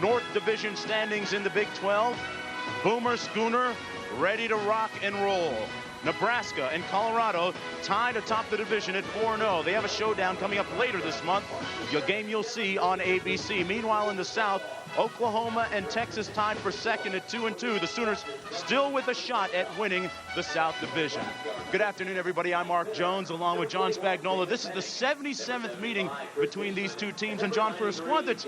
North Division standings in the Big 12. Boomer Schooner ready to rock and roll. Nebraska and Colorado tied atop the division at 4-0. They have a showdown coming up later this month, a game you'll see on ABC. Meanwhile, in the South, Oklahoma and Texas tied for second at 2-2. The Sooners still with a shot at winning the South Division. Good afternoon, everybody. I'm Mark Jones, along with John Spagnola. This is the 77th meeting between these two teams. And, John, for a squad that's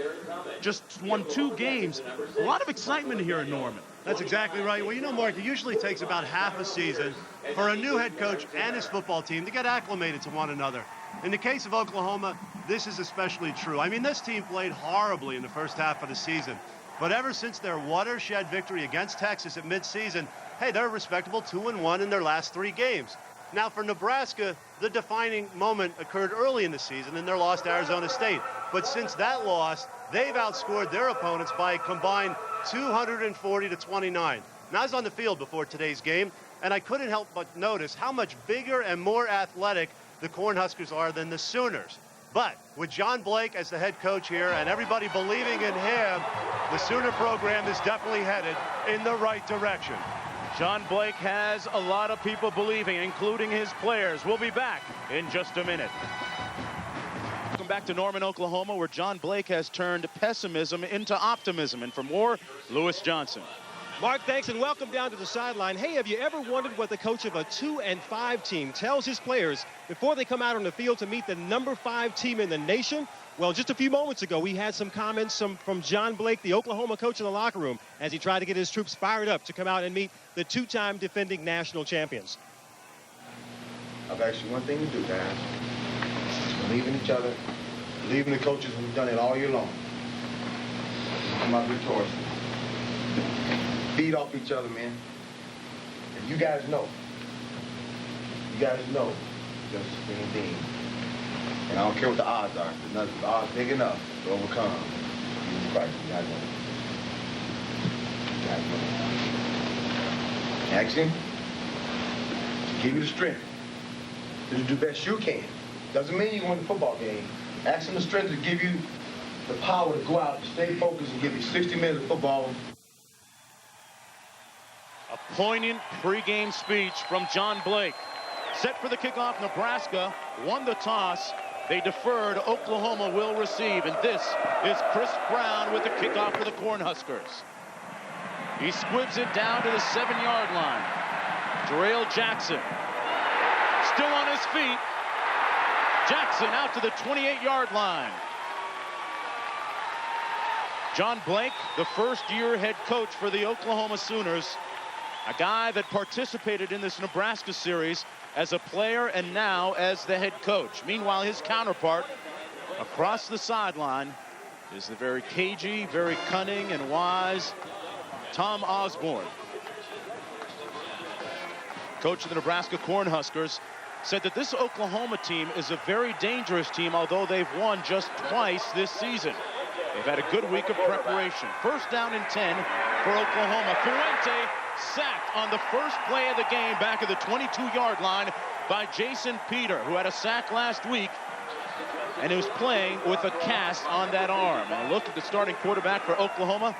just won 2 games, a lot of excitement here in Norman. That's exactly right. Well, you know, Mark, it usually takes about half a season for a new head coach and his football team to get acclimated to one another. In the case of Oklahoma, this is especially true. I mean, this team played horribly in the first half of the season. But ever since their watershed victory against Texas at midseason, hey, they're a respectable 2-1 in their last 3 games. Now, for Nebraska, the defining moment occurred early in the season in their loss to Arizona State. But since that loss, they've outscored their opponents by a combined 240-29. Now, I was on the field before today's game, and I couldn't help but notice how much bigger and more athletic the Cornhuskers are than the Sooners. But with John Blake as the head coach here and everybody believing in him, the Sooner program is definitely headed in the right direction. John Blake has a lot of people believing, including his players. We'll be back in just a minute. Welcome back to Norman, Oklahoma, where John Blake has turned pessimism into optimism. And for more, Lewis Johnson. Mark, thanks, and welcome down to the sideline. Hey, have you ever wondered what the coach of a 2-5 team tells his players before they come out on the field to meet the number 5 team in the nation? Well, just a few moments ago, we had some comments from John Blake, the Oklahoma coach, in the locker room, as he tried to get his troops fired up to come out and meet the 2-time defending national champions. I've asked you one thing to do, guys. Believe in each other. Believe in the coaches who've done it all year long. Come out victorious. Feed off each other, man. And you guys know. You guys know. Just the same thing. And I don't care what the odds are. The odds big enough to overcome Jesus Christ. You guys know. You guys know. Ask him to give you the strength to do the best you can. Doesn't mean you win the football game. Ask him the strength to give you the power to go out, stay focused, and give you 60 minutes of football. A poignant pregame speech from John Blake. Set for the kickoff, Nebraska won the toss. They deferred. Oklahoma will receive. And this is Chris Brown with the kickoff for the Cornhuskers. He squibs it down to the 7-yard line. Darrell Jackson still on his feet. Jackson out to the 28-yard line. John Blake, the first-year head coach for the Oklahoma Sooners, a guy that participated in this Nebraska series as a player and now as the head coach. Meanwhile, his counterpart across the sideline is the very cagey, very cunning and wise Tom Osborne. Coach of the Nebraska Cornhuskers said that this Oklahoma team is a very dangerous team, although they've won just twice this season. They've had a good week of preparation. First down and 10 for Oklahoma. Fuente sacked on the first play of the game back at the 22-yard line by Jason Peter, who had a sack last week and who's playing with a cast on that arm. And a look at the starting quarterback for Oklahoma,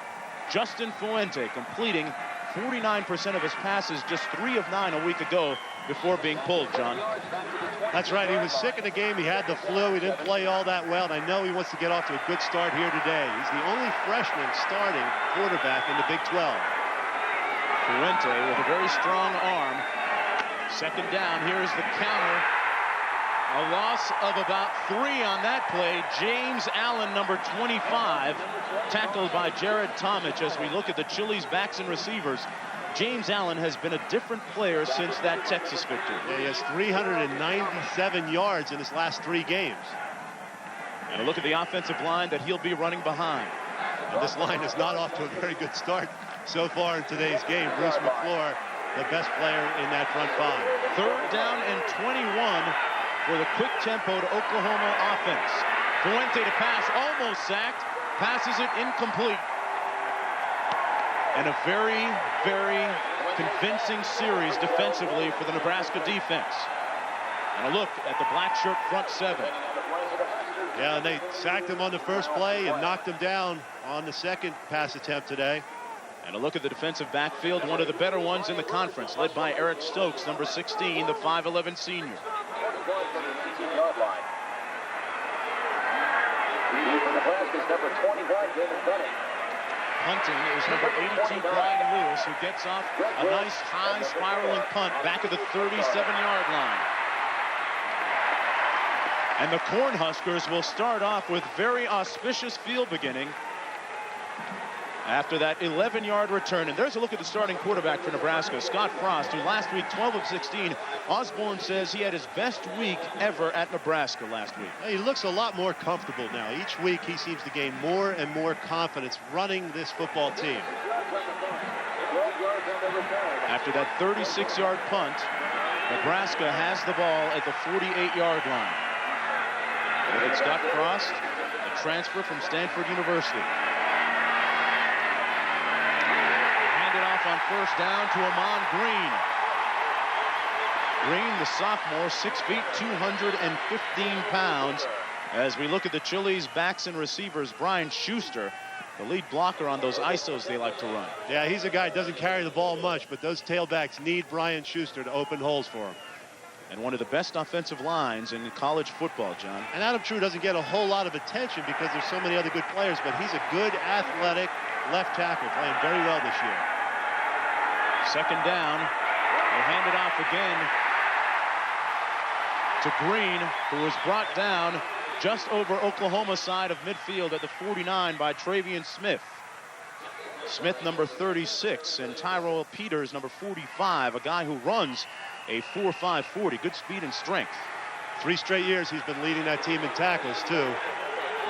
Justin Fuente, completing 49% of his passes, just 3 of 9 a week ago before being pulled, John. That's right. He was sick in the game. He had the flu. He didn't play all that well, and I know he wants to get off to a good start here today. He's the only freshman starting quarterback in the Big 12. Fuente with a very strong arm. Second down. Here's the counter. A loss of about 3 on that play. James Allen, number 25, tackled by Jared Tomich. As we look at the Chili's backs and receivers, James Allen has been a different player since that Texas victory. Yeah, he has 397 yards in his last 3 games. And a look at the offensive line that he'll be running behind. And this line is not off to a very good start so far in today's game. Bruce McClure, the best player in that front 5. Third down and 21 for the quick-tempoed Oklahoma offense. Fuente to pass, almost sacked, passes it incomplete. And a very, very convincing series defensively for the Nebraska defense. And a look at the black shirt front 7. Yeah, and they sacked him on the first play and knocked him down on the second pass attempt today. And a look at the defensive backfield, one of the better ones in the conference, led by Eric Stokes, number 16, the 5'11 senior. Nebraska's number 21, David Dunning. Punting is number 82, Brian Lewis, who gets off a nice high spiraling punt back at the 37-yard line. And the Cornhuskers will start off with very auspicious field beginning after that 11-yard return. And there's a look at the starting quarterback for Nebraska, Scott Frost, who last week 12 of 16. Osborne says he had his best week ever at Nebraska last week. He looks a lot more comfortable now. Each week he seems to gain more and more confidence running this football team. After that 36-yard punt, Nebraska has the ball at the 48-yard line. It's Scott Frost, a transfer from Stanford University. Handed off on first down to Amon Green. Green, the sophomore, 6 feet, 215 pounds. As we look at the Chili's backs and receivers, Brian Schuster, the lead blocker on those ISOs they like to run. Yeah, he's a guy who doesn't carry the ball much, but those tailbacks need Brian Schuster to open holes for him. And one of the best offensive lines in college football, John. And Adam True doesn't get a whole lot of attention because there's so many other good players, but he's a good athletic left tackle, playing very well this year. Second down. They hand it off again to Green, who was brought down just over Oklahoma side of midfield at the 49 by Travian Smith. Smith, number 36, and Tyrell Peters, number 45, a guy who runs a 4.5 40, good speed and strength. 3 straight years he's been leading that team in tackles too.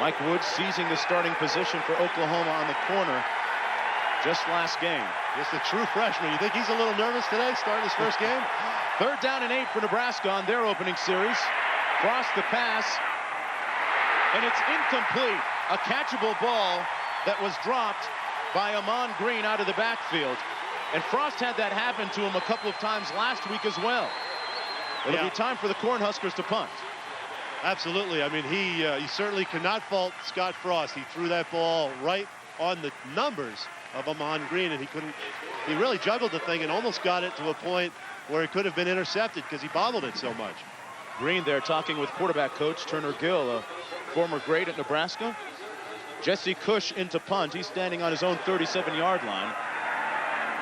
Mike Woods seizing the starting position for Oklahoma on the corner just last game. Just a true freshman. You think he's a little nervous today starting his first game? Third down and 8 for Nebraska on their opening series. Cross the pass, and it's incomplete. A catchable ball that was dropped by Amon Green out of the backfield. And Frost had that happen to him a couple of times last week as well. It'll be time for the Cornhuskers to punt. Absolutely. I mean, he certainly cannot fault Scott Frost. He threw that ball right on the numbers of Amon Green, and he really juggled the thing and almost got it to a point where it could have been intercepted because he bobbled it so much. Green there talking with quarterback coach Turner Gill, a former great at Nebraska. Jesse Cush into punt. He's standing on his own 37-yard line.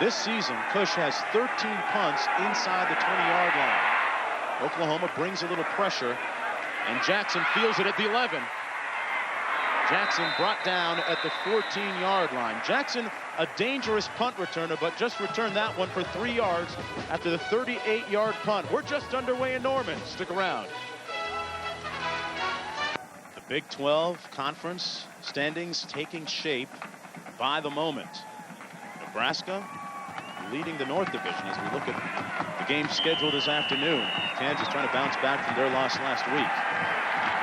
This season, Cush has 13 punts inside the 20-yard line. Oklahoma brings a little pressure, and Jackson fields it at the 11. Jackson brought down at the 14-yard line. Jackson, a dangerous punt returner, but just returned that one for 3 yards after the 38-yard punt. We're just underway in Norman. Stick around. The Big 12 conference standings taking shape by the moment. Nebraska leading the North Division as we look at the game scheduled this afternoon. Kansas trying to bounce back from their loss last week.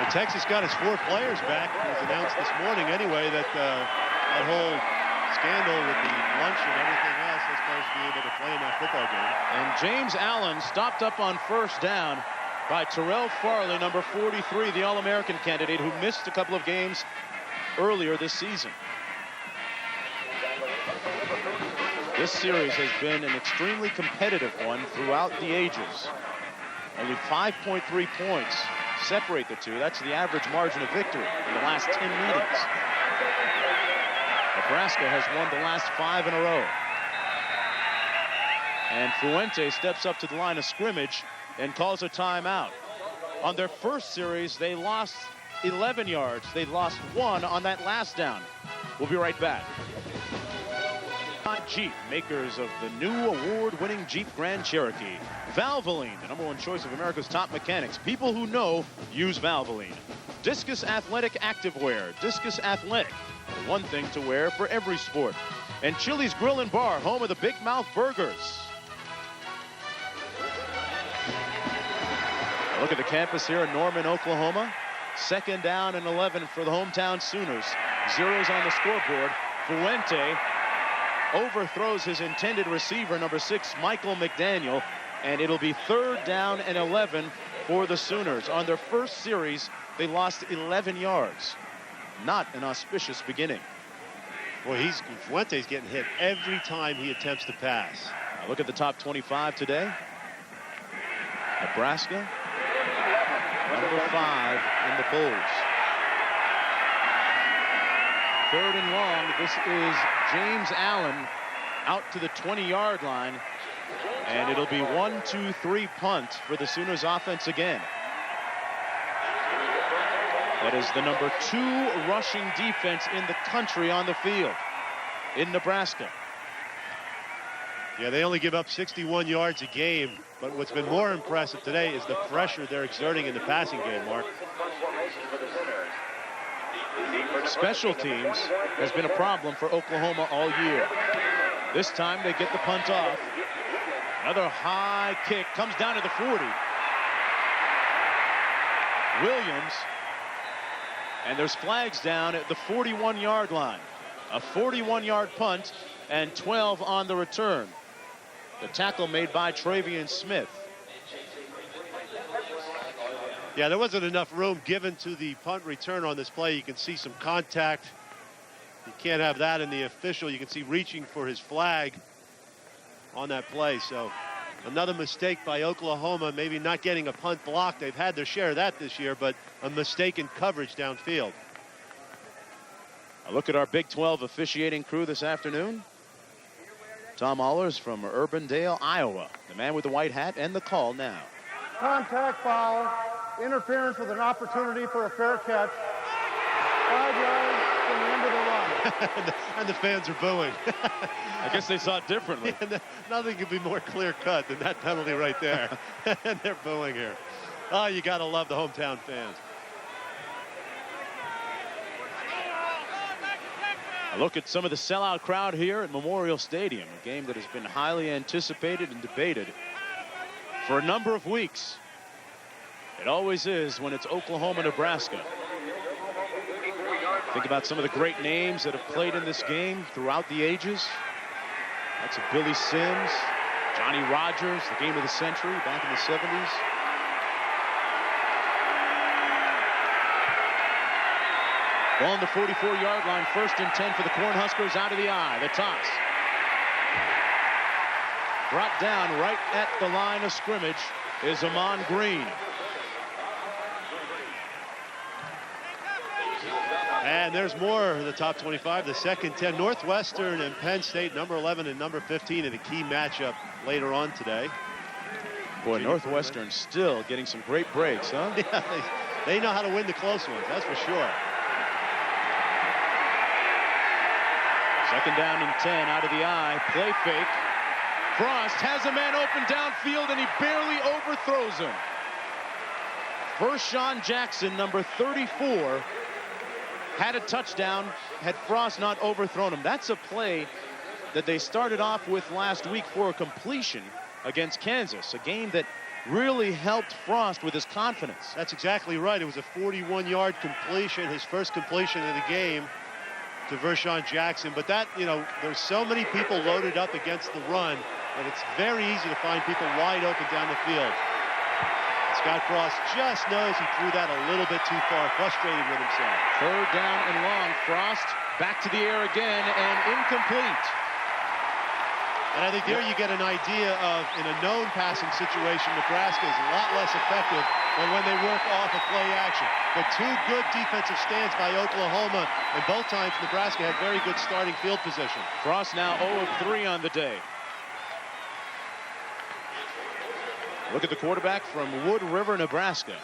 And Texas got his 4 players back. It was announced this morning anyway that that whole scandal with the lunch and everything else, those players will be able to play in that football game. And James Allen stopped up on first down by Terrell Farley, number 43, the All-American candidate who missed a couple of games earlier this season. This series has been an extremely competitive one throughout the ages. Only 5.3 points separate the two. That's the average margin of victory in the last 10 meetings. Nebraska has won the last 5 in a row. And Fuente steps up to the line of scrimmage and calls a timeout. On their first series, they lost 11 yards. They lost 1 on that last down. We'll be right back. Jeep, makers of the new award-winning Jeep Grand Cherokee. Valvoline, the #1 choice of America's top mechanics. People who know use Valvoline. Discus Athletic Activewear. Discus Athletic, one thing to wear for every sport. And Chili's Grill and Bar, home of the Big Mouth Burgers. A look at the campus here in Norman, Oklahoma. Second down and 11 for the hometown Sooners. Zeros on the scoreboard. Fuente overthrows his intended receiver, number 6, Michael McDaniel, and it'll be third down and 11 for the Sooners. On their first series, they lost 11 yards. Not an auspicious beginning. Boy, Fuente's getting hit every time he attempts to pass. Now look at the top 25 today. Nebraska, number 5 in the Bulls. 3rd and long. This is James Allen out to the 20-yard line. And it'll be 1-2-3 punt for the Sooners offense again. That is the number 2 rushing defense in the country on the field in Nebraska. Yeah, they only give up 61 yards a game, but what's been more impressive today is the pressure they're exerting in the passing game, Mark. Special teams has been a problem for Oklahoma all year. This time they get the punt off. Another high kick comes down to the 40. Williams. And there's flags down at the 41-yard line. A 41-yard punt and 12 on the return. The tackle made by Travian Smith. Yeah, there wasn't enough room given to the punt return on this play. You can see some contact. You can't have that in the official. You can see reaching for his flag on that play. So another mistake by Oklahoma, maybe not getting a punt block. They've had their share of that this year, but a mistake in coverage downfield. A look at our Big 12 officiating crew this afternoon. Tom Allers from Urbandale, Iowa. The man with the white hat and the call now. Contact foul, interference with an opportunity for a fair catch. 5 yards from the end of the run. And the fans are booing. I guess they saw it differently. Yeah, nothing could be more clear-cut than that penalty right there. And they're booing here. Oh, you got to love the hometown fans. A look at some of the sellout crowd here at Memorial Stadium, a game that has been highly anticipated and debated for a number of weeks. It always is when it's Oklahoma, Nebraska. Think about some of the great names that have played in this game throughout the ages. That's a Billy Sims, Johnny Rogers, the game of the century back in the 70s. Ball on the 44-yard line, 1st and 10 for the Cornhuskers out of the eye. The toss. Brought down right at the line of scrimmage is Amon Green. And there's more of the top 25, the second 10. Northwestern and Penn State, number 11 and number 15 in a key matchup later on today. Boy, Northwestern still getting some great breaks, huh? Yeah, they know how to win the close ones, that's for sure. 2nd down and 10 out of the eye. Play fake. Frost has a man open downfield and he barely overthrows him. Vershawn Jackson, number 34, had a touchdown had Frost not overthrown him. That's a play that they started off with last week for a completion against Kansas, a game that really helped Frost with his confidence. That's exactly right. It was a 41-yard completion, his first completion of the game to Vershawn Jackson. But that, you know, there's so many people loaded up against the run that it's very easy to find people wide open down the field. Scott Frost just knows he threw that a little bit too far, frustrated with himself. 3rd down and long. Frost back to the air again and incomplete. And I think there you get an idea of, in a known passing situation, Nebraska is a lot less effective than when they work off of play action. But 2 good defensive stands by Oklahoma, and both times Nebraska had very good starting field position. Frost now 0 of 3 on the day. Look at the quarterback from Wood River, Nebraska.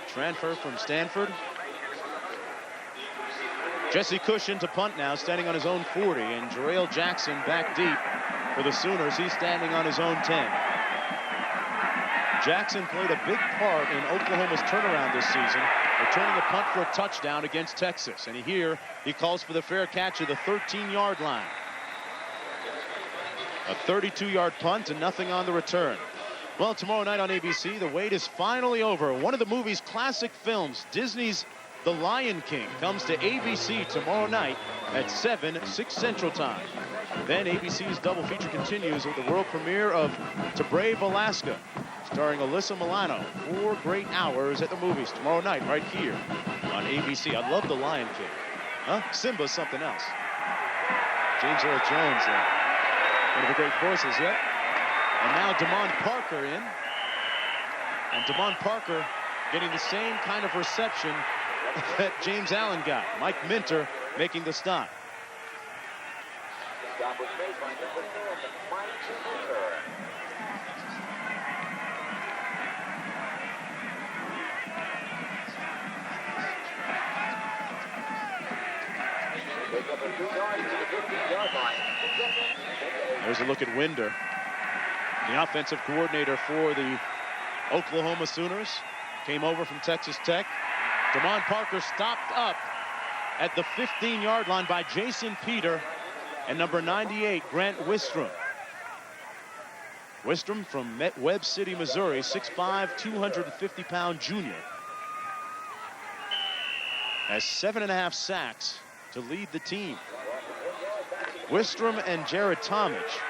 Transfer from Stanford. Jesse Cushion to punt now, standing on his own 40, and Jarrell Jackson back deep for the Sooners. He's standing on his own 10. Jackson played a big part in Oklahoma's turnaround this season, returning a punt for a touchdown against Texas. And here he calls for the fair catch of the 13-yard line. A 32-yard punt and nothing on the return. Well, tomorrow night on ABC, the wait is finally over. One of the movie's classic films, Disney's The Lion King, comes to ABC tomorrow night at 7, 6 Central Time. Then ABC's double feature continues with the world premiere of To Brave Alaska, starring Alyssa Milano. 4 great hours at the movies tomorrow night right here on ABC. I love The Lion King. Huh? Simba's something else. James Earl Jones, one of the great voices, yep. And now Damon Parker in. And Damon Parker getting the same kind of reception that James Allen got. Mike Minter making the stop. Stop was made by number 10, Mike Minter. Pick up a 2 yards to the 15-yard line. There's a look at Winder, the offensive coordinator for the Oklahoma Sooners. Came over from Texas Tech. Damon Parker stopped up at the 15-yard line by Jason Peter and number 98, Grant Wistrom. Wistrom from Webb City, Missouri, 6'5", 250-pound junior. Has 7.5 sacks to lead the team. Wistrom and Jared Tomich,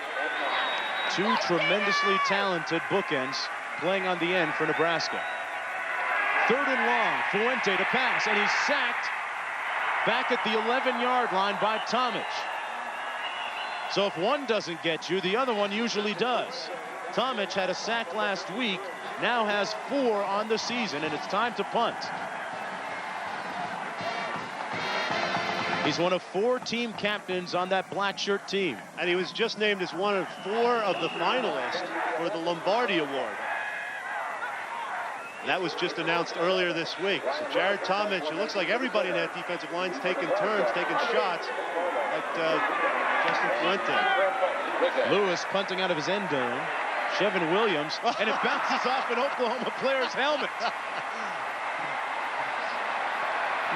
two tremendously talented bookends playing on the end for Nebraska. 3rd and long, Fuente to pass, and he's sacked back at the 11-yard line by Tomich. So if one doesn't get you, the other one usually does. Tomich had a sack last week, now has 4 on the season, and it's time to punt. He's one of 4 team captains on that black shirt team. And he was just named as one of 4 of the finalists for the Lombardi Award. That was just announced earlier this week. So Jared Tomich, it looks like everybody in that defensive line's taking turns, taking shots at Justin Fuente. Lewis punting out of his end zone. Chevin Williams, and it bounces off an Oklahoma player's helmet.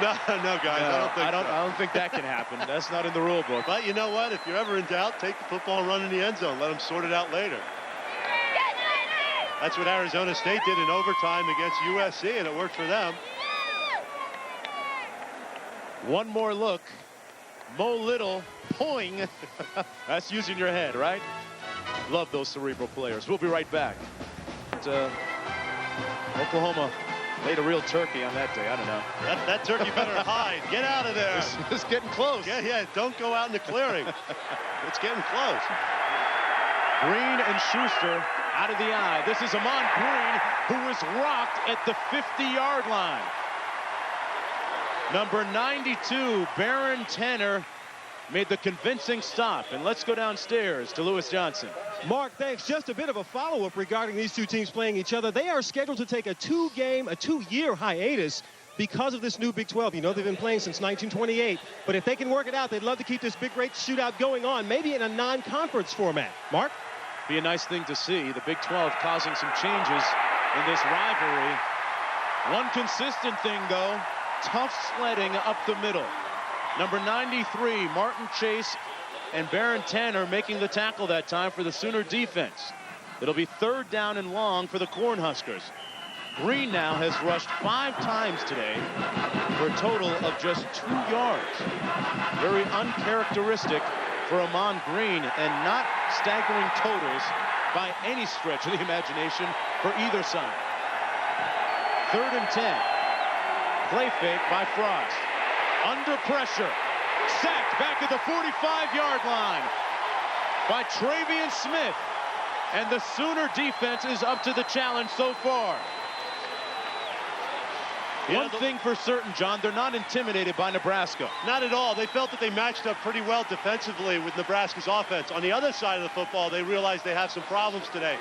No, guys, No, I don't think that can happen. That's not in the rule book. But you know what? If you're ever in doubt, take the football and run in the end zone. Let them sort it out later. That's what Arizona State did in overtime against USC, and it worked for them. One more look. Mo Little, poing. That's using your head, right? Love those cerebral players. We'll be right back. Oklahoma laid a real turkey on that day. I don't know. That turkey better hide. Get out of there. It's getting close. Yeah, don't go out in the clearing. It's getting close. Green and Schuster out of the eye. This is Amon Green, who is rocked at the 50-yard line. Number 92, Baron Tanner, made the convincing stop. And let's go downstairs to Lewis Johnson. Mark, thanks. Just a bit of a follow-up regarding these two teams playing each other. They are scheduled to take a 2-year hiatus because of this new Big 12. You know, they've been playing since 1928. But if they can work it out, they'd love to keep this big, great shootout going on, maybe in a non-conference format. Mark? Be a nice thing to see. The Big 12 causing some changes in this rivalry. One consistent thing, though, tough sledding up the middle. Number 93, Martin Chase and Baron Tanner making the tackle that time for the Sooner defense. It'll be 3rd down and long for the Cornhuskers. Green now has rushed 5 times today for a total of just 2 yards. Very uncharacteristic for Amon Green, and not staggering totals by any stretch of the imagination for either side. 3rd and 10. Play fake by Frost. Under pressure. Sacked back at the 45-yard line by Travian Smith. And the Sooner defense is up to the challenge so far. One thing for certain, John, they're not intimidated by Nebraska. Not at all. They felt that they matched up pretty well defensively with Nebraska's offense. On the other side of the football, they realized they have some problems today.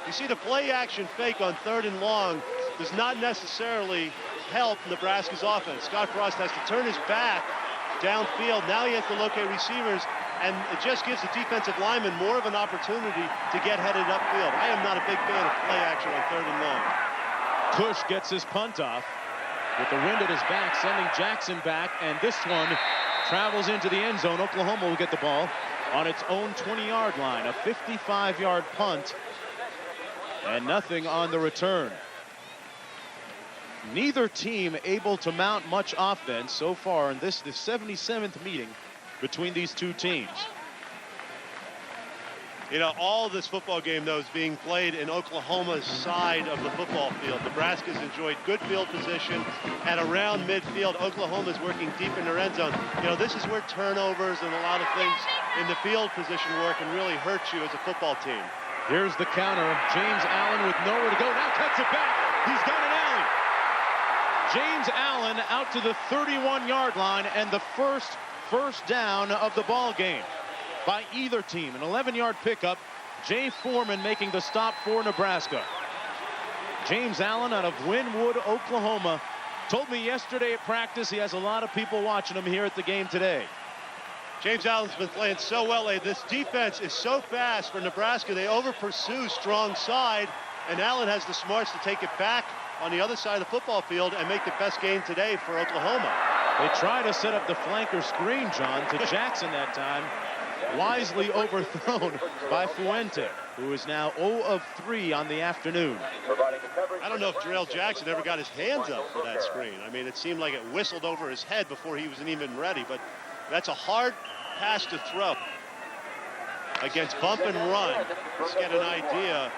You see, the play-action fake on 3rd and long does not necessarily help Nebraska's offense. Scott Frost has to turn his back downfield. Now he has to locate receivers, and it just gives the defensive lineman more of an opportunity to get headed upfield. I am not a big fan of play-action on 3rd and long. Cush gets his punt off with the wind at his back, sending Jackson back, and this one travels into the end zone. Oklahoma will get the ball on its own 20-yard line. A 55-yard punt, and nothing on the return. Neither team able to mount much offense so far in this, the 77th meeting between these two teams. You know, all this football game, though, is being played in Oklahoma's side of the football field. Nebraska's enjoyed good field position, and around midfield, Oklahoma's working deep in their end zone. You know, this is where turnovers and a lot of things in the field position work can really hurt you as a football team. Here's the counter. James Allen with nowhere to go. Now cuts it back. He's got an alley. James Allen out to the 31-yard line, and the first down of the ball game by either team. An 11-yard pickup. Jay Foreman making the stop for Nebraska. James Allen out of Wynwood, Oklahoma, told me yesterday at practice he has a lot of people watching him here at the game today. James Allen's been playing so well. This defense is so fast for Nebraska. They over-pursue strong side, and Allen has the smarts to take it back on the other side of the football field and make the best gain today for Oklahoma. They try to set up the flanker screen, John, to Jackson that time. Wisely overthrown by Fuente, who is now 0 of 3 on the afternoon. I don't know if Jarrell Jackson ever got his hands up for that screen. I mean, it seemed like it whistled over his head before he wasn't even ready, but that's a hard pass to throw against bump and run. Let's get an idea.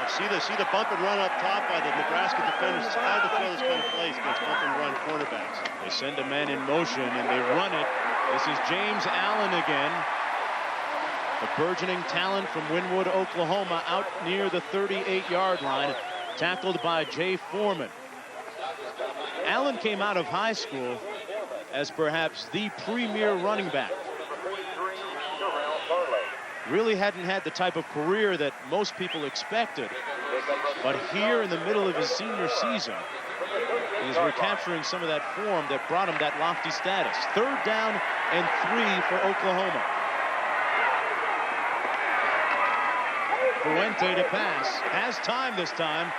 See the bump and run up top by the Nebraska defenders. It's hard to throw this kind of plays against bump and run cornerbacks. They send a man in motion and they run it. This is James Allen again. The burgeoning talent from Wynwood, Oklahoma, out near the 38-yard line, tackled by Jay Foreman. Allen came out of high school as perhaps the premier running back. Really hadn't had the type of career that most people expected. But here in the middle of his senior season, he's recapturing some of that form that brought him that lofty status. 3rd down and 3 for Oklahoma. Fuente to pass. Has time this time.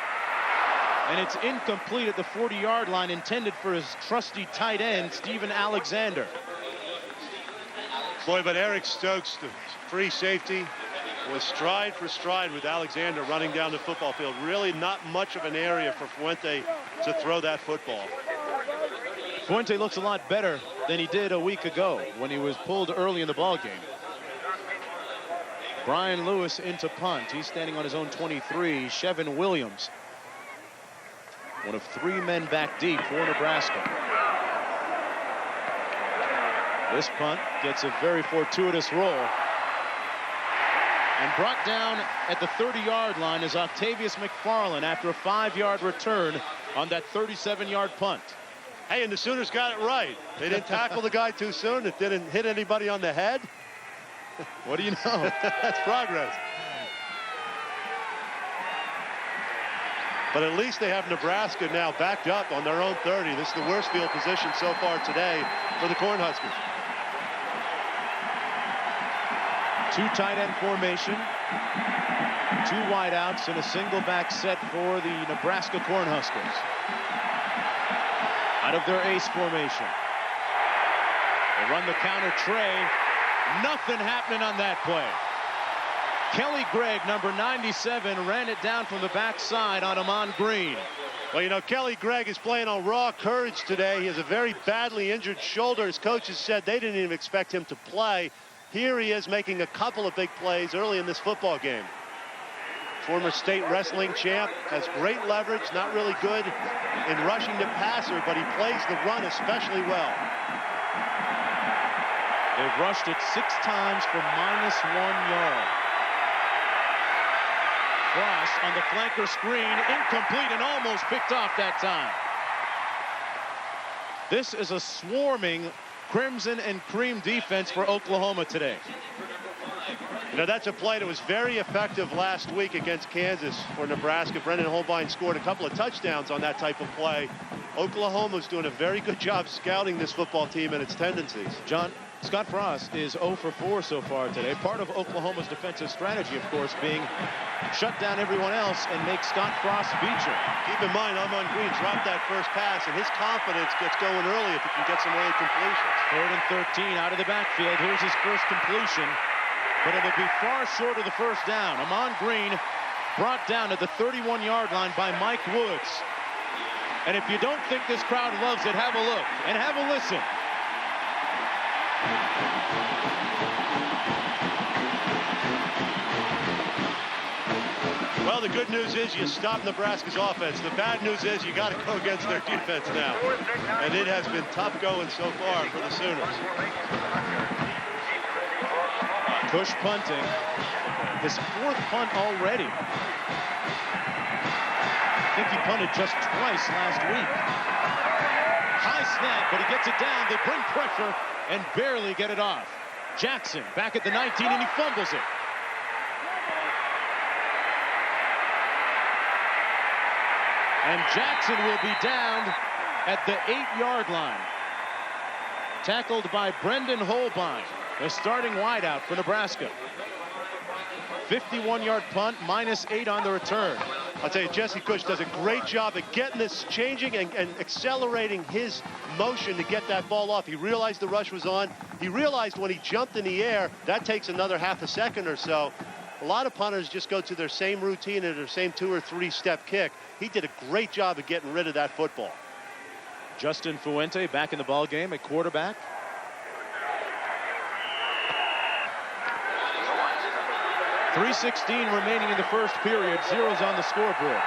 And it's incomplete at the 40-yard line, intended for his trusty tight end, Steven Alexander. Boy, but Eric Stokes, the free safety, was stride for stride with Alexander running down the football field. Really not much of an area for Fuente to throw that football. Fuente looks a lot better than he did a week ago when he was pulled early in the ball game. Brian Lewis into punt. He's standing on his own 23. Chevin Williams, one of 3 men back deep for Nebraska. This punt gets a very fortuitous roll. And brought down at the 30-yard line is Octavius McFarland after a 5-yard return on that 37-yard punt. Hey, and the Sooners got it right. They didn't tackle the guy too soon. It didn't hit anybody on the head. What do you know? That's progress. But at least they have Nebraska now backed up on their own 30. This is the worst field position so far today for the Cornhuskers. 2 tight end formation, 2 wideouts, and a single back set for the Nebraska Cornhuskers. Out of their ace formation. They run the counter tray. Nothing happening on that play. Kelly Gregg, number 97, ran it down from the backside on Amon Green. Well, you know, Kelly Gregg is playing on raw courage today. He has a very badly injured shoulder. His coaches said they didn't even expect him to play. Here he is making a couple of big plays early in this football game. Former state wrestling champ, has great leverage, not really good in rushing the passer, but he plays the run especially well. They've rushed it 6 times for -1 yard. Cross on the flanker screen, incomplete and almost picked off that time. This is a swarming crimson and cream defense for Oklahoma today. You know, that's a play that was very effective last week against Kansas for Nebraska. Brendan Holbein scored a couple of touchdowns on that type of play. Oklahoma's doing a very good job scouting this football team and its tendencies. John, Scott Frost is 0 for 4 so far today. Part of Oklahoma's defensive strategy, of course, being shut down everyone else and make Scott Frost beat you. Keep in mind, Amon Green dropped that first pass, and his confidence gets going early if he can get some early completions. 3rd and 13 out of the backfield. Here's his first completion, but it'll be far short of the first down. Amon Green brought down at the 31-yard line by Mike Woods. And if you don't think this crowd loves it, have a look and have a listen. Well, the good news is you stop Nebraska's offense. The bad news is you got to go against their defense now. And it has been tough going so far for the Sooners. Cush punting. His 4th punt already. I think he punted just twice last week. High snap, but he gets it down. They bring pressure and barely get it off. Jackson back at the 19, and he fumbles it. And Jackson will be down at the 8-yard line. Tackled by Brendan Holbein, the starting wideout for Nebraska. 51-yard punt, -8 on the return. I'll tell you, Jesse Cush does a great job at getting this, changing and accelerating his motion to get that ball off. He realized the rush was on. He realized when he jumped in the air, that takes another half a second or so. A lot of punters just go to their same routine and their same 2 or 3 step kick. He did a great job of getting rid of that football. Justin Fuente back in the ball game at quarterback. .316 remaining in the first period. 0s on the scoreboard.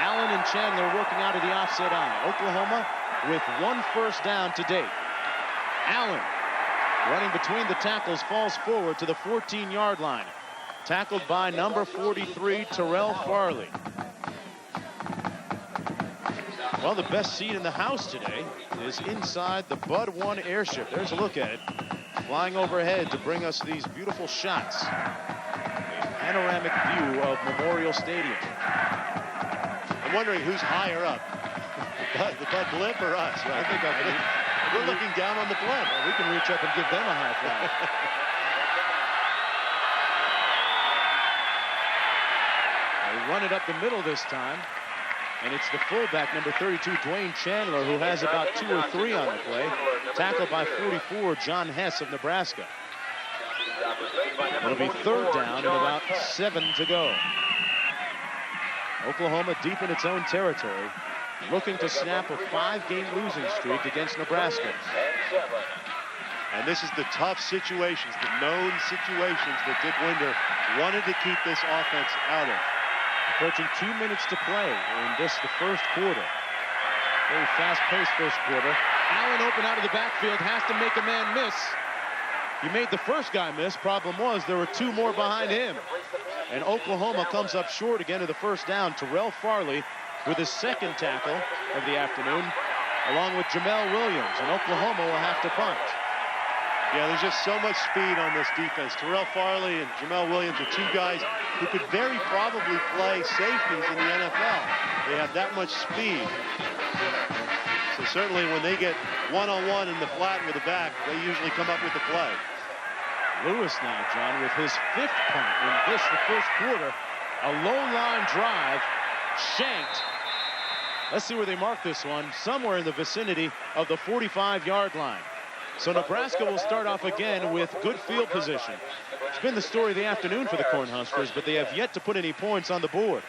Allen and Chandler working out of the offset eye. Oklahoma with 1 first down to date. Allen running between the tackles, falls forward to the 14-yard line. Tackled by number 43, Terrell Farley. Well, the best seat in the house today is inside the Bud 1 airship. There's a look at it. Flying overhead to bring us these beautiful shots. Panoramic view of Memorial Stadium. I'm wondering who's higher up, the Bud blimp or us? Right? I think we're looking down on the blimp. Well, we can reach up and give them a high five. They run it up the middle this time, and it's the fullback, number 32, Dwayne Chandler, who has about 2 or 3 on the play. Tackled by 44, John Hess of Nebraska. It'll be 3rd down and about 7 to go. Oklahoma deep in its own territory, looking to snap a 5-game losing streak against Nebraska. And this is the tough situations, the known situations that Dick Winder wanted to keep this offense out of. Approaching 2 minutes to play in this, the first quarter. Very fast-paced first quarter. Allen open out of the backfield, has to make a man miss. He made the first guy miss. Problem was there were 2 more behind him. And Oklahoma comes up short again to the first down. Terrell Farley with his 2nd tackle of the afternoon, along with Jamel Williams. And Oklahoma will have to punt. Yeah, there's just so much speed on this defense. Terrell Farley and Jamel Williams are 2 guys who could very probably play safeties in the NFL. They have that much speed. So certainly when they get one-on-one in the flat with the back, they usually come up with the play. Lewis now, John, with his 5th punt in this, the first quarter. A low line drive, shanked. Let's see where they mark this one. Somewhere in the vicinity of the 45-yard line. So Nebraska will start off again with good field position. It's been the story of the afternoon for the Cornhuskers, but they have yet to put any points on the board.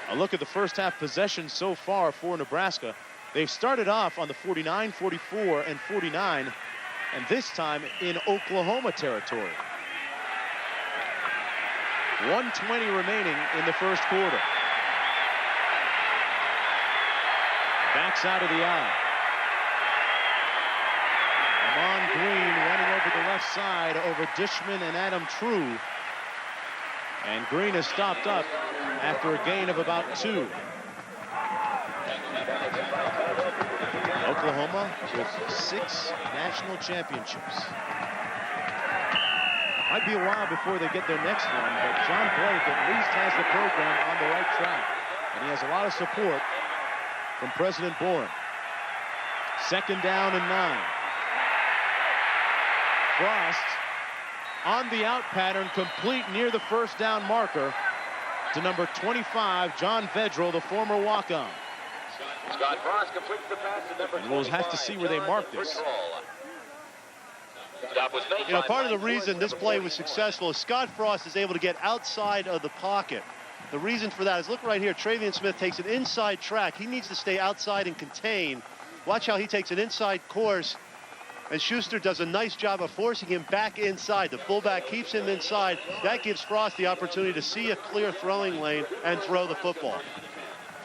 A look at the first half possession so far for Nebraska. They've started off on the 49, 44, and 49, and this time in Oklahoma territory. 1:20 remaining in the first quarter. Backs out of the eye. Amon Green running over the left side over Dishman and Adam True. And Green is stopped up after a gain of about 2. Oklahoma with 6 national championships. Might be a while before they get their next one, but John Blake at least has the program on the right track. And he has a lot of support from President Bourne. 2nd down and 9. Frost on the out pattern, complete near the first down marker to number 25, John Vedral, the former walk-on. Scott Frost completes the pass to number 25. And we'll have to see where they mark this. You know, part of the reason this play was successful is Scott Frost is able to get outside of the pocket. The reason for that is, look right here, Travian Smith takes an inside track. He needs to stay outside and contain. Watch how he takes an inside course And Schuster does a nice job of forcing him back inside. The fullback keeps him inside. That gives Frost the opportunity to see a clear throwing lane and throw the football.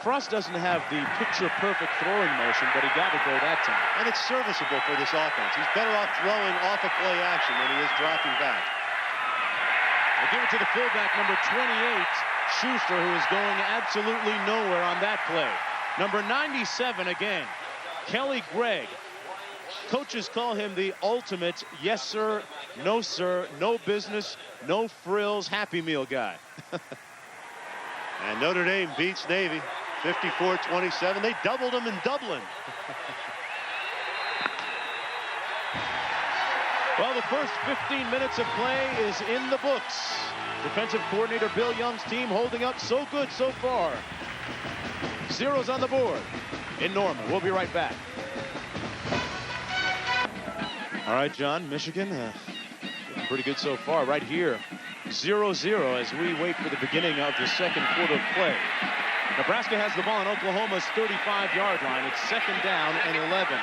Frost doesn't have the picture-perfect throwing motion, but he got it there that time. And it's serviceable for this offense. He's better off throwing off of play action than he is dropping back. They give it to the fullback, number 28, Schuster, who is going absolutely nowhere on that play. Number 97 again, Kelly Gregg. Coaches call him the ultimate yes sir, no business, no frills, Happy Meal guy. And Notre Dame beats Navy 54-27. They doubled them in Dublin. Well, the first 15 minutes of play is in the books. Defensive coordinator Bill Young's team holding up so good so far. Zeros on the board in Norman. We'll be right back. All right, John, Michigan, looking pretty good so far. Right here, 0-0 as we wait for the beginning of the second quarter of play. Nebraska has the ball on Oklahoma's 35-yard line. It's second down and 11.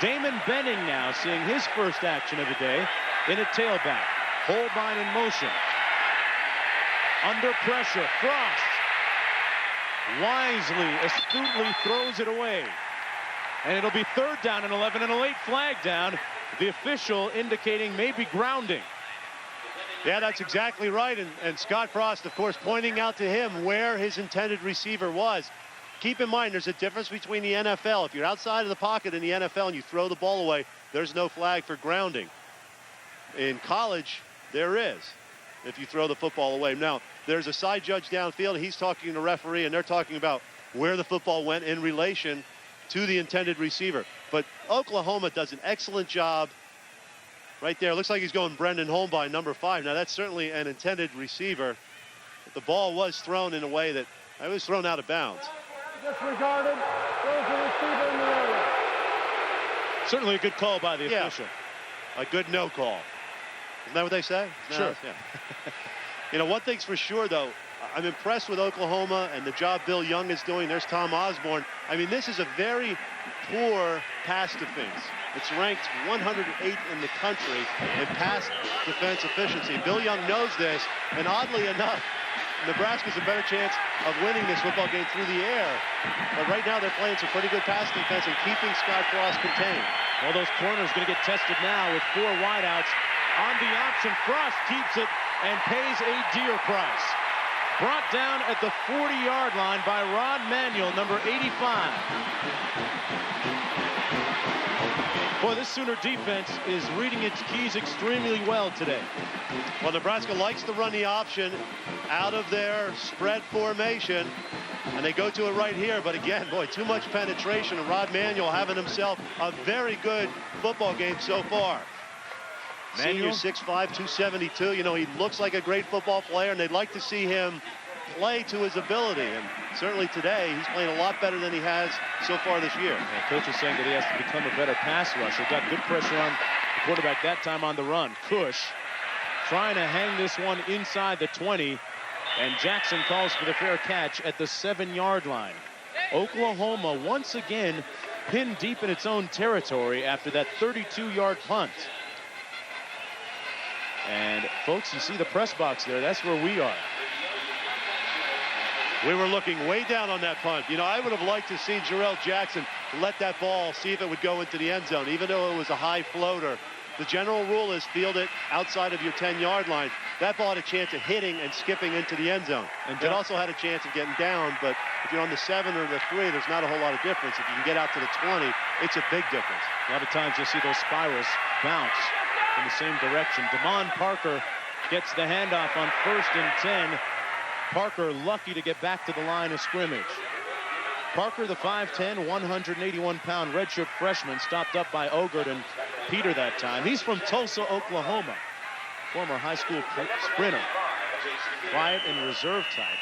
Damon Benning now seeing his first action of the day in a tailback. Holbein in motion. Under pressure, Frost wisely, astutely throws it away. And it'll be third down and 11 and a late flag down. The official indicating maybe grounding. Yeah, that's exactly right. And Scott Frost, of course, pointing out to him where his intended receiver was. Keep in mind, there's a difference between the NFL. If you're outside of the pocket in the NFL and you throw the ball away, there's no flag for grounding. In college, there is, if you throw the football away. Now, there's a side judge downfield. He's talking to the referee, and they're talking about where the football went in relation to the intended receiver. But Oklahoma does an excellent job right there. Looks like he's going Brendan Holbein, number 5. Now, that's certainly an intended receiver. But the ball was thrown in a way that it was thrown out of bounds. Disregarded. There's a receiver in the area. Certainly a good call by the official. A good no call. Isn't that what they say? Sure. Yeah. You know, one thing's for sure, though. I'm impressed with Oklahoma and the job Bill Young is doing. There's Tom Osborne. I mean, this is a very poor pass defense. It's ranked 108 in the country in pass defense efficiency. Bill Young knows this, and oddly enough, Nebraska's a better chance of winning this football game through the air. But right now they're playing some pretty good pass defense and keeping Scott Frost contained. Well, those corners going to get tested now with 4 wideouts. On the option, Frost keeps it and pays a dear price. Brought down at the 40-yard line by Rod Manuel, number 85. Boy, this Sooner defense is reading its keys extremely well today. Well, Nebraska likes to run the option out of their spread formation, and they go to it right here. But again, boy, too much penetration, and Rod Manuel having himself a very good football game so far. Senior 6'5", 272. You know, he looks like a great football player, and they'd like to see him play to his ability. And certainly today, he's playing a lot better than he has so far this year. Yeah, coach is saying that he has to become a better pass rusher. Got good pressure on the quarterback that time on the run. Cush trying to hang this one inside the 20. And Jackson calls for the fair catch at the 7-yard line. Oklahoma once again pinned deep in its own territory after that 32-yard punt. And folks, you see the press box there. That's where we are. We were looking way down on that punt. You know, I would have liked to see Jarrell Jackson let that ball, see if it would go into the end zone, even though it was a high floater. The general rule is field it outside of your 10-yard line. That ball had a chance of hitting and skipping into the end zone. And it also had a chance of getting down, but if you're on the 7 or the 3, there's not a whole lot of difference. If you can get out to the 20, it's a big difference. A lot of times you'll see those spirals bounce in the same direction. Damon Parker gets the handoff on 1st and 10. Parker lucky to get back to the line of scrimmage. Parker, the 5'10", 181-pound redshirt freshman, stopped up by Ogert and Peter that time. He's from Tulsa, Oklahoma. Former high school sprinter. Quiet and reserve type.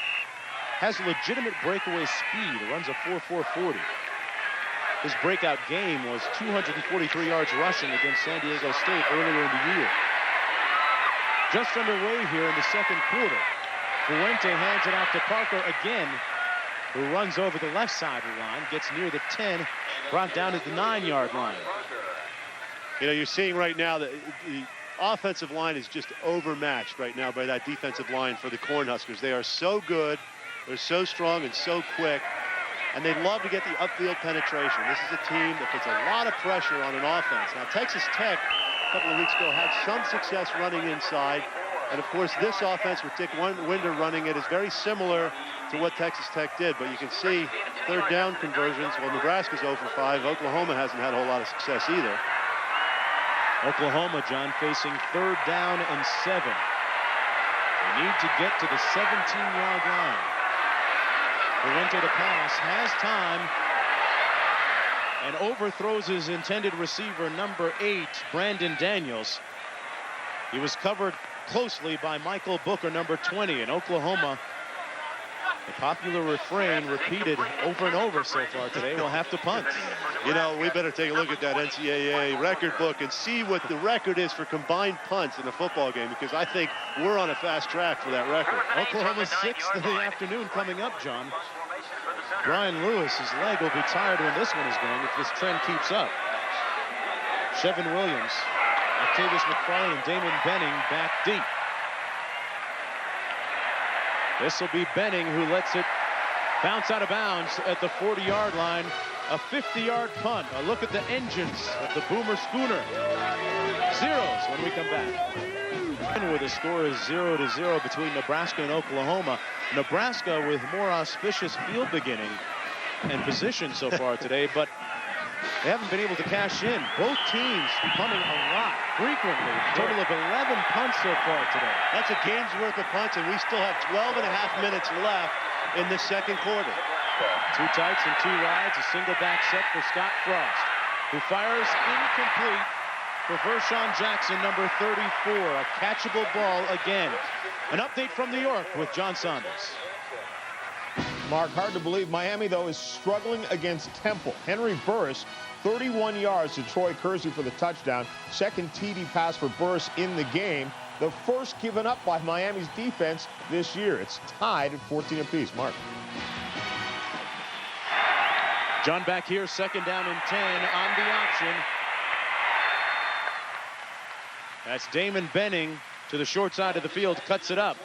Has legitimate breakaway speed. Runs a 4.440. His breakout game was 243 yards rushing against San Diego State earlier in the year. Just underway here in the second quarter. Fuente hands it off to Parker again, who runs over the left sideline, gets near the 10, brought down at the 9-yard line. You know, you're seeing right now that the offensive line is just overmatched right now by that defensive line for the Cornhuskers. They are so good, they're so strong and so quick, and they love to get the upfield penetration. This is a team that puts a lot of pressure on an offense. Now, Texas Tech, a couple of weeks ago, had some success running inside, and of course, this offense with Dick Winder running it is very similar to what Texas Tech did, but you can see third down conversions. Well, Nebraska's 0 for 5. Oklahoma hasn't had a whole lot of success either. Oklahoma, John, facing 3rd down and 7. They need to get to the 17-yard line. Fuente to pass, has time, and overthrows his intended receiver, number 8, Brandon Daniels. He was covered closely by Michael Booker, number 20, in Oklahoma. The popular refrain repeated over and over so far today, we'll have to punt. You know, we better take a look at that NCAA record book and see what the record is for combined punts in a football game, because I think we're on a fast track for that record. Oklahoma's 6th in the afternoon coming up, John. Brian Lewis's leg will be tired when this one is going if this trend keeps up. Chevin Williams, Octavius McFarlane, and Damon Benning back deep. This will be Benning who lets it bounce out of bounds at the 40-yard line. A 50-yard punt. A look at the engines of the Boomer Schooner. Zeros when we come back. Where the score is 0-0 between Nebraska and Oklahoma. Nebraska with more auspicious field beginning and position so far today, but they haven't been able to cash in. Both teams punting a lot, frequently. A total of 11 punts so far today. That's a game's worth of punts, and we still have 12 and a half minutes left in the second quarter. 2 tights and 2 wides, a single back set for Scott Frost, who fires incomplete for Vershawn Jackson, number 34. A catchable ball again. An update from New York with John Saunders. Mark, hard to believe. Miami, though, is struggling against Temple. Henry Burris, 31 yards to Troy Kersey for the touchdown. Second TD pass for Burris in the game. The first given up by Miami's defense this year. It's tied at 14 apiece. Mark. John, back here, 2nd down and 10 on the option. That's Damon Benning to the short side of the field, cuts it up.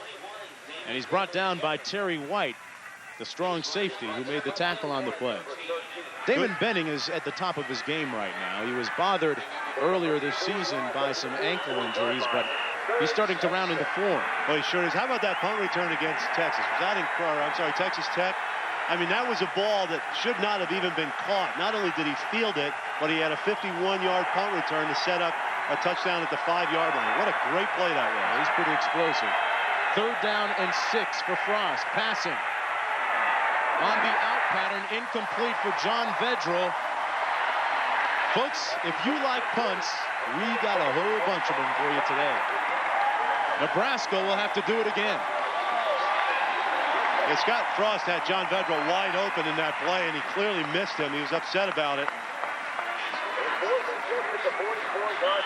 And he's brought down by Terry White, the strong safety who made the tackle on the play. Damon Benning is at the top of his game right now. He was bothered earlier this season by some ankle injuries, but he's starting to round into form. Well, he sure is. How about that punt return against Texas? Was that Texas Tech? I mean, that was a ball that should not have even been caught. Not only did he field it, but he had a 51-yard punt return to set up a touchdown at the 5-yard line. What a great play that was. He's pretty explosive. 3rd down and 6 for Frost. Passing. On the out pattern, incomplete for John Vedral. Folks, if you like punts, we got a whole bunch of them for you today. Nebraska will have to do it again. Yeah, Scott Frost had John Vedral wide open in that play, and he clearly missed him. He was upset about it.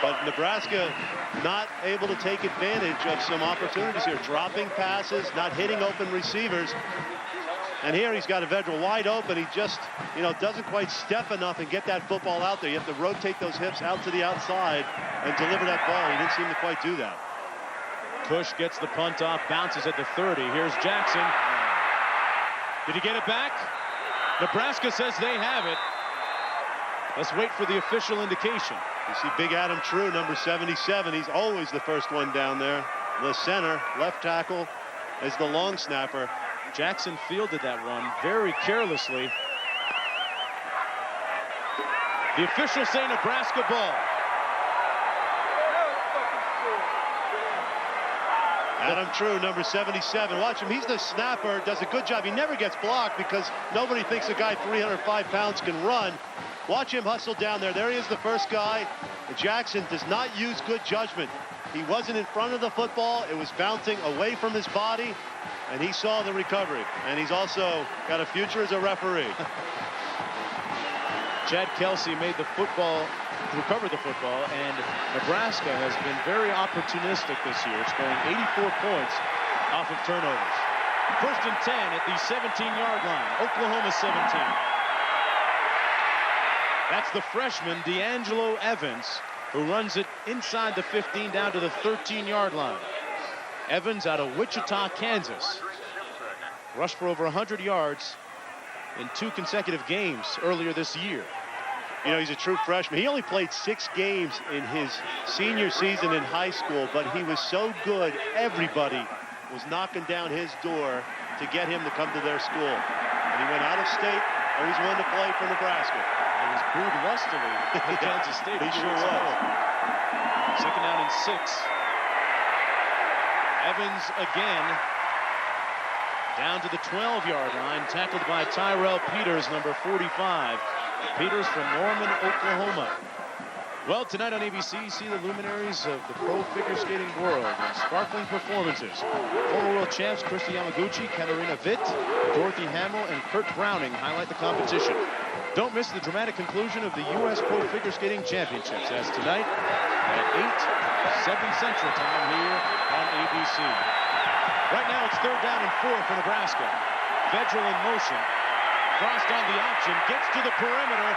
But Nebraska not able to take advantage of some opportunities here. Dropping passes, not hitting open receivers. And here he's got a Vedral wide open. He just, doesn't quite step enough and get that football out there. You have to rotate those hips out to the outside and deliver that ball. He didn't seem to quite do that. Cush gets the punt off, bounces at the 30. Here's Jackson. Did he get it back? Nebraska says they have it. Let's wait for the official indication. You see Big Adam True, number 77. He's always the first one down there. The center, left tackle, is the long snapper. Jackson fielded that one very carelessly. The officials say Nebraska ball. Adam True, number 77. Watch him. He's the snapper. Does a good job. He never gets blocked because nobody thinks a guy 305 pounds can run. Watch him hustle down there. There he is, the first guy. Jackson does not use good judgment. He wasn't in front of the football. It was bouncing away from his body, and he saw the recovery. And he's also got a future as a referee. Chad Kelsey made the football, recovered the football, and Nebraska has been very opportunistic this year, scoring 84 points off of turnovers. 1st and 10 at the 17-yard line. Oklahoma 17. That's the freshman, D'Angelo Evans, who runs it inside the 15 down to the 13-yard line. Evans out of Wichita, Kansas. Rushed for over 100 yards in 2 consecutive games earlier this year. You know, he's a true freshman. He only played 6 games in his senior season in high school, but he was so good, everybody was knocking down his door to get him to come to their school. And he went out of state, always wanted to play for Nebraska. He was booed lustily at Kansas State. He sure was. Second down and 6. Evans again down to the 12-yard line, tackled by Tyrell Peters, number 45. Peters from Norman, Oklahoma. Well, tonight on ABC, see the luminaries of the pro figure skating world in sparkling performances. Former world champs Kristi Yamaguchi, Katarina Witt, Dorothy Hamill, and Kurt Browning highlight the competition. Don't miss the dramatic conclusion of the U.S. Pro Figure Skating Championships as tonight at 8, 7 Central Time here on ABC. Right now it's 3rd down and 4 for Nebraska. Vedral in motion. Frost on the option, gets to the perimeter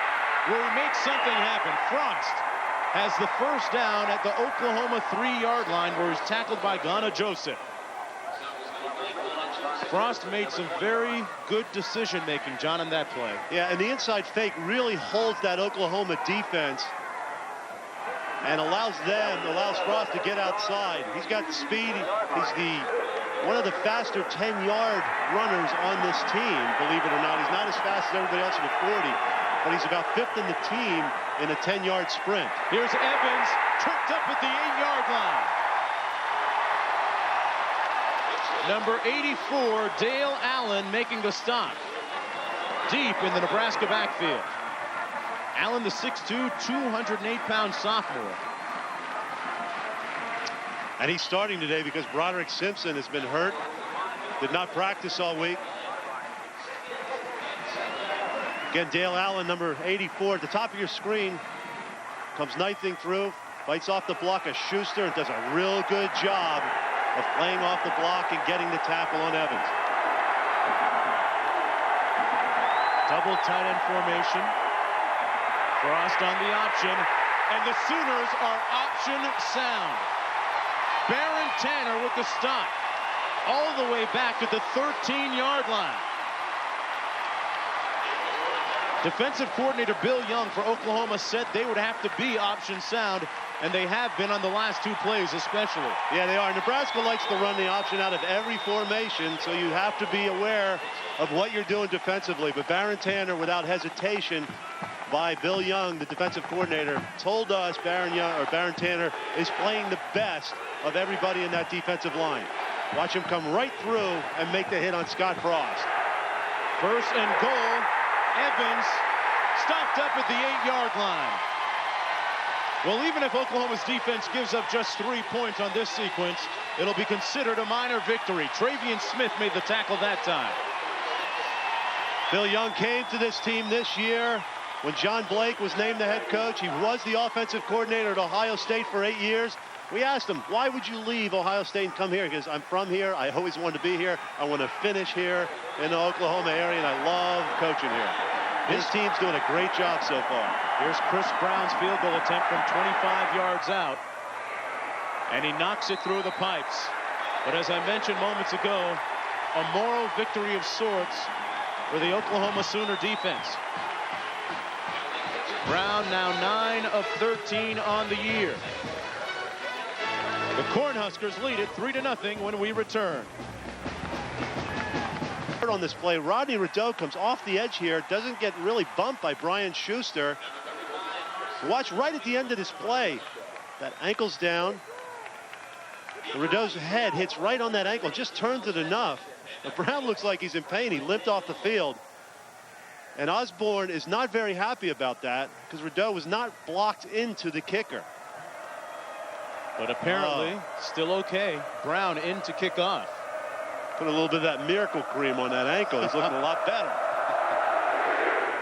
where he makes something happen. Frost has the first down at the Oklahoma 3-yard line where he's tackled by Ghana Joseph. Frost made some very good decision-making, John, on that play. Yeah, and the inside fake really holds that Oklahoma defense and allows Frost to get outside. He's got the speed. He's one of the faster 10-yard runners on this team, believe it or not. He's not as fast as everybody else in the 40, but he's about 5th in the team in a 10-yard sprint. Here's Evans, tripped up at the 8-yard line. Number 84, Dale Allen, making the stop. Deep in the Nebraska backfield. Allen, the 6'2", 208-pound sophomore. And he's starting today because Broderick Simpson has been hurt. Did not practice all week. Again, Dale Allen, number 84, at the top of your screen. Comes knifing through, fights off the block of Schuster, and does a real good job of playing off the block and getting the tackle on Evans. Double tight end formation. Frost on the option, and the Sooners are option sound. Baron Tanner with the stop, all the way back at the 13-yard line. Defensive coordinator Bill Young for Oklahoma said they would have to be option sound, and they have been on the last 2 plays especially. Yeah, they are. Nebraska likes to run the option out of every formation, so you have to be aware of what you're doing defensively. But Baron Tanner, without hesitation, by Bill Young, the defensive coordinator, told us Baron Tanner is playing the best of everybody in that defensive line. Watch him come right through and make the hit on Scott Frost. First and goal. Evans stopped up at the 8-yard line. Well, even if Oklahoma's defense gives up just 3 points on this sequence, it'll be considered a minor victory. Travian Smith made the tackle that time. Bill Young came to this team this year when John Blake was named the head coach. He was the offensive coordinator at Ohio State for 8 years. We asked him, why would you leave Ohio State and come here? He goes, I'm from here. I always wanted to be here. I want to finish here in the Oklahoma area, and I love coaching here. His team's doing a great job so far. Here's Chris Brown's field goal attempt from 25 yards out. And he knocks it through the pipes. But as I mentioned moments ago, a moral victory of sorts for the Oklahoma Sooner defense. Brown now 9 of 13 on the year. The Cornhuskers lead it 3-0 when we return. On this play, Rodney Rideau comes off the edge here, doesn't get really bumped by Brian Schuster. Watch right at the end of this play. That ankle's down. Rideau's head hits right on that ankle, just turns it enough. But Brown looks like he's in pain. He limped off the field. And Osborne is not very happy about that because Rideau was not blocked into the kicker. But apparently, still okay. Brown in to kick off. Put a little bit of that miracle cream on that ankle. He's looking a lot better.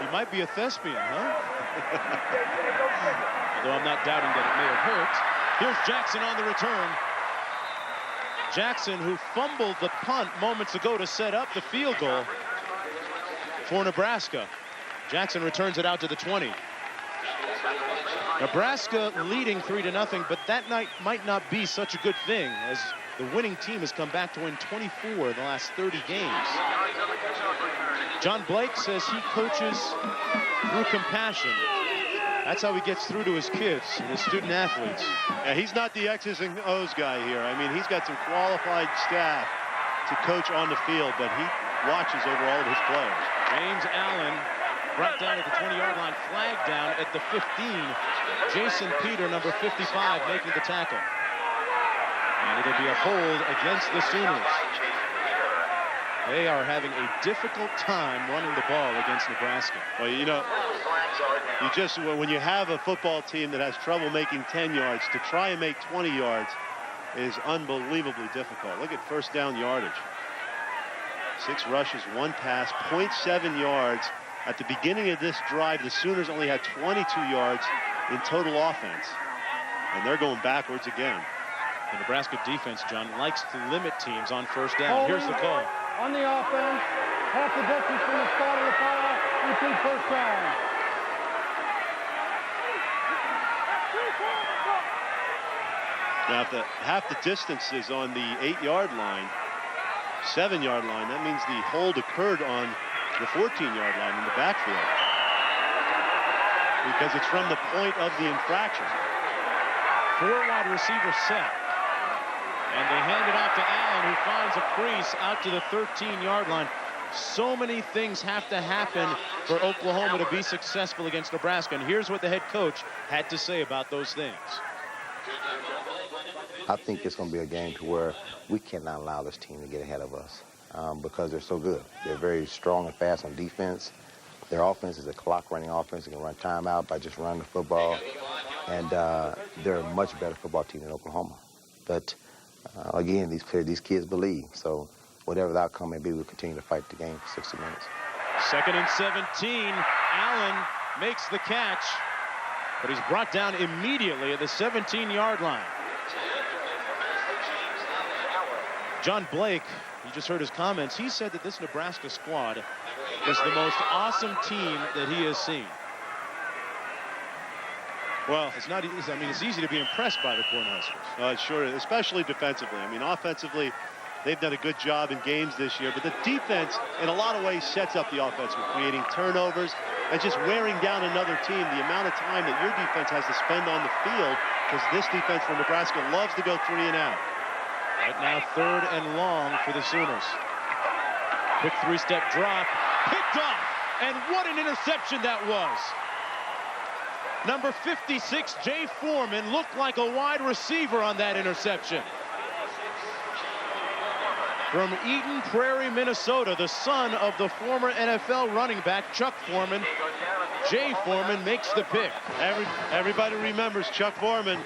He might be a thespian, huh? Although I'm not doubting that it may have hurt. Here's Jackson on the return. Jackson, who fumbled the punt moments ago to set up the field goal for Nebraska. Jackson returns it out to the 20. Nebraska leading 3-0, but that night might not be such a good thing, as the winning team has come back to win 24 of the last 30 games. John Blake says he coaches through compassion. That's how he gets through to his kids and his student athletes. Yeah, he's not the X's and O's guy here. I mean, he's got some qualified staff to coach on the field, but he watches over all of his players. James Allen brought down at the 20-yard line, flag down at the 15. Jason Peter, number 55, making the tackle. And it'll be a hold against the Sooners. They are having a difficult time running the ball against Nebraska. Well, you know, when you have a football team that has trouble making 10 yards, to try and make 20 yards is unbelievably difficult. Look at first down yardage. 6 rushes, 1 pass, 0.7 yards. At the beginning of this drive, the Sooners only had 22 yards in total offense. And they're going backwards again. The Nebraska defense, John, likes to limit teams on first down. Here's the call. On the offense, half the distance from the start of the foul, repeat first down. Now, if half the distance is on the 8-yard line, 7-yard line, that means the hold occurred on the 14-yard line in the backfield, because it's from the point of the infraction. 4 wide receiver set. And they hand it off to Allen, who finds a crease out to the 13-yard line. So many things have to happen for Oklahoma to be successful against Nebraska. And here's what the head coach had to say about those things. I think it's going to be a game to where we cannot allow this team to get ahead of us because they're so good. They're very strong and fast on defense. Their offense is a clock-running offense. They can run timeout by just running the football. And they're a much better football team than Oklahoma. But again, these kids believe. So whatever the outcome may be, we'll continue to fight the game for 60 minutes. 2nd and 17. Allen makes the catch, but he's brought down immediately at the 17-yard line. John Blake, you just heard his comments. He said that this Nebraska squad is the most awesome team that he has seen. Well, it's not easy. I mean, it's easy to be impressed by the Cornhuskers. Sure, especially defensively. I mean, offensively, they've done a good job in games this year, but the defense, in a lot of ways, sets up the offense with creating turnovers and just wearing down another team. The amount of time that your defense has to spend on the field, because this defense from Nebraska loves to go 3 and out. Right now, 3rd and long for the Sooners. Quick 3-step drop, picked off, and what an interception that was. Number 56, Jay Foreman, looked like a wide receiver on that interception. From Eden Prairie, Minnesota, the son of the former NFL running back Chuck Foreman, Jay Foreman makes the pick. Everybody remembers Chuck Foreman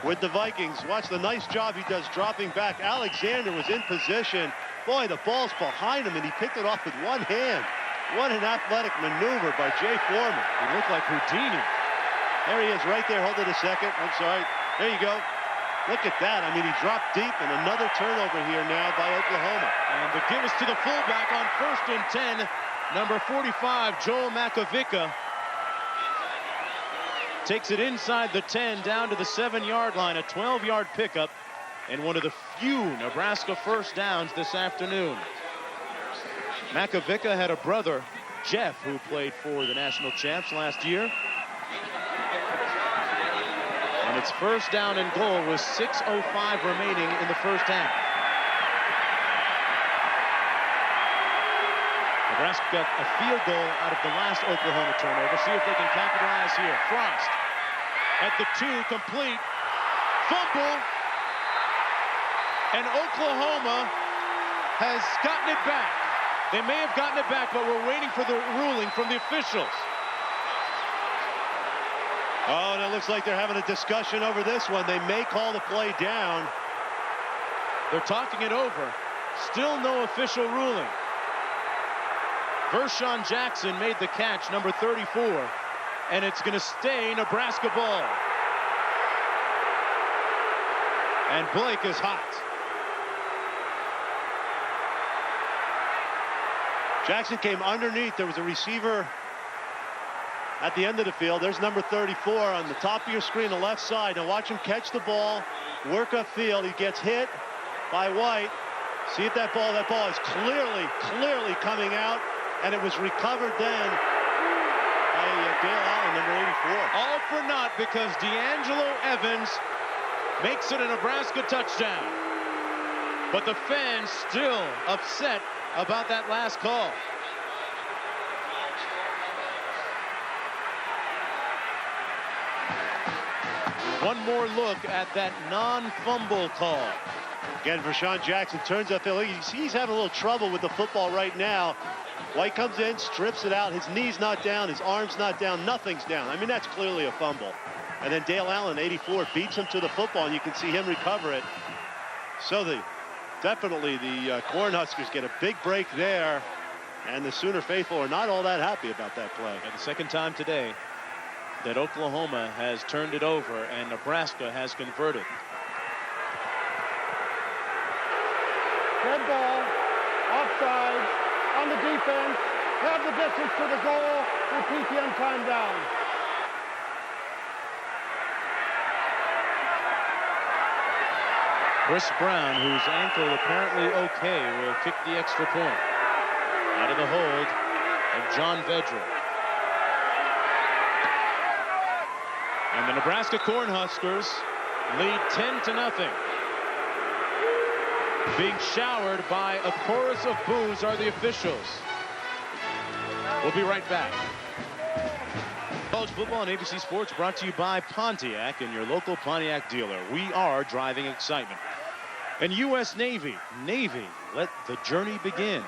with the Vikings. Watch the nice job he does dropping back. Alexander was in position. Boy, the ball's behind him, and he picked it off with one hand. What an athletic maneuver by Jay Foreman. He looked like Houdini. There he is right there. Hold it a second. I'm sorry. There you go. Look at that. I mean, he dropped deep, and another turnover here now by Oklahoma. And the give is to the fullback on 1st and 10. Number 45, Joel Makovica, takes it inside the 10 down to the 7-yard line. A 12-yard pickup and one of the few Nebraska first downs this afternoon. Makovica had a brother, Jeff, who played for the national champs last year. And it's 1st down and goal with 6:05 remaining in the first half. Nebraska got a field goal out of the last Oklahoma turnover. See if they can capitalize here. Frost at the 2, complete. Fumble. And Oklahoma has gotten it back. They may have gotten it back, but we're waiting for the ruling from the officials. Oh, and it looks like they're having a discussion over this one. They may call the play down. They're talking it over. Still no official ruling. Vershawn Jackson made the catch, number 34, and it's going to stay Nebraska ball. And Blake is hot. Jackson came underneath. There was a receiver at the end of the field. There's number 34 on the top of your screen, the left side. Now watch him catch the ball, work upfield. He gets hit by White. See if that ball is clearly coming out, and it was recovered then by Dale Allen, number 84. All for naught because D'Angelo Evans makes it a Nebraska touchdown. But the fans still upset about that last call. One more look at that non-fumble call. Again, Vershawn Jackson turns upfield. He's having a little trouble with the football right now. White comes in, strips it out. His knee's not down, his arm's not down, nothing's down. I mean, that's clearly a fumble. And then Dale Allen, 84, beats him to the football, and you can see him recover it. So definitely the Cornhuskers get a big break there, and the Sooner faithful are not all that happy about that play. And the second time today that Oklahoma has turned it over and Nebraska has converted. Dead ball, offside, on the defense, have the distance to the goal, with PTM time down. Chris Brown, whose ankle apparently okay, will kick the extra point. Out of the hold of John Vedra. And the Nebraska Cornhuskers lead 10-0. Being showered by a chorus of boos are the officials. We'll be right back. College football on ABC Sports brought to you by Pontiac and your local Pontiac dealer. We are driving excitement. And U.S. Navy, let the journey begin.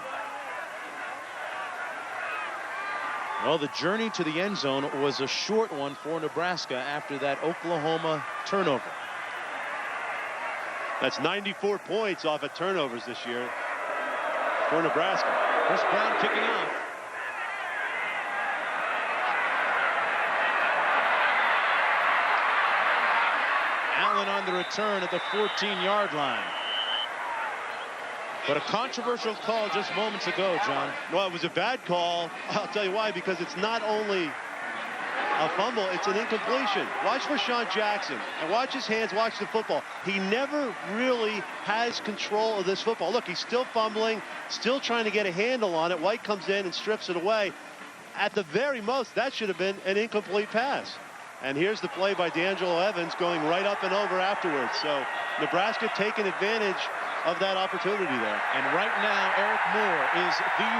Well, the journey to the end zone was a short one for Nebraska after that Oklahoma turnover. That's 94 points off of turnovers this year for Nebraska. Chris Brown kicking off. Allen on the return at the 14-yard line. But a controversial call just moments ago, John. Well, it was a bad call. I'll tell you why, because it's not only a fumble, it's an incompletion. Watch Vershawn Jackson and watch his hands, watch the football. He never really has control of this football. Look, he's still fumbling, still trying to get a handle on it. White comes in and strips it away. At the very most, that should have been an incomplete pass. And here's the play by D'Angelo Evans going right up and over afterwards. So Nebraska taking advantage of that opportunity there. And right now, Eric Moore is the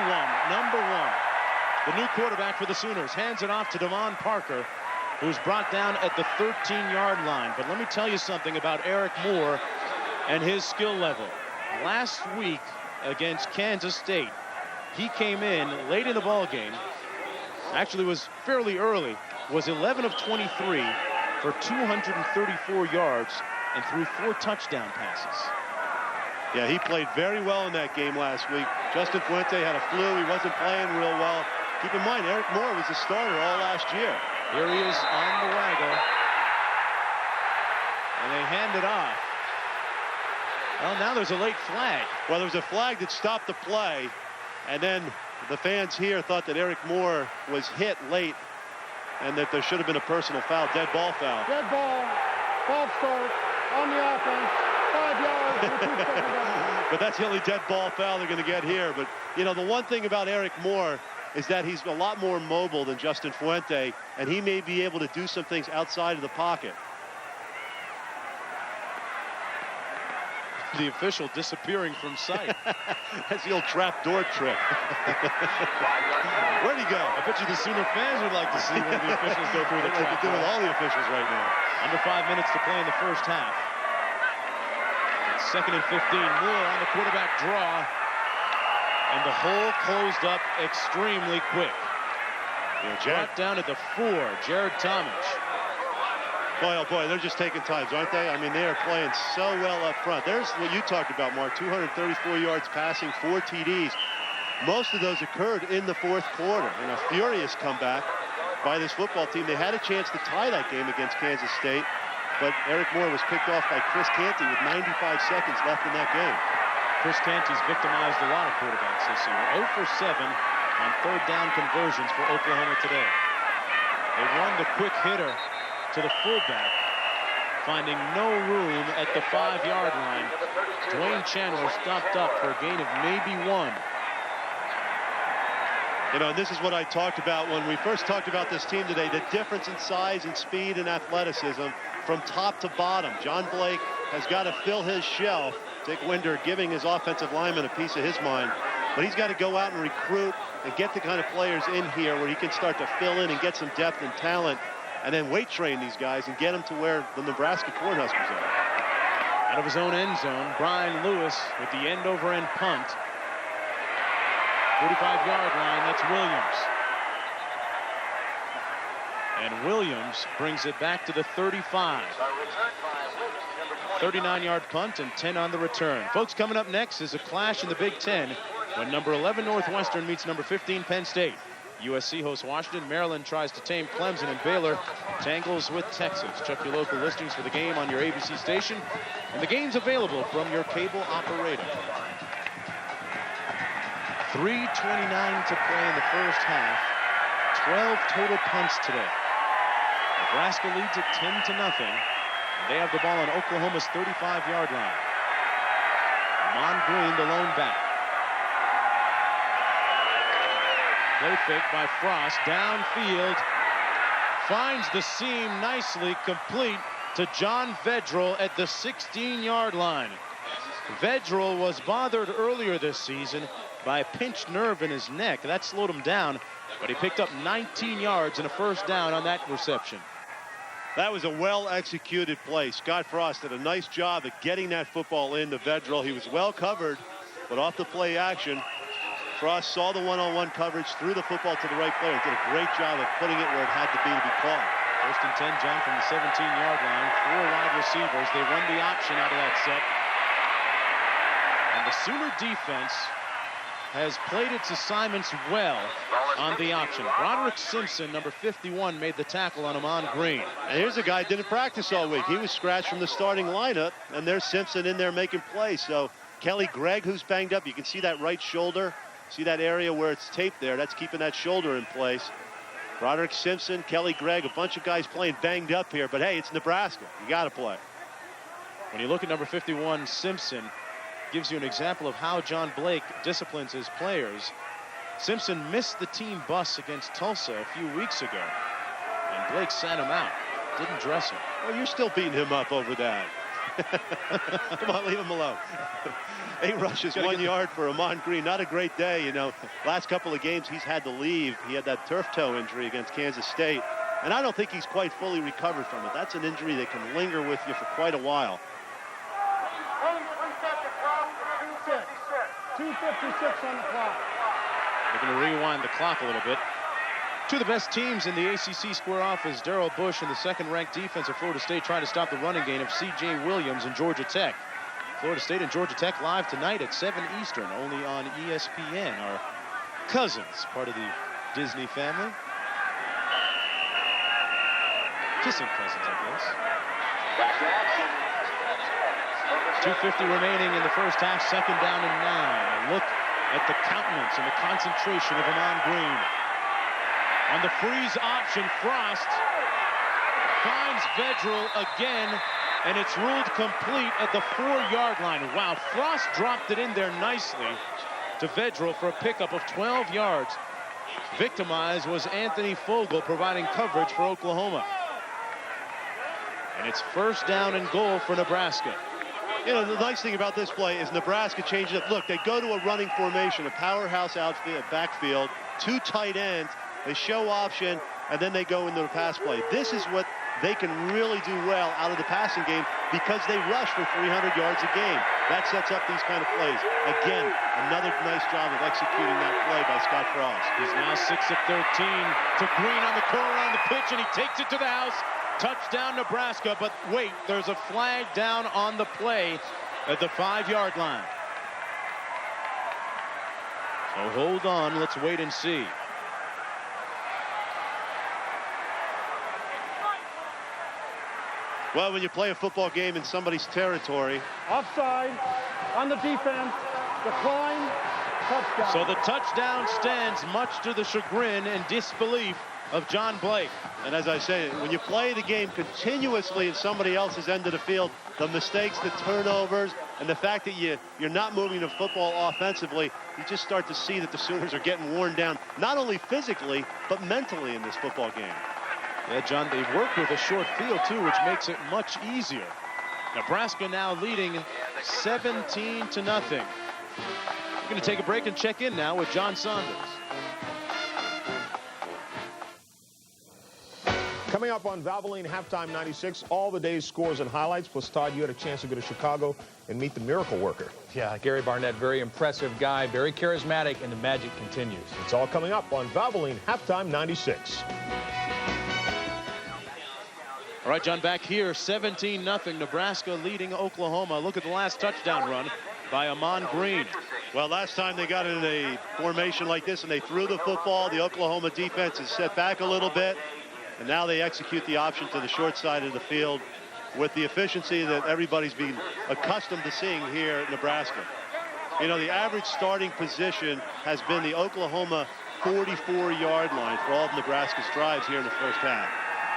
number one. The new quarterback for the Sooners hands it off to Devon Parker, who's brought down at the 13-yard line. But let me tell you something about Eric Moore and his skill level. Last week against Kansas State, he came in late in the ball game. Actually was fairly early. Was 11 of 23 for 234 yards and threw 4 touchdown passes. Yeah, he played very well in that game last week. Justin Fuente had a flu. He wasn't playing real well. Keep in mind, Eric Moore was a starter all last year. Here he is on the waggle. And they hand it off. Well, now there's a late flag. Well, there was a flag that stopped the play. And then the fans here thought that Eric Moore was hit late and that there should have been a personal foul, dead ball foul. Dead ball, false start on the offense, 5 yards. with 2 seconds left. But that's the only dead ball foul they're going to get here. But, you know, the one thing about Eric Moore is that he's a lot more mobile than Justin Fuente, and he may be able to do some things outside of the pocket. The official disappearing from sight. That's the old trap door trick. Where'd he go? I bet you the Sooner fans would like to see one of the officials go through the They'd like trap to do with door. all the officials right now. Under 5 minutes to play in the first half. 2nd and 15. Moore on the quarterback draw. And the hole closed up extremely quick. Yeah, Brought down at the 4, Jared Tomich. Boy, oh boy, they're just taking times, aren't they? I mean, they are playing so well up front. There's what you talked about, Mark. 234 yards passing, 4 TDs. Most of those occurred in the 4th quarter. And a furious comeback by this football team. They had a chance to tie that game against Kansas State, but Eric Moore was picked off by Chris Canty with 95 seconds left in that game. Chris Canty's victimized a lot of quarterbacks this year. 0 for 7 on 3rd down conversions for Oklahoma today. They run the quick hitter to the fullback, finding no room at the 5-yard line. Dwayne Chandler stopped up for a gain of maybe 1. You know, this is what I talked about when we first talked about this team today, the difference in size and speed and athleticism from top to bottom. John Blake has got to fill his shelf. Dick Winder giving his offensive lineman a piece of his mind. But he's got to go out and recruit and get the kind of players in here where he can start to fill in and get some depth and talent, and then weight train these guys and get them to where the Nebraska Cornhuskers are. Out of his own end zone, Brian Lewis with the end-over-end punt. 45-yard line, that's Williams. And Williams brings it back to the 35. 39-yard punt and 10 on the return. Folks, coming up next is a clash in the Big Ten when number 11 Northwestern meets number 15 Penn State. USC hosts Washington. Maryland tries to tame Clemson, and Baylor tangles with Texas. Check your local listings for the game on your ABC station, and the game's available from your cable operator. 3:29 to play in the first half. 12 total punts today. Nebraska leads it 10-0. They have the ball on Oklahoma's 35-yard line. Amon Green, the lone back. Play fake by Frost, downfield. Finds the seam nicely, complete to John Vedral at the 16-yard line. Vedral was bothered earlier this season by a pinched nerve in his neck. That slowed him down, but he picked up 19 yards and a first down on that reception. That was a well-executed play. Scott Frost did a nice job at getting that football into Vedral. He was well covered, but off the play action, Frost saw the one-on-one coverage, threw the football to the right player, and did a great job of putting it where it had to be caught. First and 10, John, from the 17-yard line. 4 wide receivers. They run the option out of that set. And the Sooner defense has played its assignments well on the option. Broderick Simpson, number 51, made the tackle on Amon Green. And here's a guy who didn't practice all week. He was scratched from the starting lineup, and there's Simpson in there making plays. So Kelly Gregg, who's banged up, you can see that right shoulder. See that area where it's taped there? That's keeping that shoulder in place. Broderick Simpson, Kelly Gregg, a bunch of guys playing banged up here. But, hey, it's Nebraska. You got to play. When you look at number 51, Simpson, gives you an example of how John Blake disciplines his players. Simpson missed the team bus against Tulsa a few weeks ago, and Blake sat him out, didn't dress him. Well, you're still beating him up over that. Come on, leave him alone. 8 rushes, 1 yard for Amon Green. Not a great day, you know. Last couple of games he's had to leave. He had that turf toe injury against Kansas State, and I don't think he's quite fully recovered from it. That's an injury that can linger with you for quite a while. 2:56 on the clock. They're going to rewind the clock a little bit. Two of the best teams in the ACC square off as Darrell Bush and the second-ranked defense of Florida State try to stop the running game of C.J. Williams and Georgia Tech. Florida State and Georgia Tech live tonight at 7 Eastern, only on ESPN. Our cousins, part of the Disney family. Kissing cousins, I guess. 2:50 remaining in the first half, second down and 9. A look at the countenance and the concentration of Amon Green. On the freeze option, Frost finds Vedral again, and it's ruled complete at the 4-yard line. Wow, Frost dropped it in there nicely to Vedral for a pickup of 12 yards. Victimized was Anthony Fogel, providing coverage for Oklahoma. And it's first down and goal for Nebraska. You know, the nice thing about this play is Nebraska changed it. Look, they go to a running formation, a powerhouse outfield, backfield, 2 tight ends. They show option, and then they go into the pass play. This is what they can really do well out of the passing game because they rush for 300 yards a game. That sets up these kind of plays. Again, another nice job of executing that play by Scott Frost. He's now 6 of 13 to Green on the corner on the pitch, and he takes it to the house. Touchdown, Nebraska, but wait, there's a flag down on the play at the 5-yard line. So hold on, let's wait and see. Well, when you play a football game in somebody's territory. Offside on the defense. Decline. Touchdown. So the touchdown stands, much to the chagrin and disbelief of John Blake. And as I say, when you play the game continuously in somebody else's end of the field, the mistakes, the turnovers, and the fact that you're not moving the football offensively, you just start to see that the Sooners are getting worn down, not only physically, but mentally in this football game. Yeah, John, they work with a short field, too, which makes it much easier. Nebraska now leading 17-0. We're going to take a break and check in now with John Saunders. Coming up on Valvoline Halftime 96, all the day's scores and highlights. Plus, Todd, you had a chance to go to Chicago and meet the miracle worker. Yeah, Gary Barnett, very impressive guy, very charismatic, and the magic continues. It's all coming up on Valvoline Halftime 96. All right, John, back here, 17-0. Nebraska leading Oklahoma. Look at the last touchdown run by Amon Green. Well, last time they got in a formation like this and they threw the football, the Oklahoma defense is set back a little bit. And now they execute the option to the short side of the field with the efficiency that everybody's been accustomed to seeing here at Nebraska. You know, the average starting position has been the Oklahoma 44-yard line for all of Nebraska's drives here in the first half.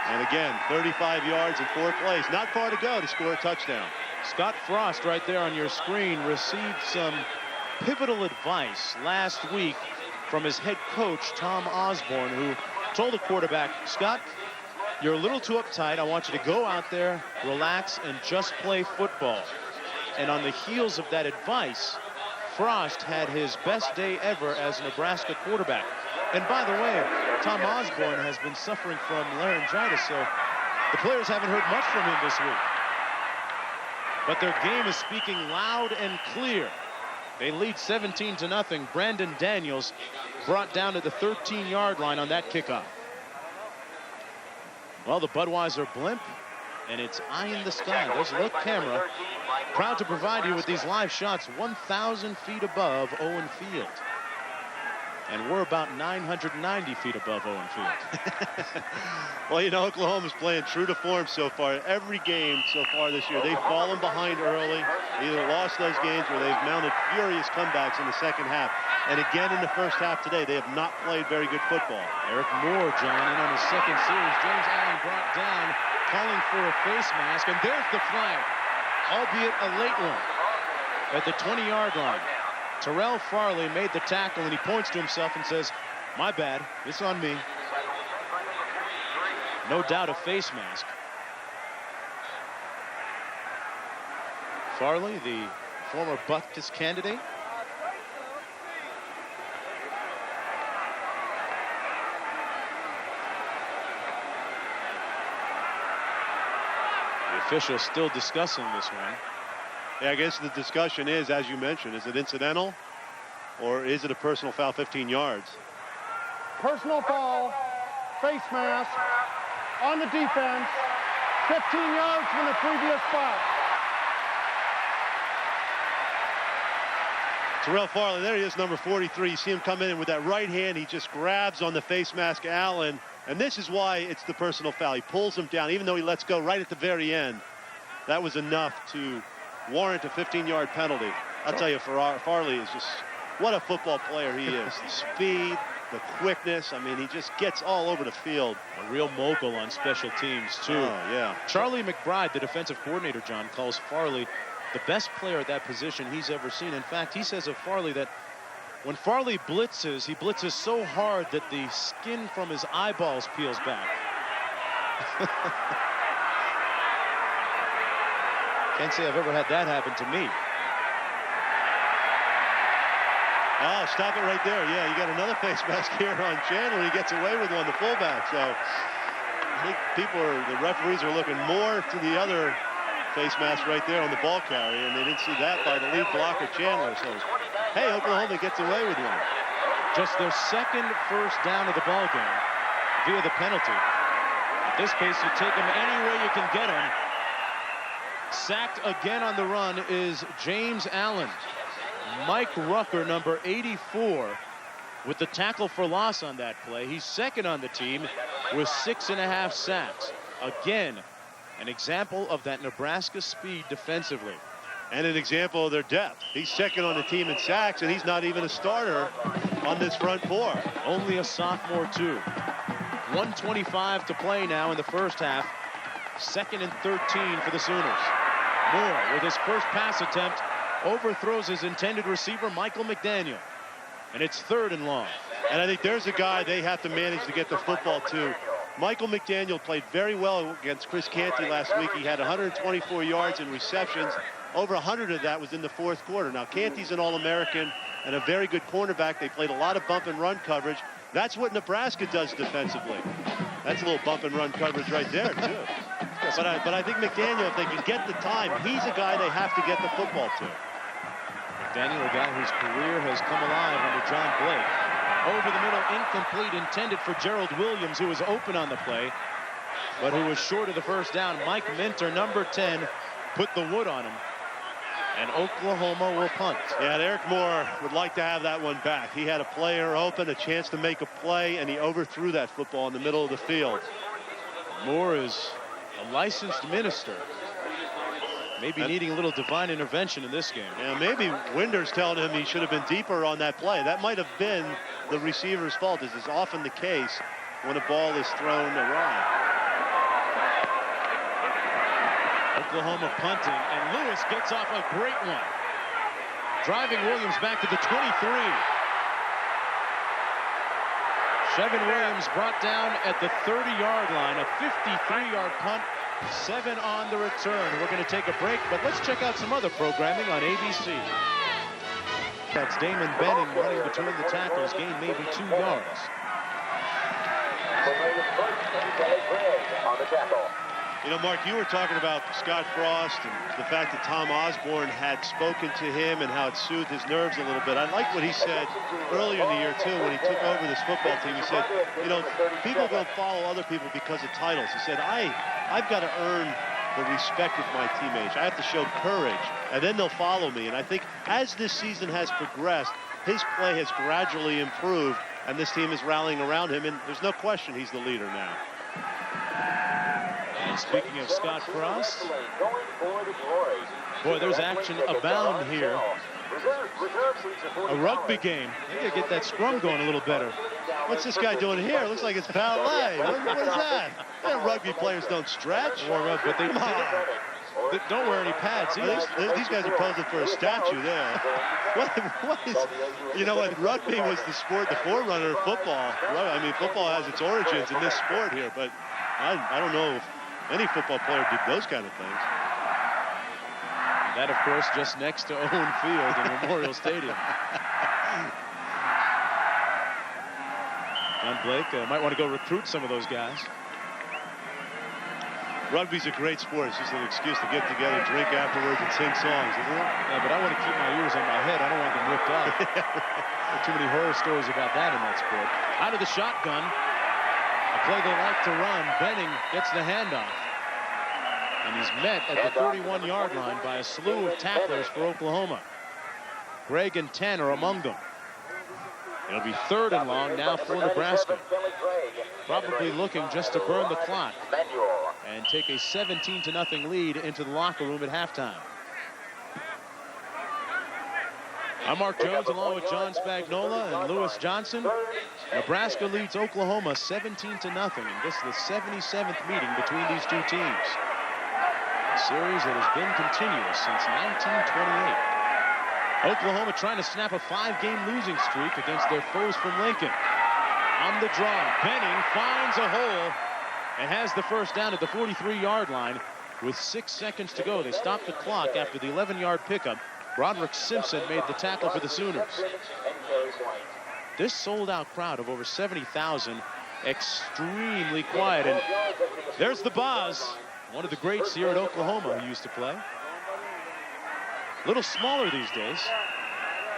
And again, 35 yards in 4 plays. Not far to go to score a touchdown. Scott Frost right there on your screen received some pivotal advice last week from his head coach, Tom Osborne, who told the quarterback, Scott, you're a little too uptight. I want you to go out there, relax, and just play football. And on the heels of that advice, Frost had his best day ever as a Nebraska quarterback. And by the way, Tom Osborne has been suffering from laryngitis, so the players haven't heard much from him this week. But their game is speaking loud and clear. They lead 17-0. Brandon Daniels brought down to the 13-yard line on that kickoff. Well, the Budweiser blimp, and it's eyeing the sky. There's a look camera. Proud to provide you with these live shots 1,000 feet above Owen Field. And we're about 990 feet above Owen Field. Well, you know, Oklahoma's playing true to form so far. Every game so far this year, they've fallen behind early. They either lost those games or they've mounted furious comebacks in the second half. And again in the first half today, they have not played very good football. Eric Moore, John, in on his second series. James Allen brought down, calling for a face mask. And there's the flag, albeit a late one, at the 20-yard line. Terrell Farley made the tackle, and he points to himself and says, my bad, it's on me. No doubt a face mask. Farley, the former Baptist candidate. The officials still discussing this one. Yeah, I guess the discussion is, as you mentioned, is it incidental or is it a personal foul 15 yards? Personal foul, face mask, on the defense, 15 yards from the previous spot. Terrell Farley, there he is, number 43. You see him come in with that right hand. He just grabs on the face mask Allen. And this is why it's the personal foul. He pulls him down, even though he lets go right at the very end. That was enough to warrant a 15-yard penalty. I'll tell you, Farley is just, what a football player he is. The speed, the quickness. I mean, he just gets all over the field. A real mogul on special teams, too. Oh, yeah. Charlie McBride, the defensive coordinator, John, calls Farley the best player at that position he's ever seen. In fact, he says of Farley that when Farley blitzes, he blitzes so hard that the skin from his eyeballs peels back. Can't say I've ever had that happen to me. Oh, stop it right there. Yeah, you got another face mask here on Chandler. He gets away with one, the fullback. So I think the referees are looking more to the other face mask right there on the ball carrier, and they didn't see that by the lead blocker, Chandler. So, hey, Oklahoma gets away with one. Just their second first down of the ball game via the penalty. At this pace, you take them any way you can get them. Sacked again on the run is James Allen. Mike Rucker, number 84, with the tackle for loss on that play. He's second on the team with 6.5 sacks. Again, an example of that Nebraska speed defensively. And an example of their depth. He's second on the team in sacks, and he's not even a starter on this front four. Only a sophomore, too. 1:25 to play now in the first half. 2nd and 13 for the Sooners. Moore with his first pass attempt overthrows his intended receiver, Michael McDaniel. And it's 3rd and long. And I think there's a guy they have to manage to get the football to. Michael McDaniel played very well against Chris Canty last week. He had 124 yards in receptions. Over 100 of that was in the 4th quarter. Now, Canty's an All-American and a very good cornerback. They played a lot of bump and run coverage. That's what Nebraska does defensively. That's a little bump and run coverage right there, too. But I think McDaniel, if they can get the time, he's a guy they have to get the football to. McDaniel, a guy whose career has come alive under John Blake. Over the middle, incomplete, intended for Gerald Williams, who was open on the play, but who was short of the first down. Mike Minter, number 10, put the wood on him. And Oklahoma will punt. Yeah, and Eric Moore would like to have that one back. He had a player open, a chance to make a play, and he overthrew that football in the middle of the field. Moore is a licensed minister. Maybe needing a little divine intervention in this game. Yeah, maybe Winder's telling him he should have been deeper on that play. That might have been the receiver's fault, as is often the case when a ball is thrown awry. Oklahoma punting, and Lewis gets off a great one. Driving Williams back to the 23. Chevin Williams brought down at the 30-yard line, a 53-yard punt, 7 on the return. We're going to take a break, but let's check out some other programming on ABC. That's Damon Benning running between the tackles, gained maybe 2 yards. You know, Mark, you were talking about Scott Frost and the fact that Tom Osborne had spoken to him and how it soothed his nerves a little bit. I like what he said earlier in the year, too, when he took over this football team. He said, you know, people don't follow other people because of titles. He said, I've got to earn the respect of my teammates. I have to show courage, and then they'll follow me. And I think as this season has progressed, his play has gradually improved, and this team is rallying around him, and there's no question he's the leader now. And speaking of Scott Frost, boy, there's action abound here. A rugby game. They gotta get that scrum going a little better. What's this guy doing here? It looks like it's ballet. What is that? Rugby players don't stretch. Warm up, but they don't wear any pads either. These guys are posing for a statue there. What is, you know what, rugby was the sport, the forerunner of football. I mean, football has its origins in this sport here, but I don't know if any football player did those kind of things. And that, of course, just next to Owen Field in Memorial Stadium. John Blake might want to go recruit some of those guys. Rugby's a great sport. It's just an excuse to get together, drink afterwards, and sing songs, isn't it? Yeah, but I want to keep my ears on my head. I don't want them ripped off. There are too many horror stories about that in that sport. Out of the shotgun. A play they like to run. Benning gets the handoff. And he's met at the 31-yard line by a slew of tacklers for Oklahoma. Gregg and Tanner among them. It'll be 3rd and long now for Nebraska. Probably looking just to burn the clock and take a 17-0 lead into the locker room at halftime. I'm Mark Jones along with John Spagnola and Lewis Johnson. Nebraska leads Oklahoma 17-0, and this is the 77th meeting between these two teams. A series that has been continuous since 1928. Oklahoma trying to snap a 5-game losing streak against their foes from Lincoln. On the draw, Benning finds a hole and has the first down at the 43-yard line with 6 seconds to go. They stopped the clock after the 11-yard pickup. Broderick Simpson made the tackle for the Sooners. This sold-out crowd of over 70,000, extremely quiet. And there's the Boz, one of the greats here at Oklahoma who used to play. A little smaller these days.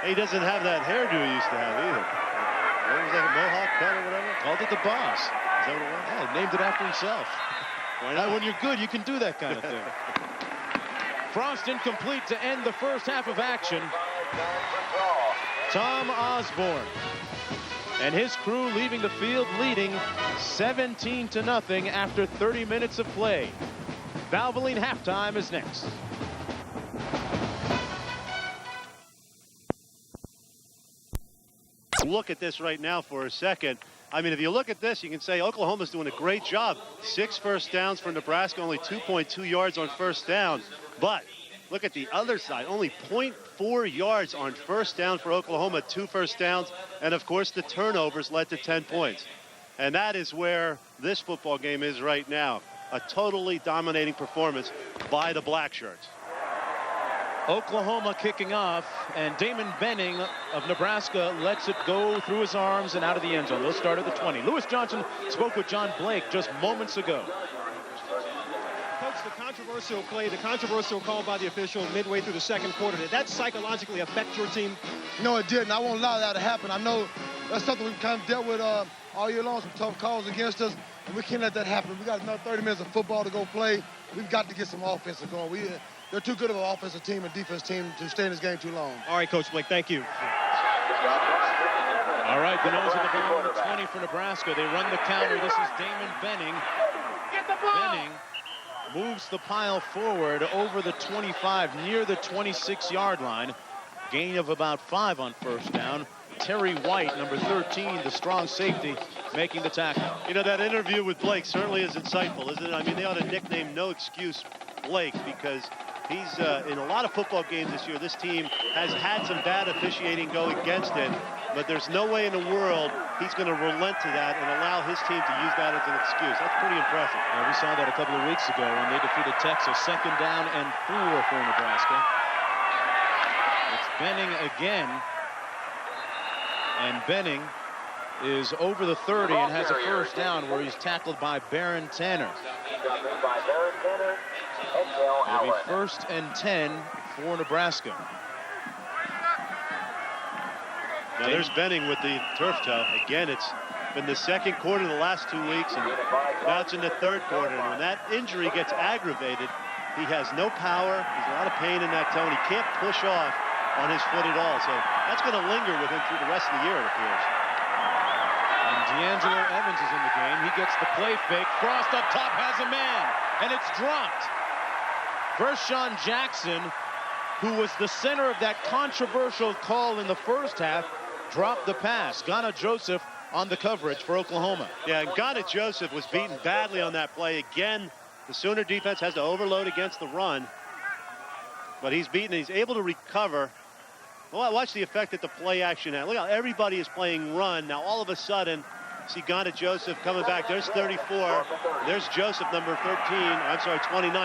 He doesn't have that hairdo he used to have either. What was that, a mohawk cut or whatever? Called it the Boz. Is that what it was? Yeah, named it after himself. Why not? When you're good, you can do that kind of thing. Frost incomplete to end the first half of action. Tom Osborne and his crew leaving the field leading 17-0 after 30 minutes of play. Valvoline halftime is next. Look at this right now for a second. I mean, if you look at this, you can say Oklahoma's doing a great job. 6 first downs for Nebraska, only 2.2 yards on first down. But look at the other side, only 0.4 yards on first down for Oklahoma, 2 first downs. And, of course, the turnovers led to 10 points. And that is where this football game is right now. A totally dominating performance by the Black Shirts. Oklahoma kicking off, and Damon Benning of Nebraska lets it go through his arms and out of the end zone. They'll start at the 20. Lewis Johnson spoke with John Blake just moments ago. Coach, the controversial play, the controversial call by the official midway through the second quarter, did that psychologically affect your team? No, it didn't. I won't allow that to happen. I know that's something we've kind of dealt with all year long, some tough calls against us, and we can't let that happen. We got another 30 minutes of football to go play. We've got to get some offense going. They're too good of an offensive team and defense team to stay in this game too long. All right, Coach Blake, thank you. All right, the nose of the ball on the 20 for Nebraska. They run the counter. This is Damon Benning. Benning moves the pile forward over the 25, near the 26-yard line. Gain of about 5 on first down. Terry White, number 13, the strong safety, making the tackle. You know, that interview with Blake certainly is insightful, isn't it? I mean, they ought to nickname No Excuse Blake, because he's in a lot of football games this year. This team has had some bad officiating go against it, but there's no way in the world he's going to relent to that and allow his team to use that as an excuse. That's pretty impressive. Yeah, we saw that a couple of weeks ago when they defeated Texas. 2nd down and 4 for Nebraska. It's Benning again. And Benning is over the 30 and has a first down where he's tackled by Baron Tanner. It'll be 1st and 10 for Nebraska. Now there's Benning with the turf toe. Again, it's been the second quarter the last 2 weeks, and now it's in the third quarter. And when that injury gets aggravated, he has no power. There's a lot of pain in that toe, and he can't push off on his foot at all. So that's going to linger with him through the rest of the year, it appears. And D'Angelo Evans is in the game. He gets the play fake. Frost up top has a man, and it's dropped. Vershawn Jackson, who was the center of that controversial call in the first half, dropped the pass. Ghana Joseph on the coverage for Oklahoma. Yeah, and Ghana Joseph was beaten badly on that play. Again, the Sooner defense has to overload against the run. But he's beaten. He's able to recover. Well, watch the effect that the play action had. Look how everybody is playing run. Now, all of a sudden, see Ghana Joseph coming back. There's 34. There's Joseph, number 29.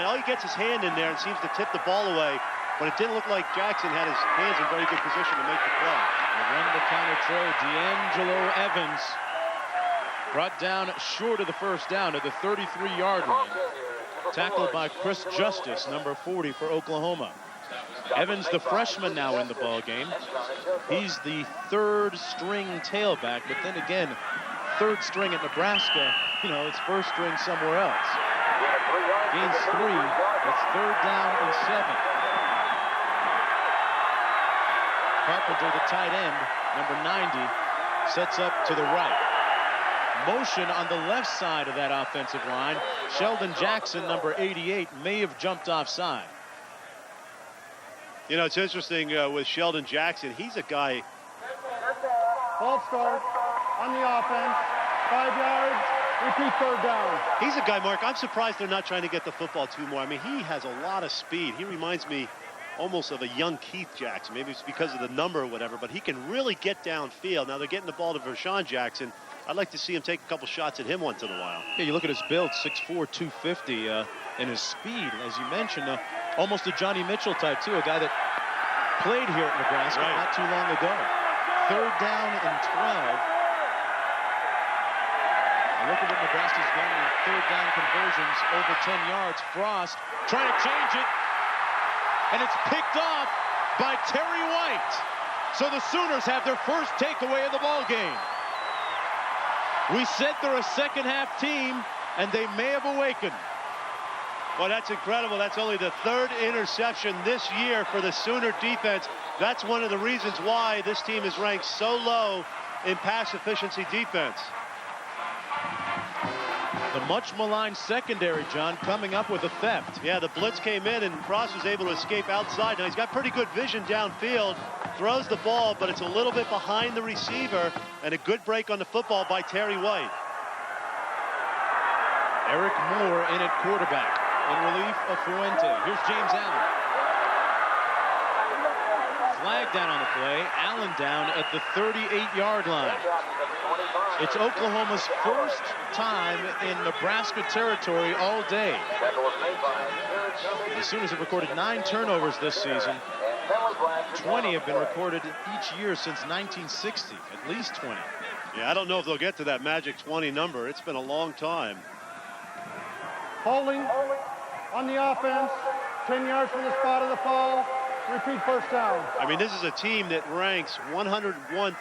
All he gets his hand in there and seems to tip the ball away. But it didn't look like Jackson had his hands in very good position to make the play. They run the counter trade. D'Angelo Evans brought down short of the first down at the 33-yard line. Tackled by Chris Justice, number 40 for Oklahoma. Evans, the freshman, now in the ball game. He's the 3rd string tailback, but then again, 3rd string at Nebraska, you know, it's 1st string somewhere else. Gains 3. It's 3rd down and 7. Carpenter, the tight end, number 90, sets up to the right. Motion on the left side of that offensive line. Sheldon Jackson, number 88, may have jumped offside. You know, it's interesting with Sheldon Jackson. He's a guy. False start on the offense. 5 yards. Repeat 3rd down. He's a guy, Mark, I'm surprised they're not trying to get the football to more. I mean, he has a lot of speed. He reminds me almost of a young Keith Jackson. Maybe it's because of the number or whatever, but he can really get downfield. Now they're getting the ball to Vershawn Jackson. I'd like to see him take a couple shots at him once in a while. Yeah, you look at his build, 6'4", 250, and his speed, as you mentioned, almost a Johnny Mitchell type, too, a guy that played here at Nebraska not too long ago. 3rd down and 12. And look at what Nebraska's done in 3rd down conversions, over 10 yards. Frost trying to change it, and it's picked off by Terry White. So the Sooners have their first takeaway of the ball game. We said they're a second-half team, and they may have awakened. Well, that's incredible. That's only the 3rd interception this year for the Sooner defense. That's one of the reasons why this team is ranked so low in pass efficiency defense. The much-maligned secondary, John, coming up with a theft. Yeah, the blitz came in, and Frost was able to escape outside. Now, he's got pretty good vision downfield, throws the ball, but it's a little bit behind the receiver, and a good break on the football by Terry White. Eric Moore in at quarterback in relief of Fuente. Here's James Allen. Flag down on the play. Allen down at the 38-yard line. It's Oklahoma's first time in Nebraska territory all day. The Sooners have recorded 9 turnovers this season. 20 have been recorded each year since 1960, at least 20. Yeah, I don't know if they'll get to that magic 20 number. It's been a long time. Holding on the offense, 10 yards from the spot of the foul. Repeat first down. I mean, this is a team that ranks 101st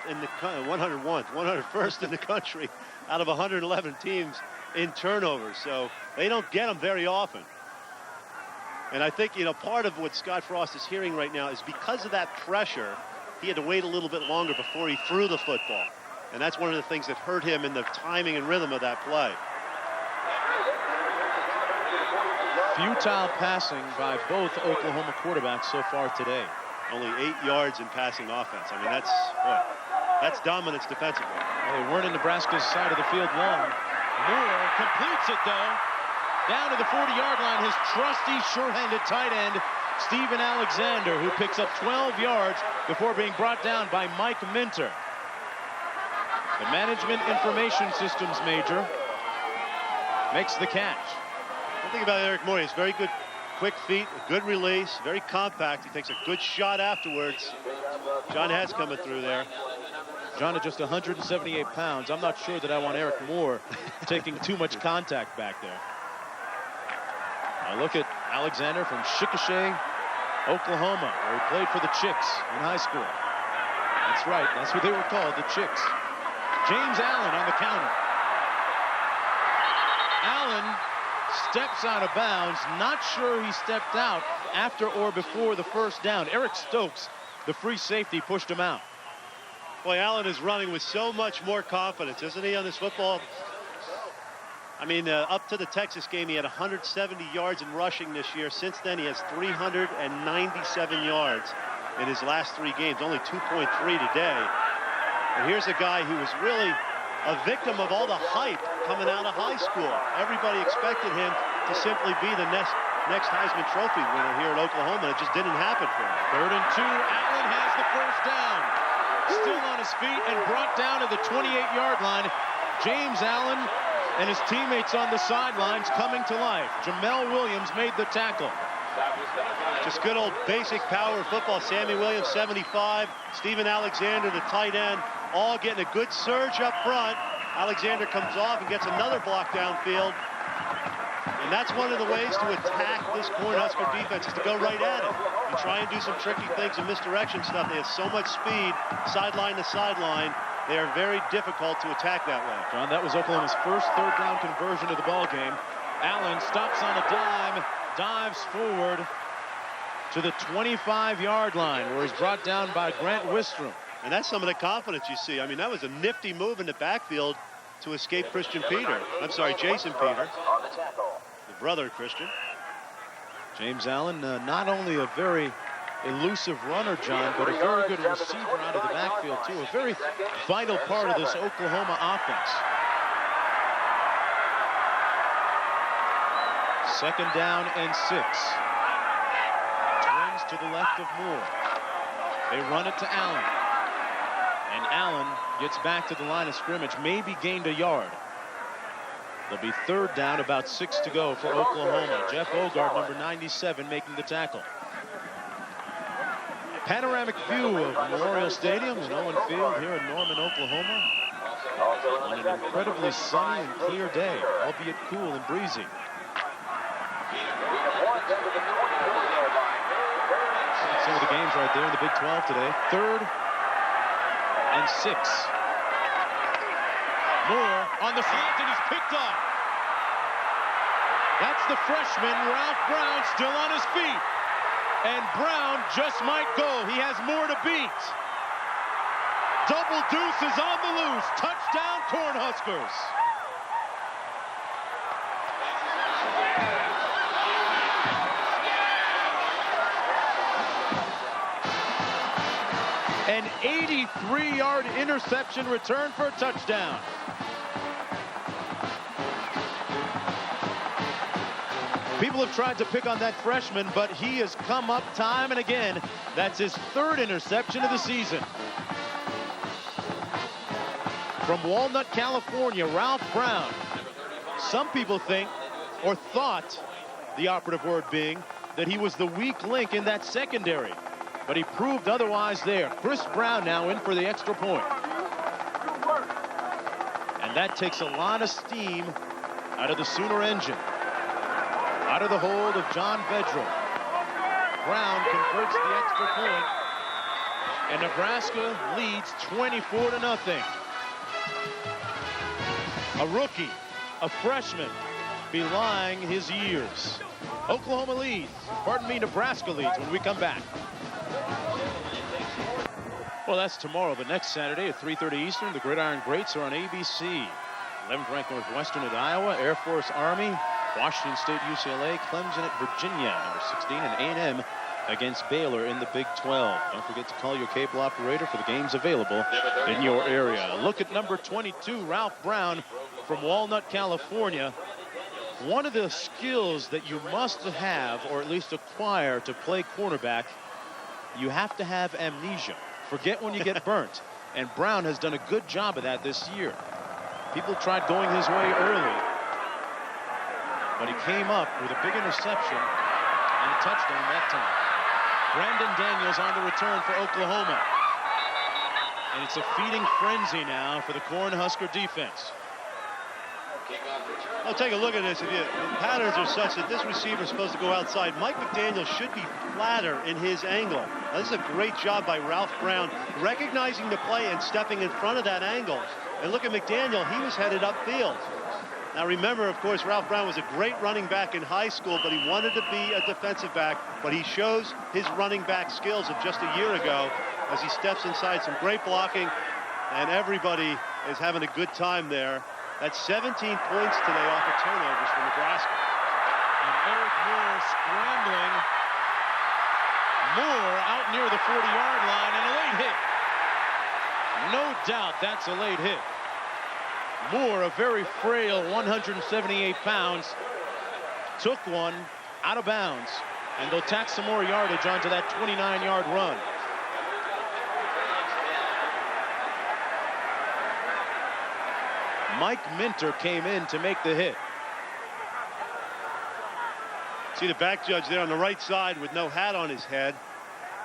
in the country out of 111 teams in turnovers. So they don't get them very often. And I think, part of what Scott Frost is hearing right now is because of that pressure, he had to wait a little bit longer before he threw the football. And that's one of the things that hurt him in the timing and rhythm of that play. Futile passing by both Oklahoma quarterbacks so far today. Only 8 yards in passing offense. I mean, that's dominance defensively. Well, they weren't in Nebraska's side of the field long. Moore completes it, though. Down to the 40-yard line, his trusty short-handed tight end, Steven Alexander, who picks up 12 yards before being brought down by Mike Minter. The management information systems major makes the catch. One thing about Eric Moore, he has very good quick feet, a good release, very compact. He takes a good shot afterwards. John Hess coming through there. John at just 178 pounds. I'm not sure that I want Eric Moore taking too much contact back there. Now look at Alexander from Chickasha, Oklahoma, where he played for the Chicks in high school. That's right, that's what they were called, the Chicks. James Allen on the counter. Allen steps out of bounds. Not sure he stepped out after or before the first down. Eric Stokes, the free safety, pushed him out. Boy, Allen is running with so much more confidence, isn't he, on this football? I mean, up to the Texas game, he had 170 yards in rushing this year. Since then, he has 397 yards in his last 3 games, only 2.3 today. And here's a guy who was really a victim of all the hype coming out of high school. Everybody expected him to simply be the next Heisman Trophy winner here at Oklahoma. It just didn't happen for him. 3rd and 2. Allen has the first down. Still on his feet and brought down to the 28-yard line. James Allen and his teammates on the sidelines coming to life. Jamel Williams made the tackle. Just good old basic power football. Sammy Williams, 75. Steven Alexander, the tight end, all getting a good surge up front. Alexander comes off and gets another block downfield. And that's one of the ways to attack this Cornhusker defense, is to go right at it and try and do some tricky things and misdirection stuff. They have so much speed, sideline to sideline. They are very difficult to attack that way. John, that was Oklahoma's first 3rd down conversion of the ball game. Allen stops on a dime, dives forward to the 25-yard line, where he's brought down by Grant Wistrom. And that's some of the confidence you see. I mean, that was a nifty move in the backfield to escape Jason Peter, the brother of Christian. James Allen, not only a very elusive runner, John, but a very good receiver out of the backfield, too. A very vital part of this Oklahoma offense. 2nd down and 6. Twins to the left of Moore. They run it to Allen. And Allen gets back to the line of scrimmage, maybe gained a yard. There'll be 3rd down, about 6 to go for Oklahoma. Jeff Ogard, number 97, making the tackle. Panoramic view of Memorial Stadium and Owen Field here in Norman, Oklahoma, on an incredibly sunny and clear day, albeit cool and breezy. Some of the games right there in the Big 12 today. 3rd and 6. Moore on the slant, and he's picked off. That's the freshman, Ralph Brown, still on his feet. And Brown just might go. He has more to beat. Double deuce is on the loose. Touchdown, Cornhuskers. An 83-yard interception return for a touchdown. People have tried to pick on that freshman, but he has come up time and again. That's his 3rd interception of the season. From Walnut, California, Ralph Brown. Some people think, or thought, the operative word being, that he was the weak link in that secondary. But he proved otherwise there. Chris Brown now in for the extra point. And that takes a lot of steam out of the Sooner engine. Out of the hold of John Vedral. Brown converts the extra point, and Nebraska leads 24-0. A rookie, a freshman, belying his years. Oklahoma leads. Nebraska leads when we come back. Well, that's tomorrow, but next Saturday at 3:30 Eastern, the Gridiron Greats are on ABC. 11th ranked Northwestern at Iowa, Air Force Army, Washington State, UCLA, Clemson at Virginia, number 16, and A&M against Baylor in the Big 12. Don't forget to call your cable operator for the games available in your area. Look at number 22, Ralph Brown from Walnut, California. One of the skills that you must have, or at least acquire, to play cornerback, you have to have amnesia. Forget when you get burnt. And Brown has done a good job of that this year. People tried going his way early, but he came up with a big interception and a touchdown that time. Brandon Daniels on the return for Oklahoma. And it's a feeding frenzy now for the Cornhusker defense. Well, take a look at this. The patterns are such that this receiver is supposed to go outside. Mike McDaniel should be flatter in his angle. Now, this is a great job by Ralph Brown, recognizing the play and stepping in front of that angle. And look at McDaniel. He was headed upfield. Now, remember, of course, Ralph Brown was a great running back in high school, but he wanted to be a defensive back. But he shows his running back skills of just a year ago as he steps inside. Some great blocking, and everybody is having a good time there. That's 17 points today off of turnovers for Nebraska. And Eric Moore scrambling. Moore out near the 40-yard line, and a late hit. No doubt that's a late hit. Moore, a very frail 178 pounds, took one out of bounds, and they'll tack some more yardage onto that 29-yard run. Mike Minter came in to make the hit. See the back judge there on the right side with no hat on his head.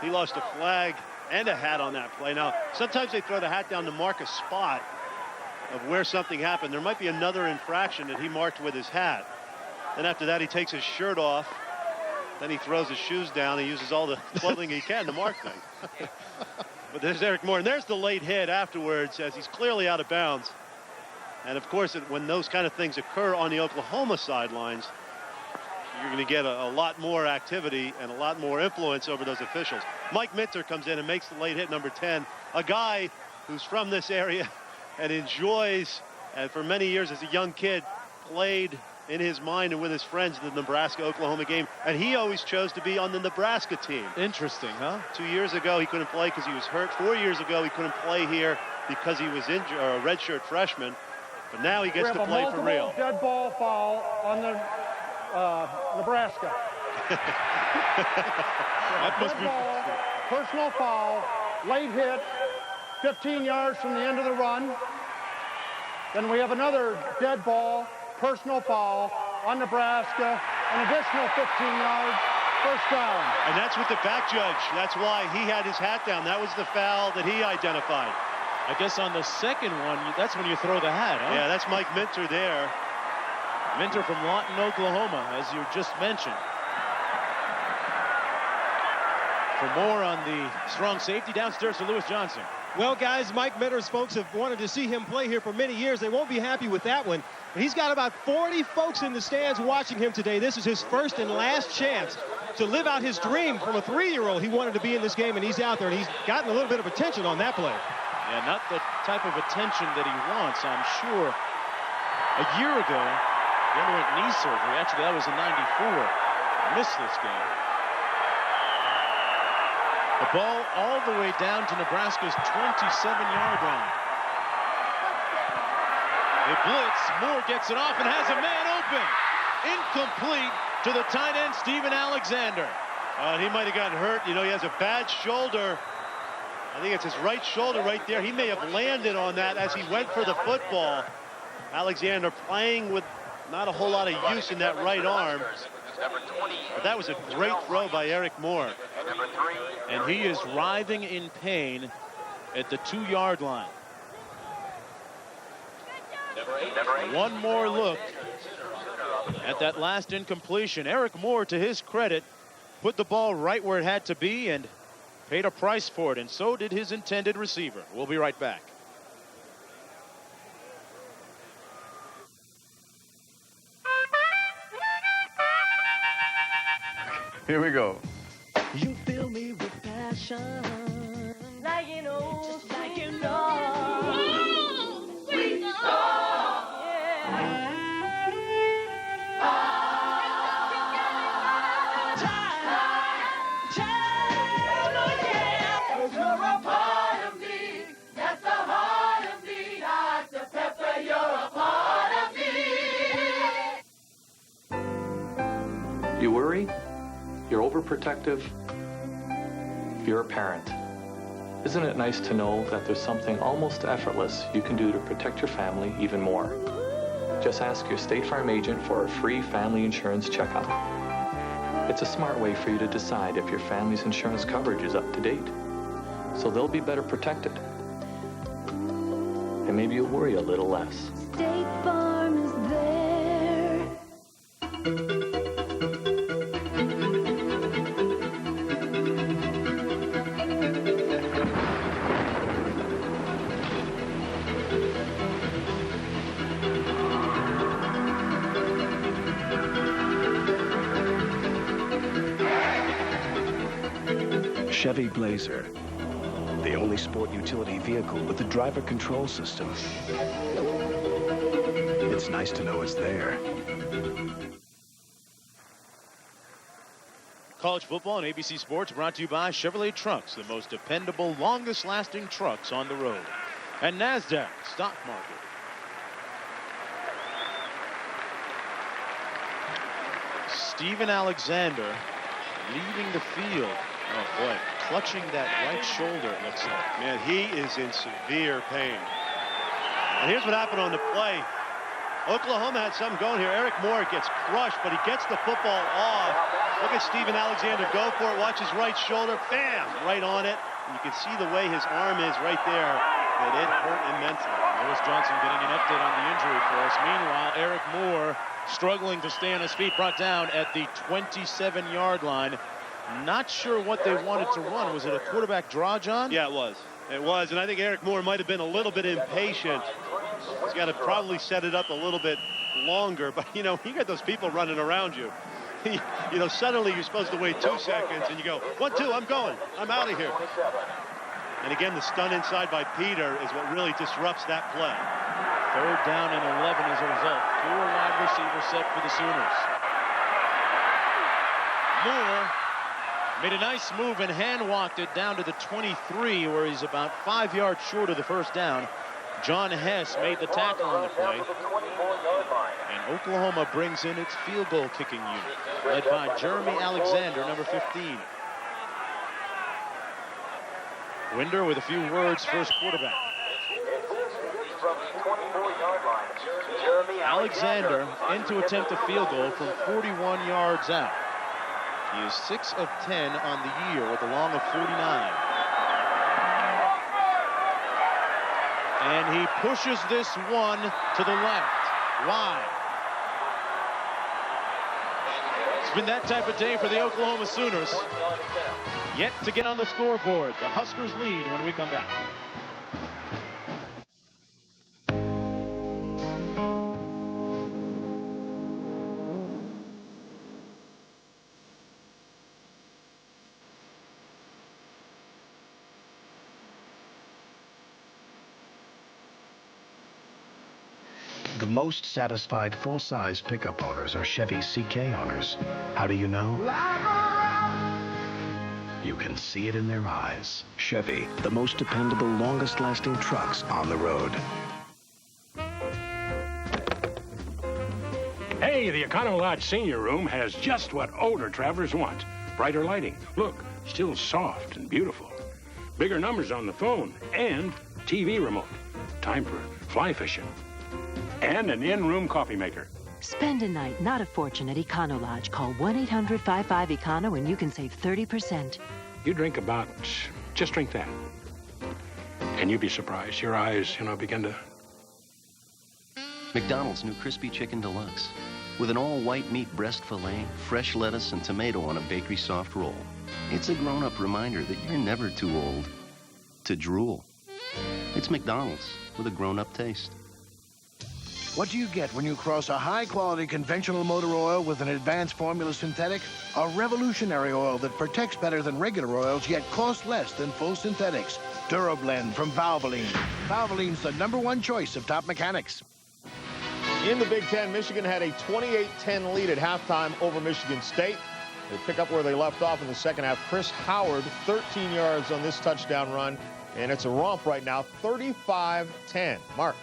He lost a flag and a hat on that play. Now, sometimes they throw the hat down to mark a spot of where something happened. There might be another infraction that he marked with his hat. Then after that, he takes his shirt off. Then he throws his shoes down. He uses all the clothing he can to mark things. But there's Eric Moore. And there's the late hit afterwards as he's clearly out of bounds. And, of course, when those kind of things occur on the Oklahoma sidelines, you're going to get a lot more activity and a lot more influence over those officials. Mike Minter comes in and makes the late hit, number 10, a guy who's from this area and enjoys, and for many years as a young kid, played in his mind and with his friends in the Nebraska-Oklahoma game. And he always chose to be on the Nebraska team. Interesting, huh? 2 years ago, he couldn't play because he was hurt. 4 years ago, he couldn't play here because he was injured, or a redshirt freshman. But now he gets to play for real. Dead ball foul on the Nebraska. That must be ball, personal foul, late hit, 15 yards from the end of the run. Then we have another dead ball, personal foul on Nebraska, an additional 15 yards, first down. And that's with the back judge. That's why he had his hat down. That was the foul that he identified. I guess on the second one, that's when you throw the hat, huh? Yeah, that's Mike Minter there. Minter from Lawton, Oklahoma, as you just mentioned. For more on the strong safety, downstairs to Lewis Johnson. Well, guys, Mike Minter's folks have wanted to see him play here for many years. They won't be happy with that one. But he's got about 40 folks in the stands watching him today. This is his first and last chance to live out his dream from a 3-year-old. He wanted to be in this game, and he's out there, and he's gotten a little bit of attention on that play. Yeah, not the type of attention that he wants, I'm sure. A year ago, he underwent knee surgery. Actually, that was in '94. Missed this game. The ball all the way down to Nebraska's 27-yard line. They blitz. Moore gets it off and has a man open. Incomplete to the tight end, Steven Alexander. He might have gotten hurt. You know, he has a bad shoulder. I think it's his right shoulder right there. He may have landed on that as he went for the football. Alexander playing with not a whole lot of use in that right arm. But that was a great throw by Eric Moore. And he is writhing in pain at the 2-yard line. One more look at that last incompletion. Eric Moore, to his credit, put the ball right where it had to be and paid a price for it, and so did his intended receiver. We'll be right back. Here we go. You fill me with passion, like you know, just like you know. Sweet song, yeah. Cause you're a part of me. That's the heart of me. Dr. Pepper, you're a part of me. You worry? You're overprotective? You're a parent. Isn't it nice to know that there's something almost effortless you can do to protect your family even more? Just ask your State Farm agent for a free family insurance checkup. It's a smart way for you to decide if your family's insurance coverage is up to date, so they'll be better protected. And maybe you'll worry a little less. State Farm is there. Chevy Blazer, the only sport utility vehicle with a driver control system. It's nice to know it's there. College football and ABC Sports brought to you by Chevrolet Trucks, the most dependable, longest-lasting trucks on the road. And NASDAQ stock market. Steven Alexander leaving the field. Oh, boy. Clutching that right shoulder, it looks like. Man, he is in severe pain. And here's what happened on the play. Oklahoma had something going here. Eric Moore gets crushed, but he gets the football off. Look at Steven Alexander go for it. Watch his right shoulder. Bam! Right on it. And you can see the way his arm is right there. That it hurt immensely. Lewis Johnson getting an update on the injury for us. Meanwhile, Eric Moore struggling to stay on his feet, brought down at the 27-yard line. Not sure what they wanted to run. Was it a quarterback draw, John? Yeah, it was. It was, and I think Eric Moore might have been a little bit impatient. He's got to probably set it up a little bit longer, but, you know, you got those people running around you. You know, suddenly you're supposed to wait 2 seconds, and you go, 1, 2, I'm going. I'm out of here. And again, the stun inside by Peter is what really disrupts that play. 3rd down and 11 as a result. 4 wide receivers set for the Sooners. Moore made a nice move and hand-walked it down to the 23, where he's about 5 yards short of the first down. John Hess made the tackle on the play. And Oklahoma brings in its field goal kicking unit, led by Jeremy Alexander, number 15. Winder with a few words, first quarterback. Alexander in to attempt a field goal from 41 yards out. He is 6 of 10 on the year with a long of 49. And he pushes this one to the left, wide. It's been that type of day for the Oklahoma Sooners. Yet to get on the scoreboard. The Huskers lead when we come back. The most satisfied full-size pickup owners are Chevy CK owners. How do you know? You can see it in their eyes. Chevy, the most dependable, longest-lasting trucks on the road. Hey, the Econo Lodge Senior Room has just what older travelers want. Brighter lighting. Look, still soft and beautiful. Bigger numbers on the phone and TV remote. Time for fly fishing. And an in-room coffee maker. Spend a night, not a fortune, at Econo Lodge. Call 1-800-55-ECONO and you can save 30%. You drink about, just drink that. And you'd be surprised. Your eyes, begin to... McDonald's new Crispy Chicken Deluxe. With an all-white meat breast filet, fresh lettuce, and tomato on a bakery soft roll. It's a grown-up reminder that you're never too old to drool. It's McDonald's with a grown-up taste. What do you get when you cross a high-quality conventional motor oil with an advanced formula synthetic? A revolutionary oil that protects better than regular oils, yet costs less than full synthetics. DuraBlend from Valvoline. Valvoline's the #1 choice of top mechanics. In the Big Ten, Michigan had a 28-10 lead at halftime over Michigan State. They pick up where they left off in the second half. Chris Howard, 13 yards on this touchdown run, and it's a romp right now, 35-10. Mark.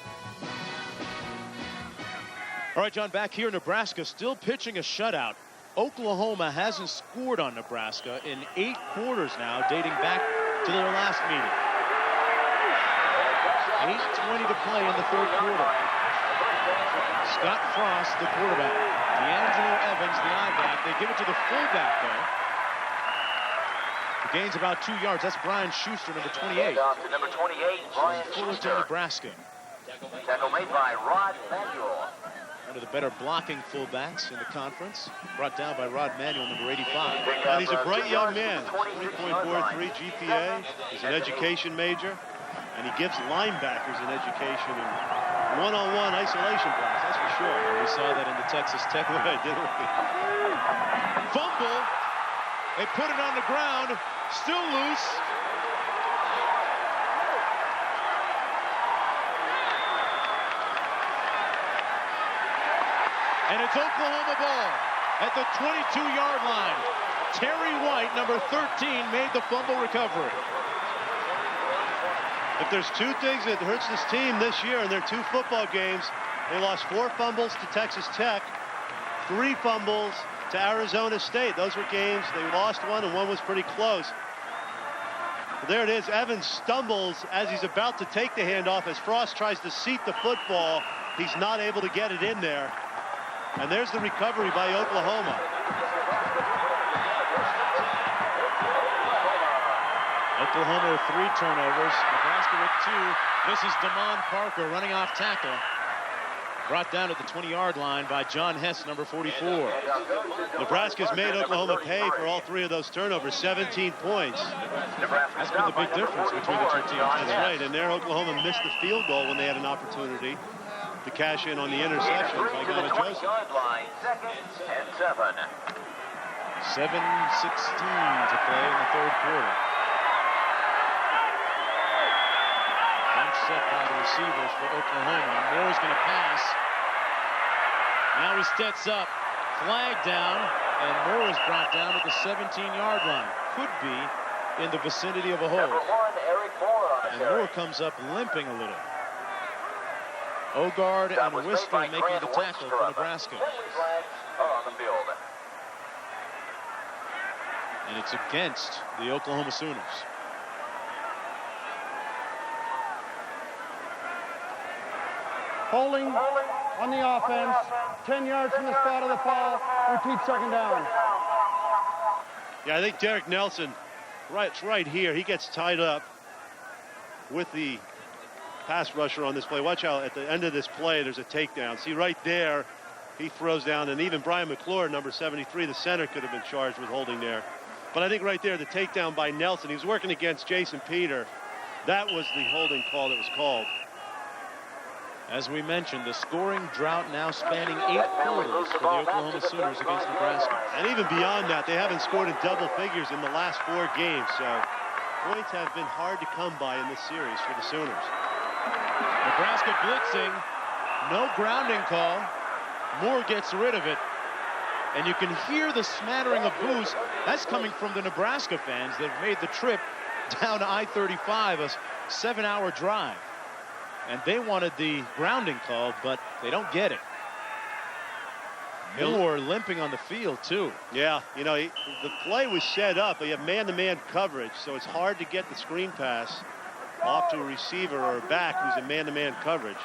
All right, John, back here in Nebraska, still pitching a shutout. Oklahoma hasn't scored on Nebraska in 8 quarters now, dating back to their last meeting. 8:20 to play in the 3rd quarter. Scott Frost, the quarterback. D'Angelo Evans, the I-back. They give it to the fullback, though. The gain's about 2 yards. That's Brian Schuster, number 28. To number 28, Brian Fullerton, Schuster. Nebraska. Tackle made by Rod Manuel. One of the better blocking fullbacks in the conference. Brought down by Rod Manuel, number 85. And he's a bright young man. 3.43 GPA. He's an education major. And he gives linebackers an education in one-on-one isolation blocks, that's for sure. And we saw that in the Texas Tech game, didn't we? Fumble. They put it on the ground. Still loose. And it's Oklahoma ball at the 22-yard line. Terry White, number 13, made the fumble recovery. If there's 2 things that hurts this team this year in their 2 football games, they lost 4 fumbles to Texas Tech, 3 fumbles to Arizona State. Those were games, they lost one and one was pretty close. But there it is, Evans stumbles as he's about to take the handoff as Frost tries to seat the football. He's not able to get it in there. And there's the recovery by Oklahoma. Oklahoma with 3 turnovers. Nebraska with 2. This is Damon Parker running off tackle. Brought down at the 20-yard line by John Hess, number 44. Nebraska's made Oklahoma pay for all 3 of those turnovers, 17 points. That's been the big difference between the 2 teams. That's right, and there Oklahoma missed the field goal when they had an opportunity to cash in on the interception by Ghana Joseph. 2nd and 7. 7:16 to play in the 3rd quarter. Set by the receivers for Oklahoma. Moore's going to pass. Now he steps up. Flag down. And Moore is brought down at the 17-yard line. Could be in the vicinity of a hold. And Moore comes up limping a little. Ogard and Whistler making the tackle for Nebraska. And it's against the Oklahoma Sooners. Holding on the offense, 10 yards from the spot of the foul, repeat 2nd down. Yeah, I think Derek Nelson, it's right here. He gets tied up with the pass rusher on this play. Watch out, at the end of this play, there's a takedown. See, right there, he throws down, and even Brian McClure, number 73, the center, could have been charged with holding there. But I think right there, the takedown by Nelson, he was working against Jason Peter. That was the holding call that was called. As we mentioned, the scoring drought now spanning 8 quarters for the Oklahoma Sooners against Nebraska. And even beyond that, they haven't scored in double figures in the last 4 games. So points have been hard to come by in this series for the Sooners. Nebraska blitzing. No grounding call. Moore gets rid of it. And you can hear the smattering of boos. That's coming from the Nebraska fans that have made the trip down I-35, a 7-hour drive. And they wanted the grounding call, but they don't get it. Milward limping on the field, too. Yeah, you know, the play was set up, but you have man-to-man coverage, so it's hard to get the screen pass off to a receiver or a back who's in man-to-man coverage.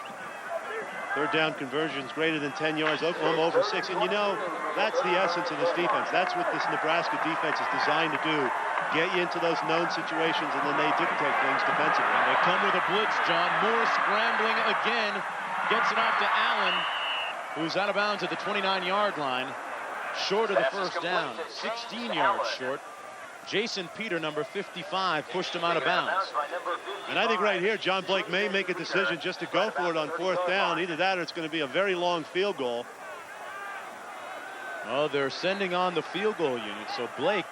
Third down conversions greater than 10 yards. Oklahoma over 6. And, you know, that's the essence of this defense. That's what this Nebraska defense is designed to do. Get you into those known situations, and then they dictate things defensively. And they come with a blitz, John. Moore scrambling again. Gets it off to Allen, who's out of bounds at the 29-yard line. Short of the first down. 16 yards short. Jason Peter, number 55, pushed him out of bounds. And I think right here, John Blake may make a decision just to go for it on 4th down. Either that or it's going to be a very long field goal. Oh, they're sending on the field goal unit. So Blake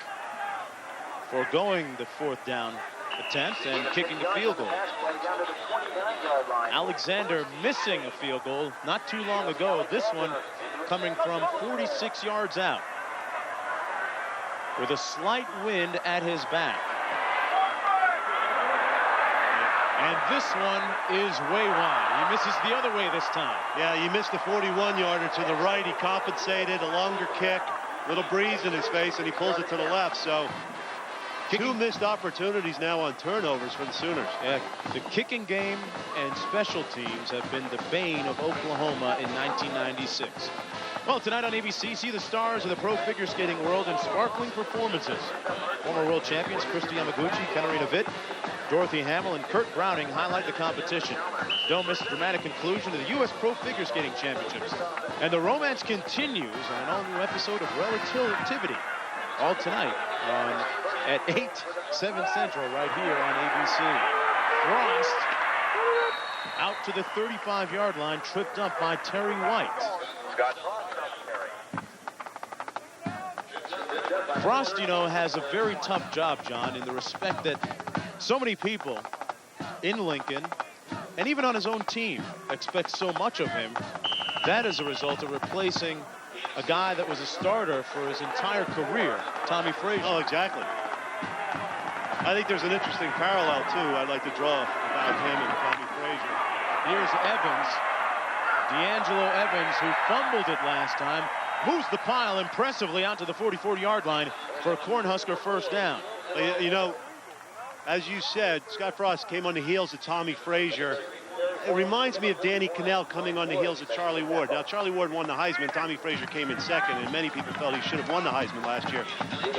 foregoing the 4th down attempt and kicking the field goal. Alexander missing a field goal not too long ago. This one coming from 46 yards out, with a slight wind at his back. And this one is way wide. He misses the other way this time. Yeah, he missed the 41-yarder to the right. He compensated, a longer kick, little breeze in his face, and he pulls it to the left. So two missed opportunities now on turnovers for the Sooners. Yeah, the kicking game and special teams have been the bane of Oklahoma in 1996. Well, tonight on ABC, see the stars of the pro figure skating world in sparkling performances. Former world champions Kristi Yamaguchi, Katarina Witt, Dorothy Hamill, and Kurt Browning highlight the competition. Don't miss the dramatic conclusion to the U.S. Pro Figure Skating Championships. And the romance continues on an all-new episode of Relativity. All tonight at 7 Central right here on ABC. Frost out to the 35-yard line, tripped up by Terry White. Frost, you know, has a very tough job, John, in the respect that so many people in Lincoln and even on his own team expect so much of him. That is a result of replacing a guy that was a starter for his entire career, Tommy Frazier. Oh, exactly. I think there's an interesting parallel, too, I'd like to draw about him and Tommy Frazier. Here's Evans, D'Angelo Evans, who fumbled it last time, moves the pile impressively out to the 44-yard line for a Cornhusker first down. You know, as you said, Scott Frost came on the heels of Tommy Frazier. It reminds me of Danny Cannell coming on the heels of Charlie Ward. Now, Charlie Ward won the Heisman. Tommy Frazier came in second, and many people felt he should have won the Heisman last year.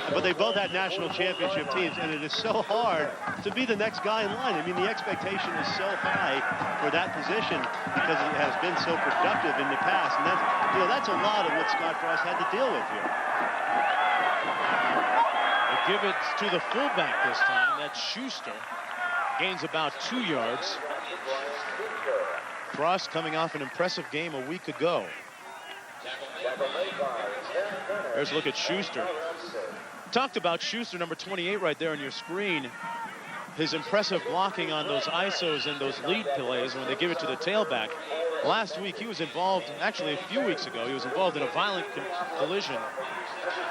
But they both had national championship teams, and it is so hard to be the next guy in line. I mean, the expectation is so high for that position because it has been so productive in the past. And that's, you know, that's a lot of what Scott Frost had to deal with here. They give it to the fullback this time. That's Schuster. Gains about 2 yards. Frost coming off an impressive game a week ago. There's a look at Schuster. Talked about Schuster, number 28 right there on your screen. His impressive blocking on those ISOs and those lead plays when they give it to the tailback. Last week he was involved, actually a few weeks ago, he was involved in a violent collision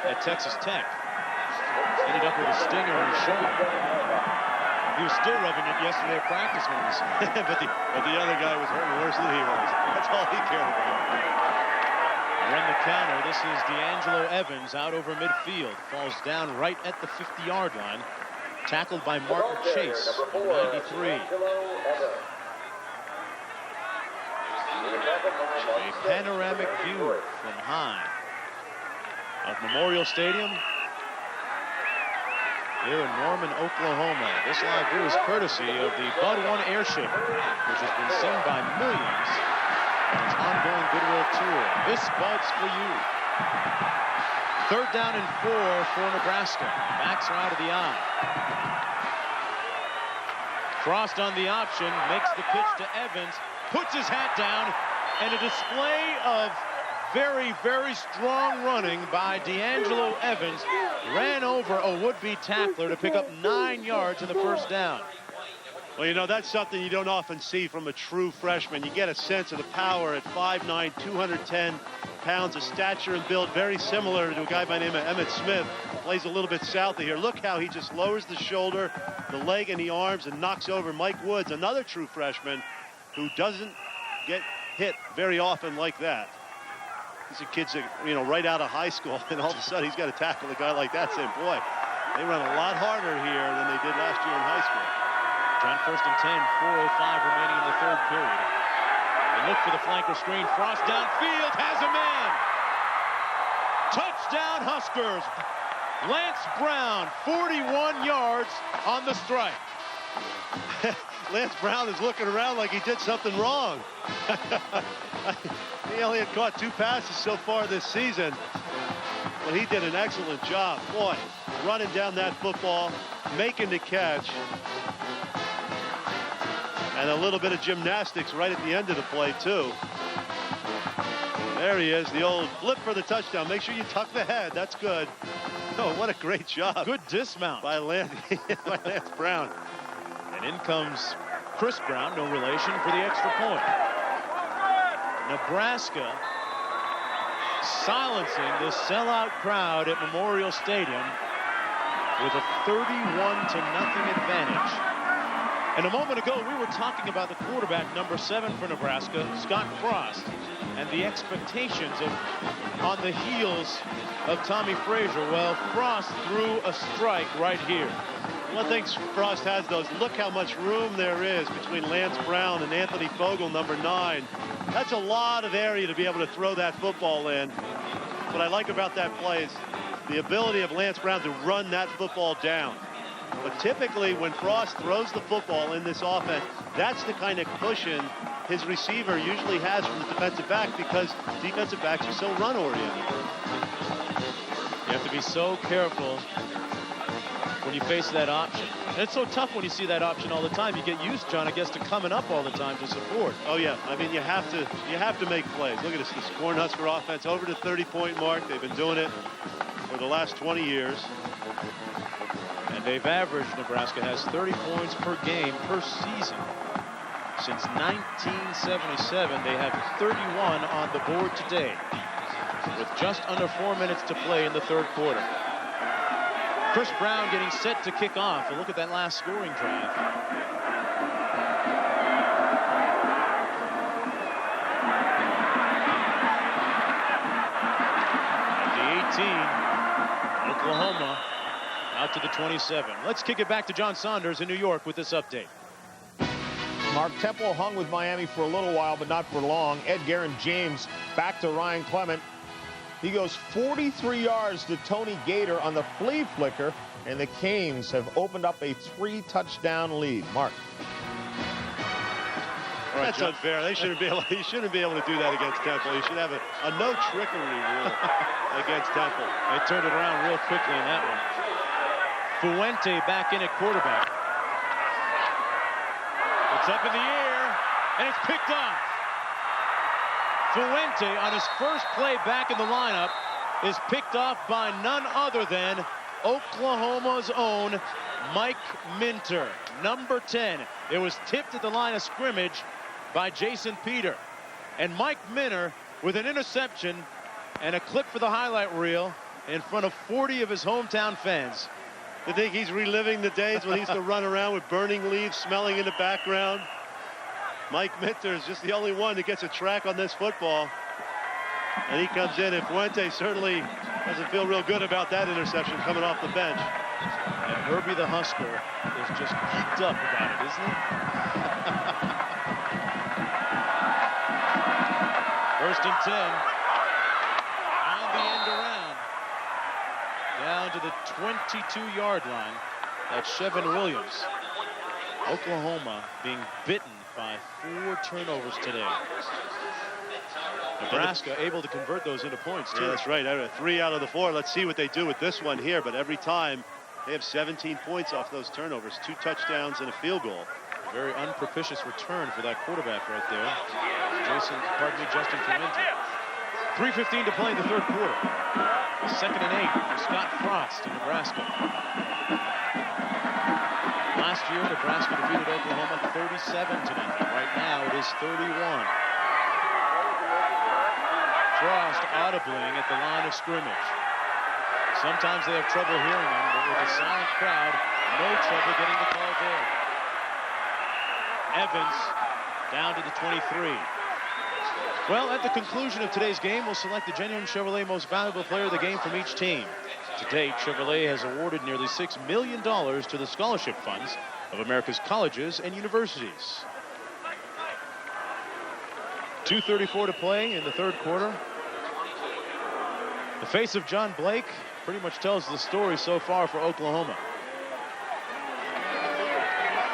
at Texas Tech. Ended up with a stinger in his shoulder. He was still rubbing it yesterday at practice when he was but the other guy was hurting worse than he was. That's all he cared about. Run the counter. This is D'Angelo Evans out over midfield. Falls down right at the 50-yard line. Tackled by Martin Chase, 93. A panoramic view from high of Memorial Stadium here in Norman, Oklahoma. This live view is courtesy of the Bud 1 airship, which has been seen by millions on its ongoing goodwill tour. This Bud's for you. Third down and 4 for Nebraska. Backs are out of the eye. Frost on the option, makes the pitch to Evans, puts his hat down, and a display of very, very strong running by D'Angelo Evans. Ran over a would-be tackler to pick up 9 yards in the first down. Well, you know, that's something you don't often see from a true freshman. You get a sense of the power at 5'9", 210 pounds of stature and build, very similar to a guy by the name of Emmitt Smith. Plays a little bit south of here. Look how he just lowers the shoulder, the leg, and the arms and knocks over Mike Woods, another true freshman who doesn't get hit very often like that. These are kids that, you know, right out of high school, and all of a sudden he's got to tackle a guy like that, saying, boy, they run a lot harder here than they did last year in high school. John, 1st and 10, 4:05 remaining in the third period. They look for the flanker screen. Frost downfield, has a man. Touchdown Huskers. Lance Brown, 41 yards on the strike. Lance Brown is looking around like he did something wrong. He only had caught 2 passes so far this season, but he did an excellent job. Boy, running down that football, making the catch, and a little bit of gymnastics right at the end of the play, too. There he is, the old flip for the touchdown. Make sure you tuck the head. That's good. Oh, what a great job. Good dismount by Lance Brown. And in comes Chris Brown, no relation, for the extra point. Nebraska silencing the sellout crowd at Memorial Stadium with a 31-0 advantage. And a moment ago, we were talking about the quarterback, number 7 for Nebraska, Scott Frost, and the expectations on the heels of Tommy Frazier. Well, Frost threw a strike right here. One thing Frost has, though, is look how much room there is between Lance Brown and Anthony Fogle, number 9. That's a lot of area to be able to throw that football in. What I like about that play is the ability of Lance Brown to run that football down. But typically, when Frost throws the football in this offense, that's the kind of cushion his receiver usually has from the defensive back, because defensive backs are so run-oriented. You have to be so careful when you face that option. And it's so tough when you see that option all the time. You get used, John, I guess, to coming up all the time to support. Oh yeah, I mean, you have to make plays. Look at this Cornhusker offense over the 30-point mark. They've been doing it for the last 20 years. And they've averaged, Nebraska has 30 points per game per season. Since 1977, they have 31 on the board today, with just under 4 minutes to play in the third quarter. Chris Brown getting set to kick off. And look at that last scoring drive. At the 18, Oklahoma out to the 27. Let's kick it back to John Saunders in New York with this update. Mark, Temple hung with Miami for a little while, but not for long. Ed Guerin-James back to Ryan Clement. He goes 43 yards to Tony Gator on the flea flicker, and the Canes have opened up a 3-touchdown lead. Mark. All right, that's unfair. They shouldn't be able. You shouldn't be able to do that against Temple. You should have a no trickery rule against Temple. They turned it around real quickly in that one. Fuente back in at quarterback. It's up in the air, and it's picked off. Fuente, on his first play back in the lineup, is picked off by none other than Oklahoma's own Mike Minter, number 10. It was tipped at the line of scrimmage by Jason Peter. And Mike Minter with an interception and a clip for the highlight reel in front of 40 of his hometown fans. You think he's reliving the days when he used to run around with burning leaves smelling in the background? Mike Minter is just the only one that gets a track on this football. And he comes in, and Fuente certainly doesn't feel real good about that interception coming off the bench. And Herbie the Husker is just geeked up about it, isn't he? First and 10. On the end around. Down to the 22-yard line. That's Chevin Williams. Oklahoma being bitten by 4 turnovers today. Nebraska able to convert those into points, too. Yeah, that's right. 3 out of the 4. Let's see what they do with this one here. But every time, they have 17 points off those turnovers. 2 touchdowns and a field goal. A very unpropitious return for that quarterback right there. Justin Fuente. 3:15 to play in the third quarter. 2nd and 8 for Scott Frost in Nebraska. Last year, Nebraska defeated Oklahoma 37-0. Right now, it is 31. Frost audibling at the line of scrimmage. Sometimes they have trouble hearing him, but with a silent crowd, no trouble getting the call there. Evans down to the 23. Well, at the conclusion of today's game, we'll select the genuine Chevrolet Most Valuable Player of the game from each team. To date, Chevrolet has awarded nearly $6 million to the scholarship funds of America's colleges and universities. 2:34 to play in the third quarter. The face of John Blake pretty much tells the story so far for Oklahoma.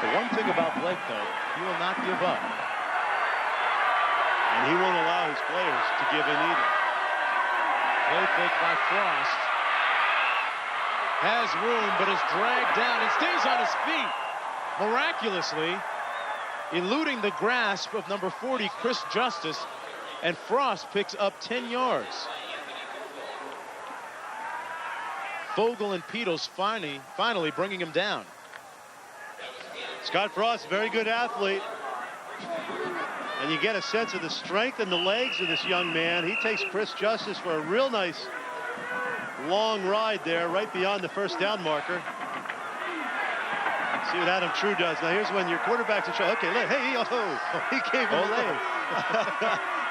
The one thing about Blake, though, he will not give up. And he won't allow his players to give in either. Play fake by Frost. Has room, but is dragged down and stays on his feet. Miraculously, eluding the grasp of number 40, Chris Justice, and Frost picks up 10 yards. Vogel and Petos finally bringing him down. Scott Frost, very good athlete. And you get a sense of the strength in the legs of this young man. He takes Chris Justice for a real nice long ride there, right beyond the first down marker. See what Adam True does. Now here's when your quarterback's in trouble. Okay, look, hey, he gave him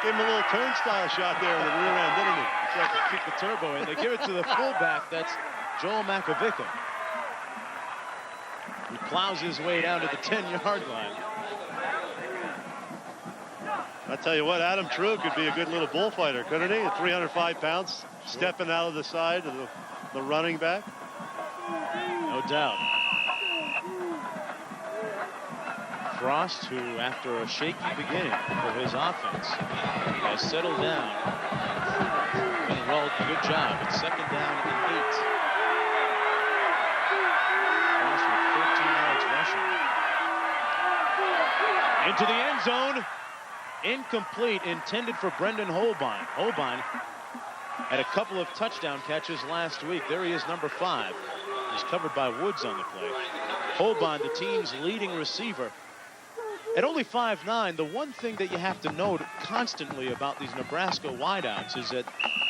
gave him a little turnstile shot there in the rear end, didn't he? He tried to kick the turbo in. They give it to the fullback. That's Joel Makovica. He plows his way down to the 10-yard line. I tell you what, Adam True could be a good little bullfighter, couldn't he? At 305 pounds, stepping out of the side of the running back. No doubt. Frost, who after a shaky beginning for his offense, has settled down. Well, good job. It's second down and 8. Frost with 13 yards rushing. Into the end zone. Incomplete, intended for Brendan Holbein. Holbein had a couple of touchdown catches last week. There he is, number 5. He's covered by Woods on the play. Holbein, the team's leading receiver. At only 5'9", the one thing that you have to note constantly about these Nebraska wideouts is that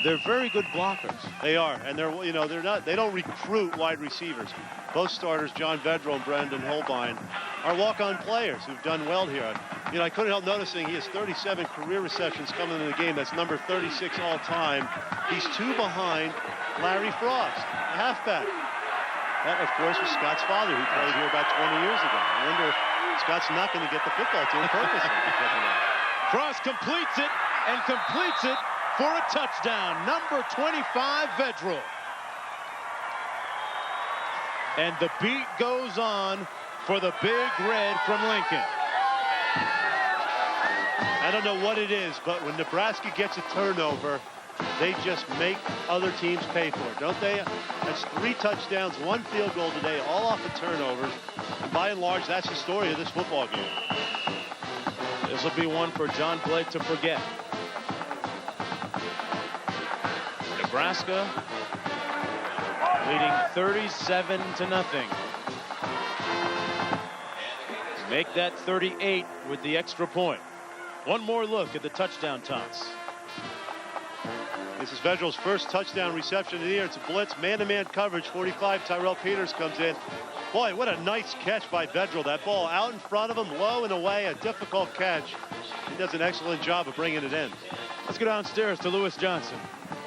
they're very good blockers. They are, and they don't recruit wide receivers. Both starters, John Vedral and Brendan Holbein, are walk-on players who've done well here. I couldn't help noticing he has 37 career receptions coming into the game. That's number 36 all time. He's 2 behind Larry Frost, the halfback. That, of course, was Scott's father, who played here about 20 years ago. I wonder if Scott's not going to get the football team purposely. Frost completes it and completes it for a touchdown. Number 25, Vedral. And the beat goes on for the Big Red from Lincoln. I don't know what it is, but when Nebraska gets a turnover, they just make other teams pay for it, don't they? That's 3 touchdowns, 1 field goal today, all off of turnovers. And by and large, that's the story of this football game. This will be one for John Blake to forget. Nebraska leading 37-0. Make that 38 with the extra point. One more look at the touchdown tots. This is Vedral's first touchdown reception of the year. It's a blitz, man-to-man coverage. 45, Tyrell Peters comes in. Boy, what a nice catch by Vedral. That ball out in front of him, low and away, a difficult catch. He does an excellent job of bringing it in. Let's go downstairs to Lewis Johnson.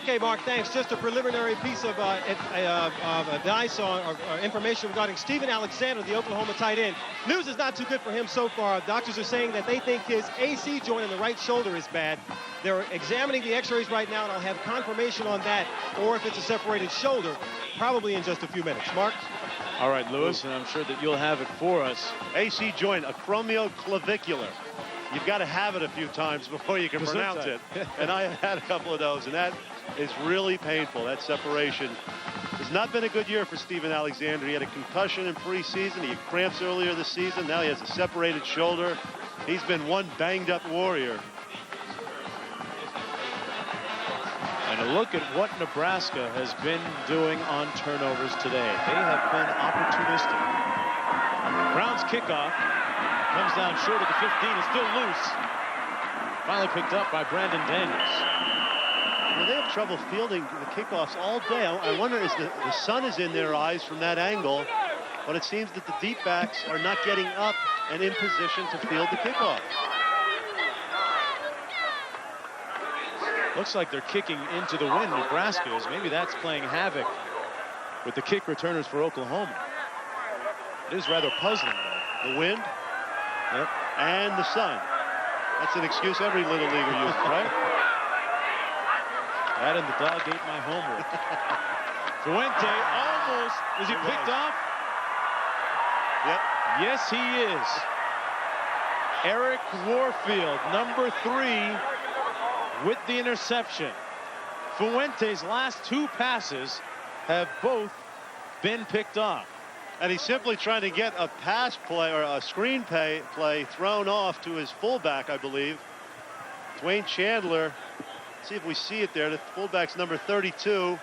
Okay, Mark, thanks. Just a preliminary piece of advice or information regarding Steven Alexander, the Oklahoma tight end. News is not too good for him so far. Doctors are saying that they think his AC joint in the right shoulder is bad. They're examining the x-rays right now, and I'll have confirmation on that, or if it's a separated shoulder, probably in just a few minutes. Mark? All right, Lewis, and I'm sure that you'll have it for us. AC joint, acromioclavicular. You've got to have it a few times before you can pronounce it. And I had a couple of those, and that is really painful, that separation. It's not been a good year for Steven Alexander. He had a concussion in preseason. He had cramps earlier this season. Now he has a separated shoulder. He's been one banged-up warrior. And a look at what Nebraska has been doing on turnovers today. They have been opportunistic. kickoff. Comes down short of the 15 and still loose. Finally picked up by Brandon Daniels. Well, they have trouble fielding the kickoffs all day. I wonder if the sun is in their eyes from that angle, but it seems that the deep backs are not getting up and in position to field the kickoff. Looks like they're kicking into the wind, Nebraska is. Maybe that's playing havoc with the kick returners for Oklahoma. It is rather puzzling, though. The wind, and the sun. That's an excuse every little leaguer uses, right? That and the dog ate my homework. Fuente almost, is he picked off? Yep. Yes, he is. Eric Warfield, number 3, with the interception. Fuente's last 2 passes have both been picked off. And he's simply trying to get a pass play or a screen play thrown off to his fullback, I believe. Dwayne Chandler. See if we see it there. The fullback's number 32.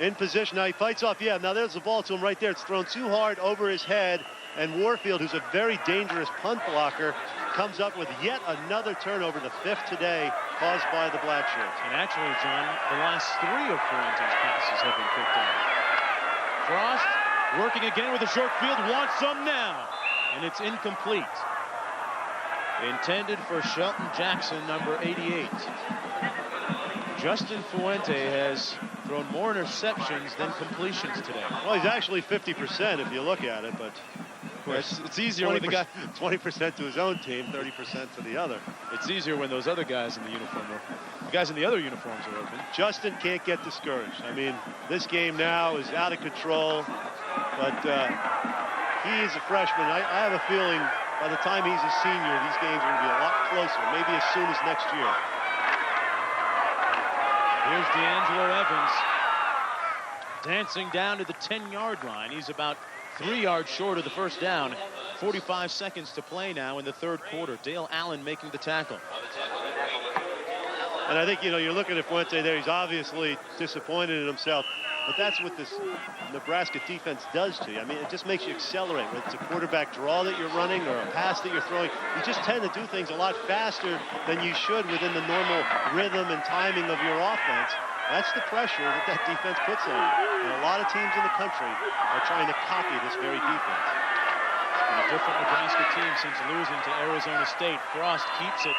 In position. Now he fights off. Yeah, now there's the ball to him right there. It's thrown too hard over his head. And Warfield, who's a very dangerous punt blocker, comes up with yet another turnover, the 5th today, caused by the Black Shirts. And actually, John, the last 3 of Fuente's passes have been picked off. Frost working again with a short field, wants some now, and it's incomplete. Intended for Shelton Jackson, number 88. Justin Fuente has thrown more interceptions than completions today. Well, he's actually 50% if you look at it, but of course it's easier when the guy 20% to his own team, 30% to the other. It's easier when those other guys in the uniform the guys in the other uniforms are open. Justin can't get discouraged. I mean, this game now is out of control, but he is a freshman. I have a feeling by the time he's a senior, these games are going to be a lot closer, maybe as soon as next year. Here's D'Angelo Evans dancing down to the 10-yard line. He's about 3 yards short of the first down. 45 seconds to play now in the 3rd quarter. Dale Allen making the tackle. And I think, you know, you're looking at Fuente there. He's obviously disappointed in himself. But that's what this Nebraska defense does to you. I mean, it just makes you accelerate. Whether it's a quarterback draw that you're running or a pass that you're throwing, you just tend to do things a lot faster than you should within the normal rhythm and timing of your offense. That's the pressure that defense puts on you. And a lot of teams in the country are trying to copy this very defense. And a different Nebraska team since losing to Arizona State. Frost keeps it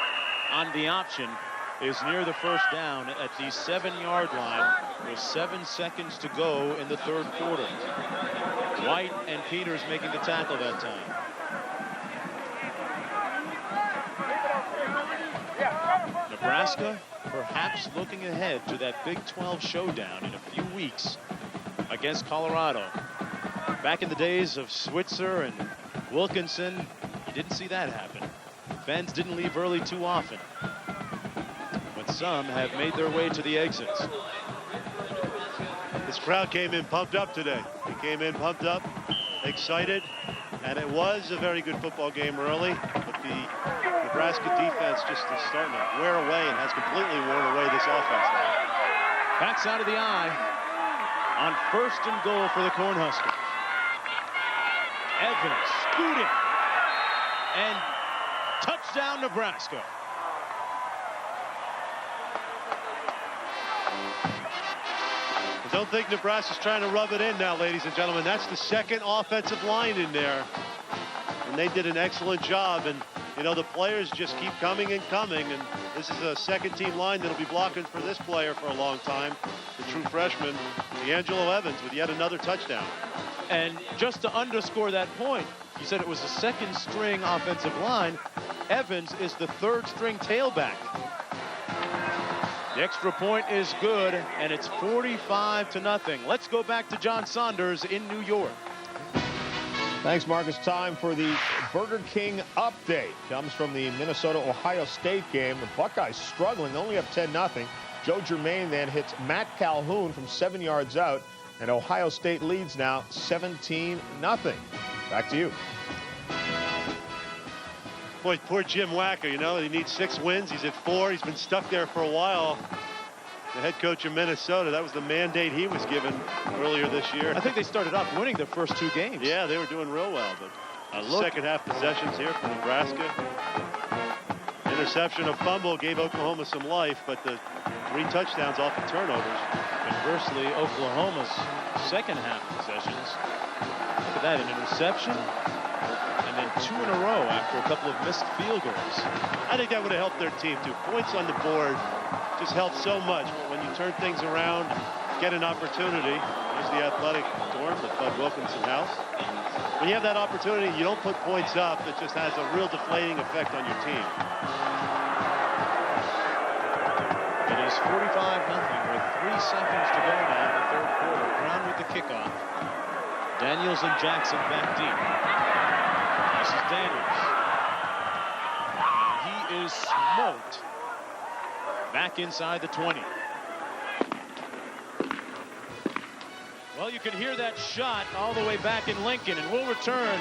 on the option. Is near the first down at the 7-yard line with 7 seconds to go in the 3rd quarter. White and Peters making the tackle that time. Nebraska perhaps looking ahead to that Big 12 showdown in a few weeks against Colorado. Back in the days of Switzer and Wilkinson, you didn't see that happen. Fans didn't leave early too often. Some have made their way to the exits. This crowd came in pumped up today. They came in pumped up, excited, and it was a very good football game early, but the Nebraska defense just is starting to wear away and has completely worn away this offense now. Backs out of the eye on 1st and goal for the Cornhuskers. Evans scooting, and touchdown Nebraska. Don't think Nebraska's trying to rub it in now, ladies and gentlemen. That's the 2nd offensive line in there. And they did an excellent job. And, you know, the players just keep coming and coming. And this is a 2nd-team line that'll be blocking for this player for a long time. The true freshman, D'Angelo Evans, with yet another touchdown. And just to underscore that point, you said it was a 2nd-string offensive line. Evans is the 3rd-string tailback. The extra point is good, and it's 45-0. Let's go back to John Saunders in New York. Thanks, Marcus. Time for the Burger King update. Comes from the Minnesota-Ohio State game. The Buckeyes struggling, only up 10-0. Joe Germain then hits Matt Calhoun from 7 yards out, and Ohio State leads now 17-0. Back to you. Boy, poor Jim Wacker, you know, he needs 6 wins. He's at 4. He's been stuck there for a while. the head coach of Minnesota. That was the mandate he was given earlier this year. I think they started off winning their first 2 games. Yeah, they were doing real well, but second half possessions here for Nebraska. Interception, a fumble gave Oklahoma some life, but the 3 touchdowns off of turnovers. Conversely, Oklahoma's second half possessions. Look at that, an interception, and then 2 in a row after a couple of missed field goals. I think that would have helped their team too. Points on the board just helps so much when you turn things around, get an opportunity. There's the athletic dorm, the Bud Wilkinson house. When you have that opportunity, you don't put points up. It just has a real deflating effect on your team. It is 45-0 with 3 seconds to go now in the third quarter. Brown with the kickoff. Daniels and Jackson back deep. This is Daniels. And he is smoked back inside the 20. Well, you can hear that shot all the way back in Lincoln, and we'll return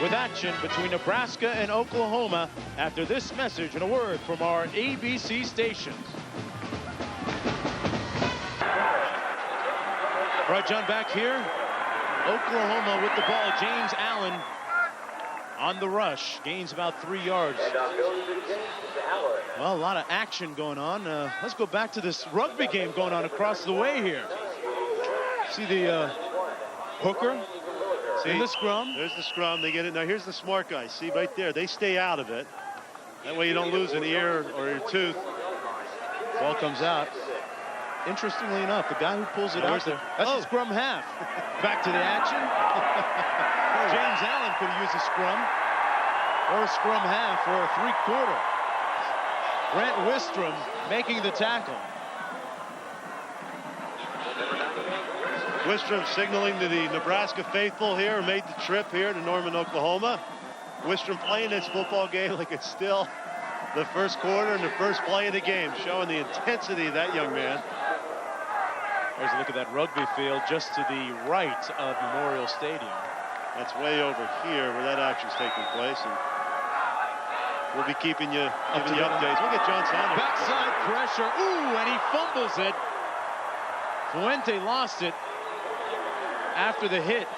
with action between Nebraska and Oklahoma after this message and a word from our ABC stations. All right, John, back here. Oklahoma with the ball. James Allen on the rush. Gains about 3 yards. Well, a lot of action going on. Let's go back to this rugby game going on across the way here. See the hooker in the scrum. There's the scrum. They get it. Now, here's the smart guys. See right there. They stay out of it. That way you don't lose an ear or your tooth. Ball comes out. Interestingly enough, the guy who pulls it out there, that's the scrum half. Back to the action. James Allen could have used a scrum or a scrum half or a 3/4. Brent Wistrom making the tackle. Wistrom signaling to the Nebraska faithful here, made the trip here to Norman, Oklahoma. Wistrom playing this football game like it's still the first quarter and the first play of the game, showing the intensity of that young man. There's a look at that rugby field just to the right of Memorial Stadium. That's way over here where that action's taking place, and we'll be keeping you updates. We'll get John Sanders. Backside pressure. Ooh, and he fumbles it. Fuente lost it after the hit,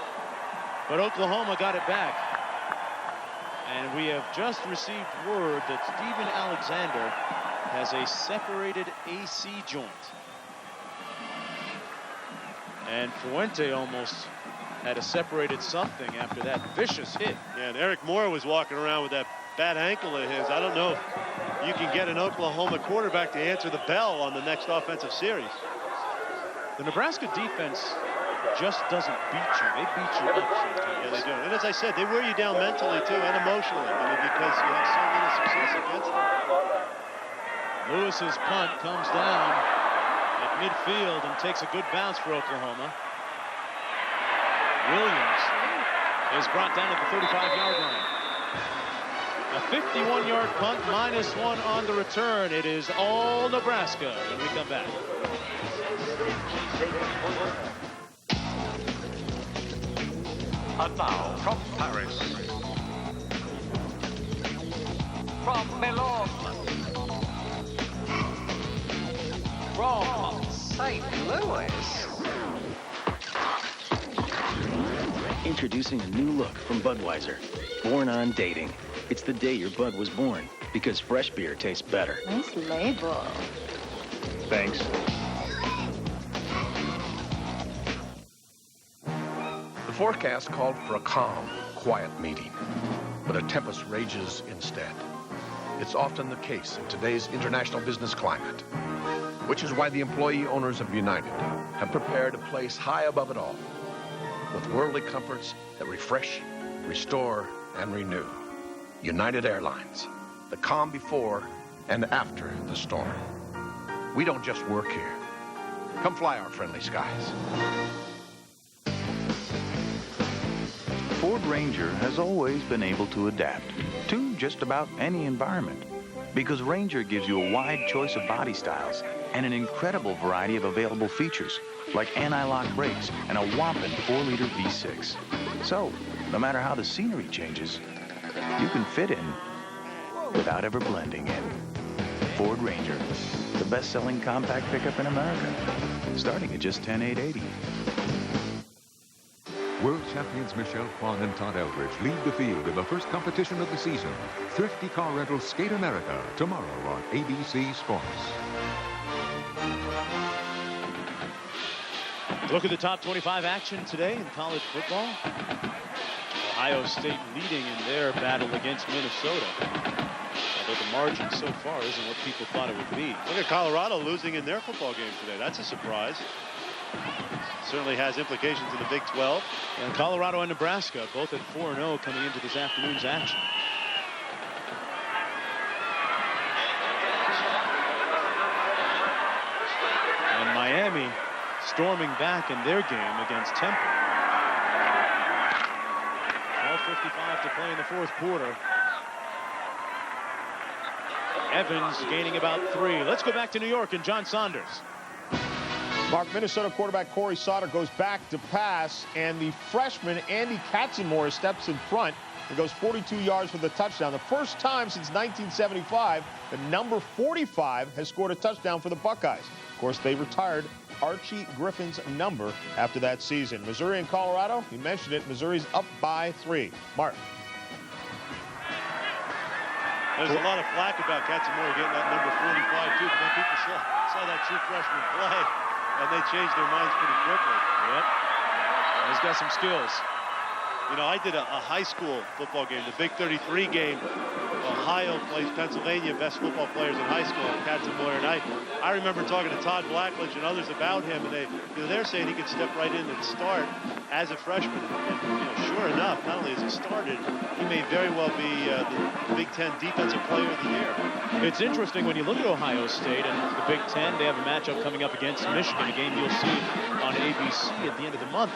but Oklahoma got it back. And we have just received word that Steven Alexander has a separated AC joint. And Fuente almost had a separated something after that vicious hit. Yeah, and Eric Moore was walking around with that bad ankle of his. I don't know if you can get an Oklahoma quarterback to answer the bell on the next offensive series. The Nebraska defense just doesn't beat you. They beat you up sometimes. Yeah, they do. And as I said, they wear you down mentally, too, and emotionally. I mean, because you have so little success against them. Lewis's punt comes down at midfield and takes a good bounce for Oklahoma. Williams is brought down at the 35-yard line. A 51-yard punt, -1 on the return. It is all Nebraska when we come back. And now from Paris, from Milan, from St. Louis. Introducing a new look from Budweiser. Born on dating. It's the day your Bud was born, because fresh beer tastes better. Nice label. Thanks. The forecast called for a calm, quiet meeting, but a tempest rages instead. It's often the case in today's international business climate, which is why the employee owners of United have prepared a place high above it all, with worldly comforts that refresh, restore, and renew. United Airlines, the calm before and after the storm. We don't just work here. Come fly our friendly skies. Ford Ranger has always been able to adapt to just about any environment, because Ranger gives you a wide choice of body styles and an incredible variety of available features, like anti-lock brakes and a whopping 4-liter V6. So, no matter how the scenery changes, you can fit in without ever blending in. Ford Ranger, the best-selling compact pickup in America, starting at just $10,880. World champions Michelle Kwan and Todd Eldridge lead the field in the first competition of the season. Thrifty Car Rental Skate America, tomorrow on ABC Sports. Look at the top 25 action today in college football. Ohio State leading in their battle against Minnesota. Although the margin so far isn't what people thought it would be. Look at Colorado losing in their football game today. That's a surprise. Certainly has implications in the Big 12. And Colorado and Nebraska both at 4-0 coming into this afternoon's action. And Miami storming back in their game against Temple. 12:55 to play in the fourth quarter. Evans gaining about 3. Let's go back to New York and John Saunders. Mark, Minnesota quarterback Corey Sauter goes back to pass, and the freshman Andy Katzenmoyer steps in front and goes 42 yards for the touchdown. The first time since 1975 that number 45 has scored a touchdown for the Buckeyes. Of course, they retired Archie Griffin's number after that season. Missouri and Colorado, you mentioned it, Missouri's up by 3. Mark. There's a lot of flack about Katzenmoyer getting that number 45 too, but then people saw that true freshman play, and they changed their minds pretty quickly. Yep. He's got some skills. You know, I did a high school football game, the Big 33 game. Ohio plays Pennsylvania, best football players in high school, Katzenmoyer. And I remember talking to Todd Blackledge and others about him, and they're saying he could step right in and start as a freshman. And sure enough, not only has he started, he may very well be the Big Ten Defensive Player of the Year. It's interesting when you look at Ohio State and the Big Ten, they have a matchup coming up against Michigan, a game you'll see on ABC at the end of the month.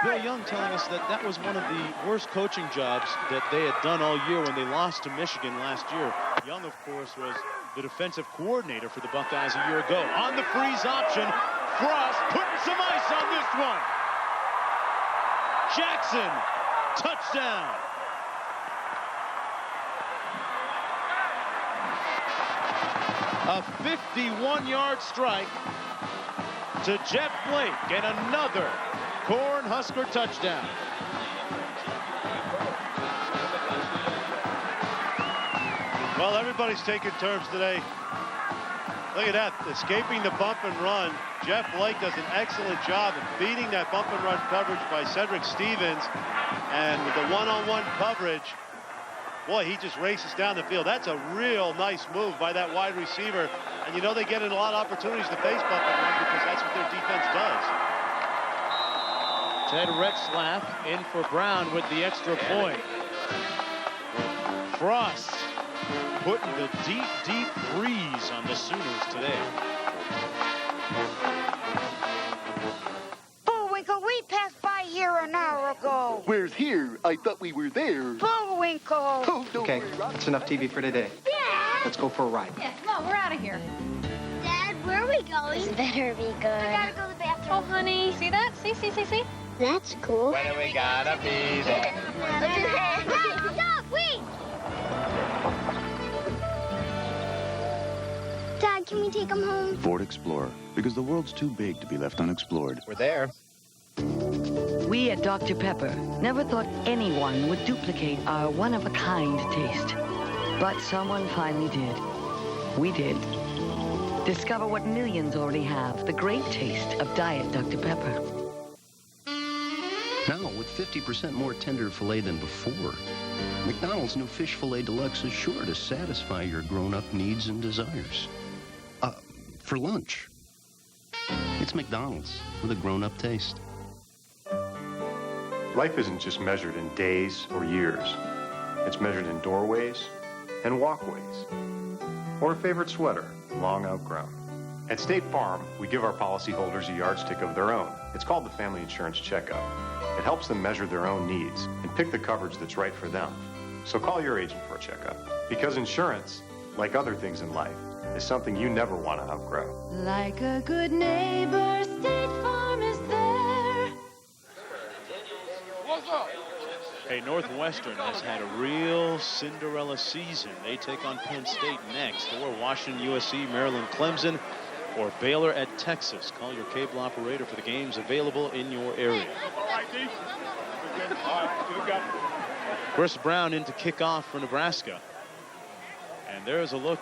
Bill Young telling us that that was one of the worst coaching jobs that they had done all year when they lost to Michigan last year. Young, of course, was the defensive coordinator for the Buckeyes a year ago. On the freeze option, Frost putting some ice on this one. Jackson, touchdown. A 51-yard strike to Jeff Blake, and another Cornhusker touchdown. Well, everybody's taking turns today. Look at that, escaping the bump and run. Jeff Blake does an excellent job of beating that bump and run coverage by Cedric Stevens. And with the one-on-one coverage, boy, he just races down the field. That's a real nice move by that wide receiver. And you know they get in a lot of opportunities to face bump and run because that's what their defense does. Ted Retzlaff in for Brown with the extra point. Frost putting the deep, deep freeze on the Sooners today. Bullwinkle, we passed by here an hour ago. Where's here? I thought we were there. Bullwinkle. Oh, Okay, it's enough TV for today. Dad! Let's go for a ride. Yeah, come on, we're out of here. Dad, where are we going? This better be good. I gotta go to the bathroom. Oh, honey, see that? See? That's cool. When we gotta be there. Stop, wait! Dad, can we take him home? Ford Explorer, because the world's too big to be left unexplored. We're there. We at Dr. Pepper never thought anyone would duplicate our one-of-a-kind taste. But someone finally did. We did. Discover what millions already have, the great taste of Diet Dr. Pepper. Now, with 50% more tender filet than before, McDonald's new Fish Filet Deluxe is sure to satisfy your grown-up needs and desires. For lunch. It's McDonald's with a grown-up taste. Life isn't just measured in days or years. It's measured in doorways and walkways. Or a favorite sweater, long outgrown. At State Farm, we give our policyholders a yardstick of their own. It's called the Family Insurance Checkup. It helps them measure their own needs and pick the coverage that's right for them. So call your agent for a checkup. Because insurance, like other things in life, is something you never want to outgrow. Like a good neighbor, State Farm is there. What's up? Hey, Northwestern has had a real Cinderella season. They take on Penn State next, or Washington, USC, Maryland, Clemson, or Baylor at Texas. Call your cable operator for the games available in your area. Chris Brown in to kick off for Nebraska. And there's a look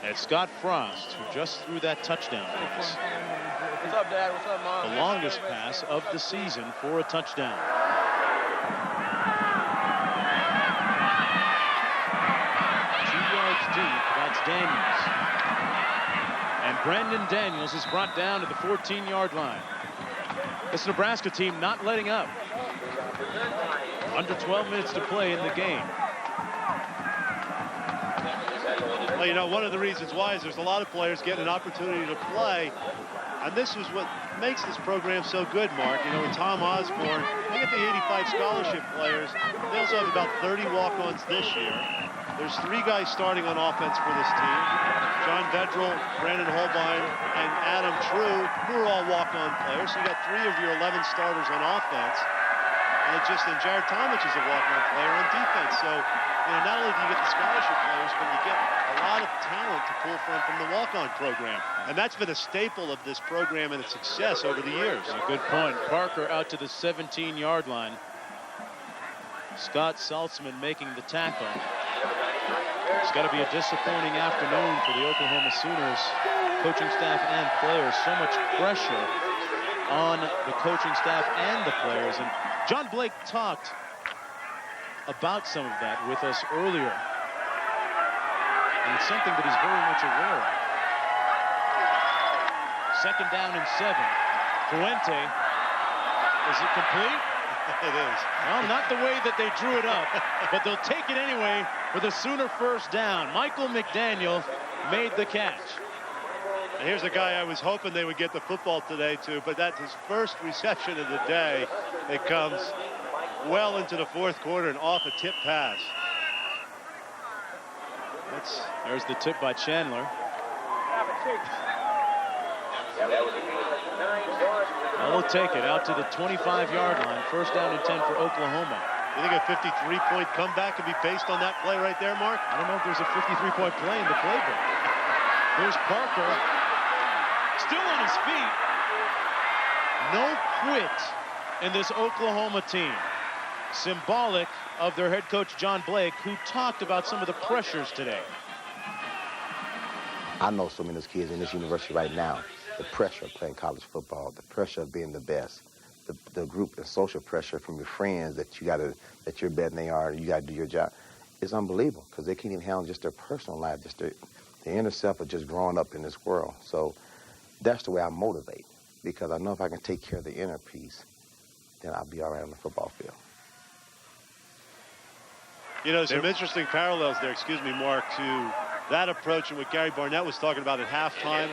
at Scott Frost, who just threw that touchdown pass. What's up, Dad? What's up, Mom? The longest pass of the season for a touchdown. 2 yards deep, that's Daniels. And Brandon Daniels is brought down to the 14-yard line. This Nebraska team not letting up. Under 12 minutes to play in the game. Well, you know, one of the reasons why is there's a lot of players getting an opportunity to play. And this is what makes this program so good, Mark. You know, with Tom Osborne, they get the 85 scholarship players. They also have about 30 walk-ons this year. There's 3 guys starting on offense for this team. John Vedral, Brandon Holbein, and Adam True, who are all walk-on players. So you got 3 of your 11 starters on offense. And Jared Tomich is a walk-on player on defense. So, you know, not only do you get the scholarship players, but you get a lot of talent to pull from the walk-on program. And that's been a staple of this program and its success over the years. A good point. Parker out to the 17-yard line. Scott Saltzman making the tackle. It's got to be a disappointing afternoon for the Oklahoma Sooners coaching staff and players. So much pressure on the coaching staff and the players. And John Blake talked about some of that with us earlier. And it's something that he's very much aware of. 2nd down and 7. Fuente. Is it complete? It is. Well, not the way that they drew it up, but they'll take it anyway for the Sooner first down. Michael McDaniel made the catch. And here's a guy I was hoping they would get the football today to, but that's his first reception of the day. It comes well into the 4th quarter and off a tip pass. There's the tip by Chandler. We'll take it out to the 25-yard line. 1st down and 10 for Oklahoma. You think a 53-point comeback could be based on that play right there, Mark? I don't know if there's a 53-point play in the playbook. Here's Parker. Still on his feet. No quit in this Oklahoma team. Symbolic of their head coach, John Blake, who talked about some of the pressures today. I know so many of those kids in this university right now. The pressure of playing college football, the pressure of being the best, the group and social pressure from your friends that you're better than they are, and you got to do your job. It's unbelievable because they can't even handle just their personal life, just their inner self of just growing up in this world. So that's the way I motivate, because I know if I can take care of the inner piece, then I'll be all right on the football field. You know, some interesting parallels there, excuse me, Mark, to that approach and what Gary Barnett was talking about at halftime,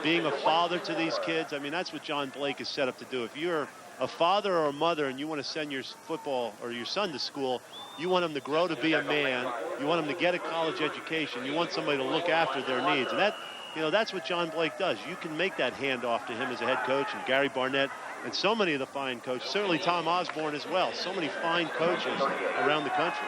being a father to these kids. I mean, that's what John Blake is set up to do. If you're a father or a mother and you want to send your football or your son to school, you want him to grow to be a man. You want him to get a college education. You want somebody to look after their needs. And that, you know, that's what John Blake does. You can make that handoff to him as a head coach, and Gary Barnett and so many of the fine coaches, certainly Tom Osborne as well. So many fine coaches around the country.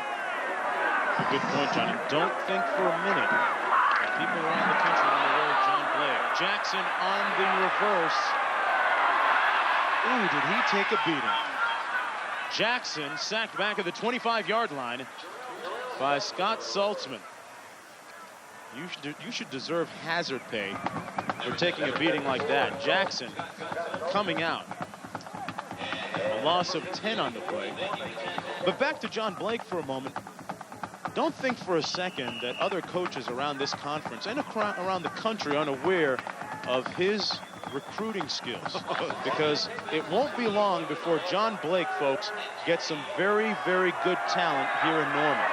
A good point, John. And don't think for a minute that people around the country want to wear John Blake. Jackson on the reverse. Ooh, did he take a beating? Jackson sacked back at the 25-yard line by Scott Saltzman. You should deserve hazard pay for taking a beating like that. Jackson coming out. A loss of 10 on the play. But back to John Blake for a moment. Don't think for a second that other coaches around this conference and around the country are unaware of his recruiting skills, because it won't be long before John Blake, folks, gets some very, very good talent here in Norman.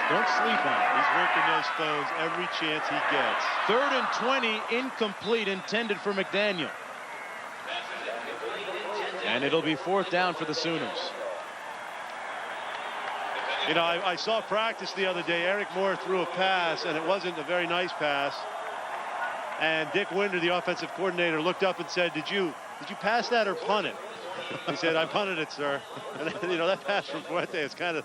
Don't sleep on it. He's working those phones every chance he gets. 3rd and 20, incomplete, intended for McDaniel. And it'll be 4th down for the Sooners. You know, I saw practice the other day. Eric Moore threw a pass, and it wasn't a very nice pass. And Dick Winder, the offensive coordinator, looked up and said, did you did you pass that or punt it? He said, I punted it, sir. And, you know, that pass from Fuente is kind of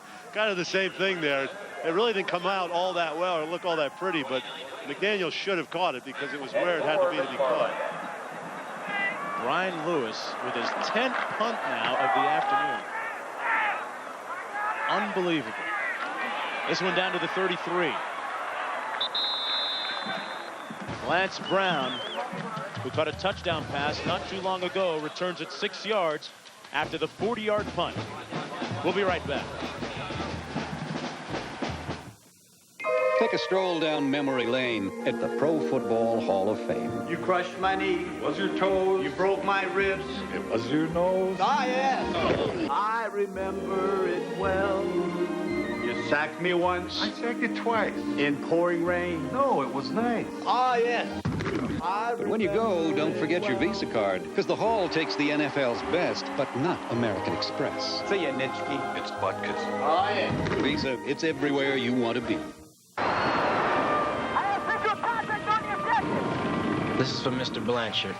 the same thing there. It really didn't come out all that well or look all that pretty, but McDaniel should have caught it because it was where it had to be caught. Brian Lewis with his 10th punt now of the afternoon. Unbelievable. This one down to the 33. Lance Brown, who caught a touchdown pass not too long ago, returns it 6 yards after the 40-yard punt. We'll be right back. Take a stroll down memory lane at the Pro Football Hall of Fame. You crushed my knee. Was your toes? You broke my ribs. It was your nose. Ah, yes. I remember it well. You sacked me once. I sacked you twice. In pouring rain. No, it was nice. Ah, yes. But when you go, don't forget your Visa card, because the Hall takes the NFL's best, but not American Express. See ya, Nitschke. It's Butkus. Ah, yes. Visa, it's everywhere you want to be. This is for Mr. Blanchard,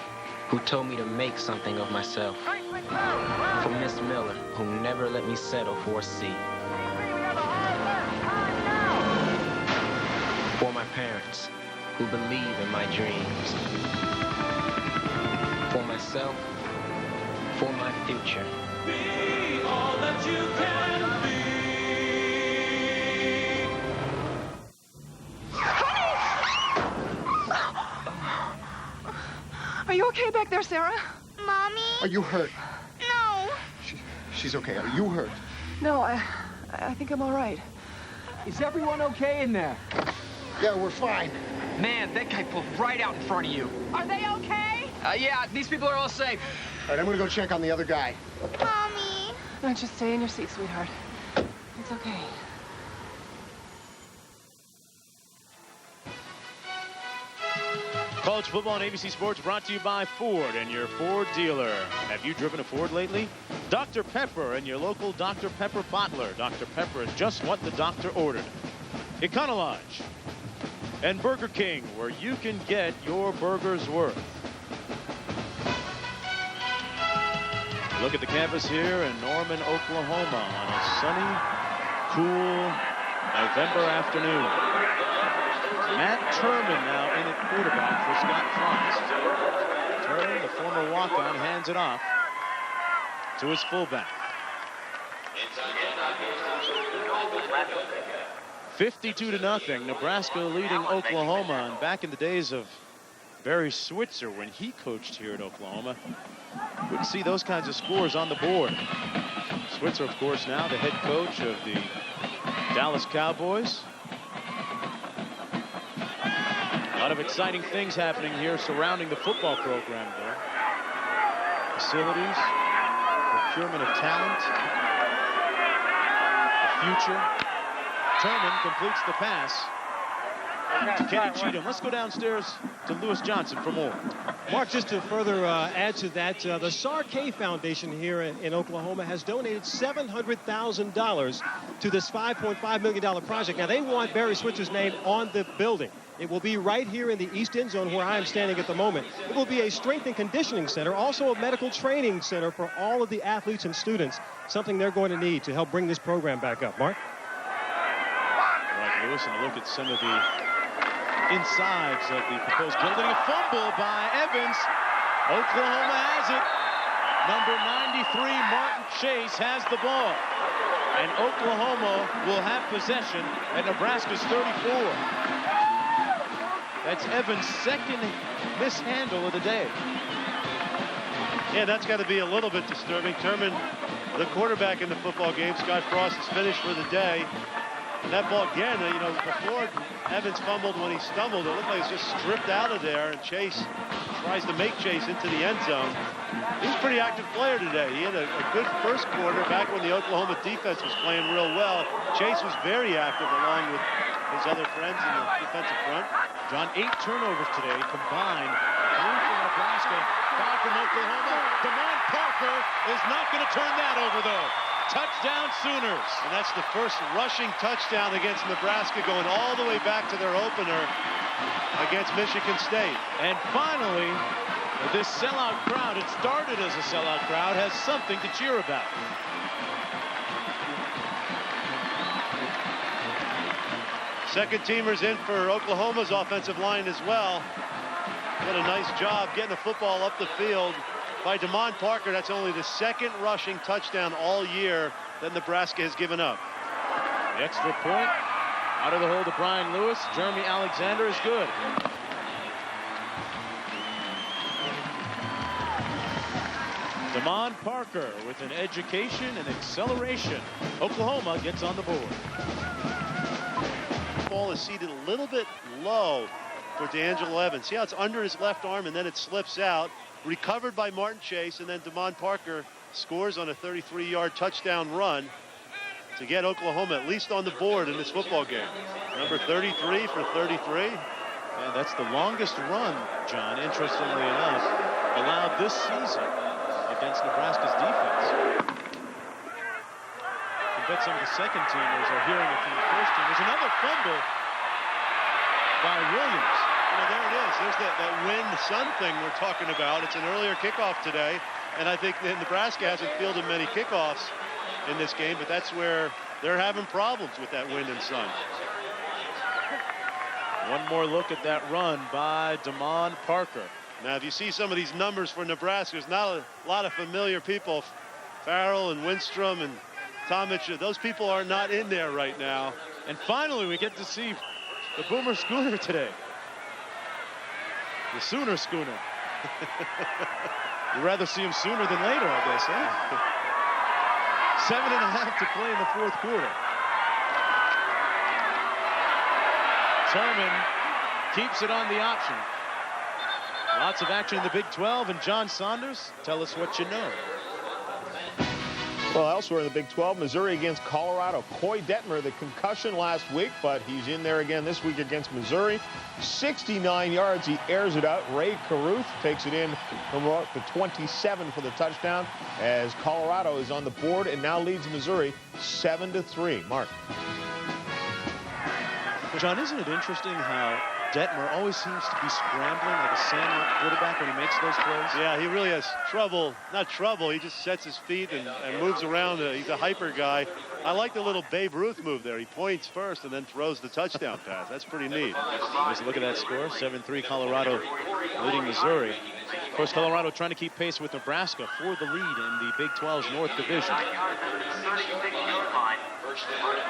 who told me to make something of myself. For Miss Miller, who never let me settle for a C. For my parents, who believe in my dreams. For myself, for my future. Be all that you can be. Are you okay back there, Sarah? Mommy? Are you hurt? No. She's okay. Are you hurt? No, I think I'm all right. Is everyone okay in there? Yeah, we're fine. Man, that guy pulled right out in front of you. Are they okay? Yeah, these people are all safe. All right, I'm gonna go check on the other guy. Mommy. No, just stay in your seat, sweetheart. It's okay. College football on ABC Sports brought to you by Ford and your Ford dealer. Have you driven a Ford lately? Dr. Pepper and your local Dr. Pepper bottler. Dr. Pepper is just what the doctor ordered. Econolodge and Burger King, where you can get your burger's worth. Look at the campus here in Norman, Oklahoma on a sunny, cool November afternoon. Matt Turman now in at quarterback for Scott Frost. Turman, the former walk-on, hands it off to his fullback. 52-0, Nebraska leading Oklahoma. And back in the days of Barry Switzer, when he coached here at Oklahoma, wouldn't see those kinds of scores on the board. Switzer, of course, now the head coach of the Dallas Cowboys. A lot of exciting things happening here surrounding the football program there. Facilities, procurement of talent, the future. Turman completes the pass to Kenny Cheatham. Let's go downstairs to Lewis Johnson for more. Mark, just to further add to that, the Sarkay Foundation here in Oklahoma has donated $700,000 to this $5.5 million project. Now, they want Barry Switzer's name on the building. It will be right here in the east end zone where I am standing at the moment. It will be a strength and conditioning center, also a medical training center for all of the athletes and students, something they're going to need to help bring this program back up. Mark? Lewis, and a look at some of the insides of the proposed building. A fumble by Evans. Oklahoma has it. Number 93, Martin Chase, has the ball. And Oklahoma will have possession at Nebraska's 34. That's Evans' second mishandle of the day. Yeah, that's got to be a little bit disturbing. Turman, the quarterback in the football game, Scott Frost is finished for the day. And that ball again, you know, before Evans fumbled when he stumbled, it looked like it was just stripped out of there, and Chase tries to make Chase into the end zone. He's a pretty active player today. He had a good first quarter back when the Oklahoma defense was playing real well. Chase was very active along with his other friends in the defensive front. John, 8 turnovers today combined. 3 for Nebraska, 5 from Oklahoma. Damon Parker is not going to turn that over, though. Touchdown Sooners. And that's the first rushing touchdown against Nebraska, going all the way back to their opener against Michigan State. And finally, But this sellout crowd, it started as a sellout crowd, has something to cheer about. Second teamers in for Oklahoma's offensive line as well. What a nice job getting the football up the field by Damon Parker. That's only the second rushing touchdown all year that Nebraska has given up. The extra point out of the hole to Brian Lewis. Jeremy Alexander is good. Damon Parker with an education and acceleration. Oklahoma gets on the board. Ball is seated a little bit low for D'Angelo Evans. See how it's under his left arm and then it slips out. Recovered by Martin Chase, and then Damon Parker scores on a 33-yard touchdown run to get Oklahoma at least on the board in this football game. Number 33 for 33. And that's the longest run, John, interestingly enough, allowed this season against Nebraska's defense. I bet some of the second teamers are hearing it from the first team. There's another fumble by Williams. You know, there it is. There's that wind-sun thing we're talking about. It's an earlier kickoff today, and I think that Nebraska hasn't fielded many kickoffs in this game, but that's where they're having problems with that wind and sun. One more look at that run by Damon Parker. Now, if you see some of these numbers for Nebraska, there's not a lot of familiar people. Farrell and Winstrom and Tomic, those people are not in there right now. And finally, we get to see the Boomer Schooner today. The Sooner Schooner. You'd rather see him sooner than later, I guess, huh? 7.5 to play in the fourth quarter. Turman keeps it on the option. Lots of action in the Big 12, and John Saunders, tell us what you know. Well, elsewhere in the Big 12, Missouri against Colorado. Coy Detmer, the concussion last week, but he's in there again this week against Missouri. 69 yards, he airs it out. Ray Caruth takes it in from about the 27 for the touchdown as Colorado is on the board and now leads Missouri 7-3. Mark. John, isn't it interesting how Detmer always seems to be scrambling like a sandwich quarterback when he makes those plays? Yeah, he really has trouble. Not trouble, he just sets his feet and moves around. He's a hyper guy. I like the little Babe Ruth move there. He points first and then throws the touchdown pass. That's pretty neat. Just look at that score, 7-3 Colorado leading Missouri. Of course, Colorado trying to keep pace with Nebraska for the lead in the Big 12's North Division.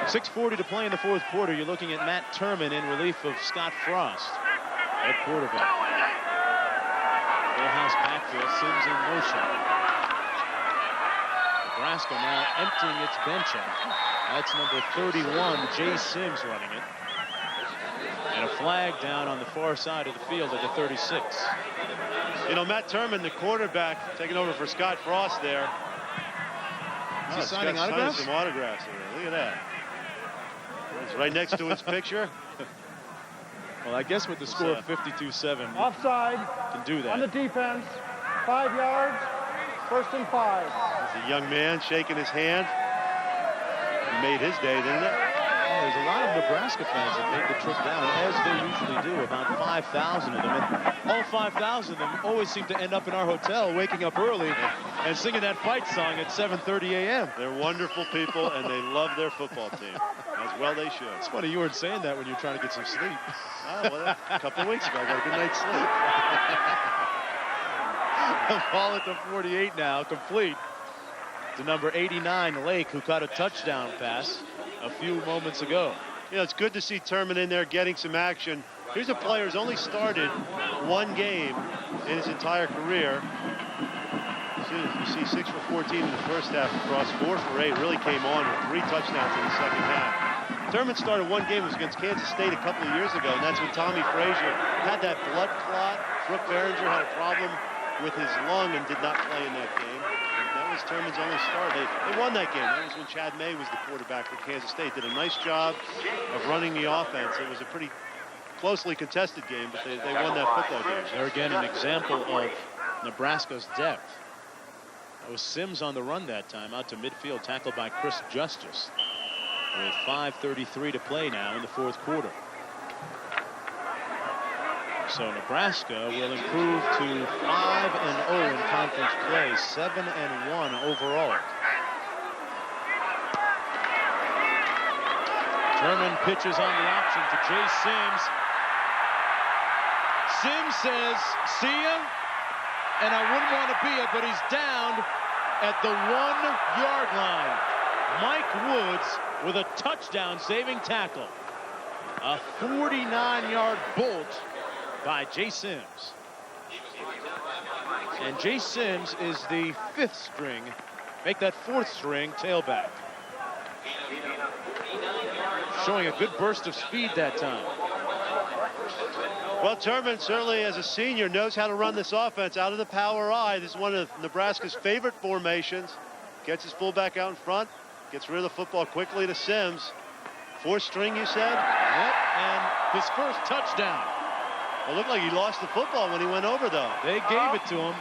6:40 to play in the fourth quarter. You're looking at Matt Turman in relief of Scott Frost at quarterback. Full house backfield, Sims in motion. Nebraska now emptying its bench out. That's number 31, Jay Sims running it. And a flag down on the far side of the field at the 36. You know, Matt Turman, the quarterback, taking over for Scott Frost there. Is he signing autographs? Some autographs here. Look at that. It's right next to his picture. Well, I guess with the score of 52-7, offside. Can do that. On the defense, 5 yards, 1st and 5. There's a young man shaking his hand. He made his day, didn't it? Well, there's a lot of Nebraska fans that made the trip down, as they usually do, about 5,000 of them. And all 5,000 of them always seem to end up in our hotel, waking up early and singing that fight song at 7:30 a.m. They're wonderful people, and they love their football team. As well they should. It's funny you weren't saying that when you were trying to get some sleep. Oh, well, a couple of weeks ago, I got a good night's sleep. The ball at the 48 now, complete to number 89, Lake, who caught a touchdown pass a few moments ago. You know, it's good to see Turman in there getting some action. Here's a player who's only started one game in his entire career. You see 6 for 14 in the first half across, 4 for 8. Really came on with 3 touchdowns in the second half. Turman started one game, it was against Kansas State a couple of years ago, and that's when Tommy Frazier had that blood clot. Brooke Behringer had a problem with his lung and did not play in that game. And that was Turman's only start. They won that game. That was when Chad May was the quarterback for Kansas State. Did a nice job of running the offense. It was a pretty closely contested game, but they won that football game. There again, an example of Nebraska's depth. That was Sims on the run that time, out to midfield, tackled by Chris Justice. With 5:33 to play now in the fourth quarter. So Nebraska will improve to 5-0 in conference play, 7-1 overall. Sherman pitches on the option to Jay Sims. Sims says, see ya, and I wouldn't want to be it, but he's down at the 1-yard line. Mike Woods with a touchdown-saving tackle. A 49-yard bolt by Jay Sims. And Jay Sims is the 5th string, make that 4th string tailback. Showing a good burst of speed that time. Well, Turman certainly as a senior knows how to run this offense out of the power I. This is one of Nebraska's favorite formations. Gets his fullback out in front, gets rid of the football quickly to Sims. 4th string, you said? Yep, and his first touchdown. It looked like he lost the football when he went over, though. They gave it to him.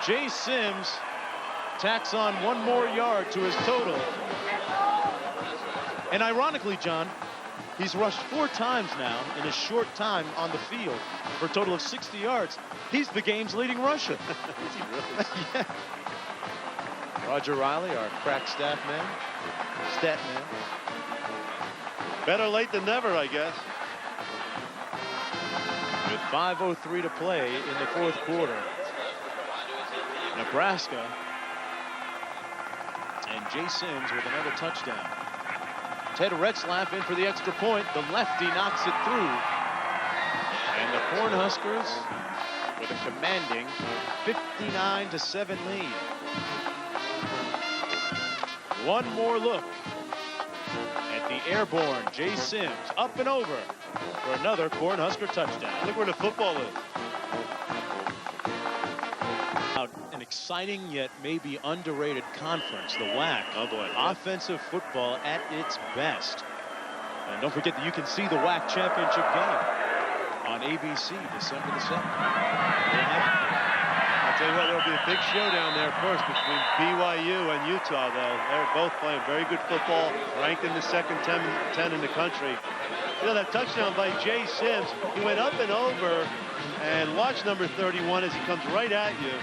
Jay Sims tacks on 1 more yard to his total. And ironically, John, he's rushed 4 times now in a short time on the field for a total of 60 yards. He's the game's leading rusher. Is he really? Yeah. Roger Riley, our crack stat man. Better late than never, I guess. With 5:03 to play in the 4th quarter. Nebraska and Jay Sims with another touchdown. Ted Retzlaff in for the extra point. The lefty knocks it through. And the Cornhuskers with a commanding 59-7 lead. One more look at the airborne Jay Sims, up and over for another Cornhusker touchdown. Look where the football is. An exciting yet maybe underrated conference, the WAC. Oh boy. Offensive football at its best. And don't forget that you can see the WAC championship game on ABC December the 2nd. I'll tell you what, there'll be a big showdown there first between BYU and Utah, though. They're both playing very good football, ranked in the second 10 in the country. You know, that touchdown by Jay Sims, he went up and over, and watch number 31 as he comes right at you.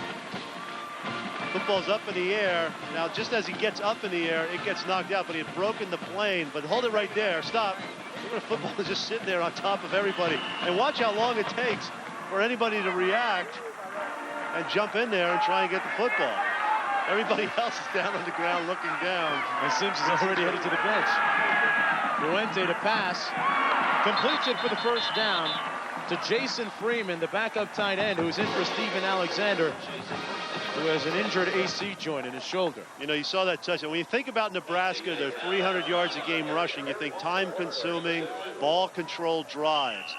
Football's up in the air. Now, just as he gets up in the air, it gets knocked out, but he had broken the plane. But hold it right there. Stop. Look at the football is just sitting there on top of everybody. And watch how long it takes for anybody to react and jump in there and try and get the football. Everybody else is down on the ground looking down. And Sims is already headed to the bench. Fuente to pass. Completes it for the first down to Jason Freeman, the backup tight end, who's in for Steven Alexander, who has an injured AC joint in his shoulder. You know, you saw that touchdown. When you think about Nebraska, they're 300 yards a game rushing. You think time-consuming, ball-control drives.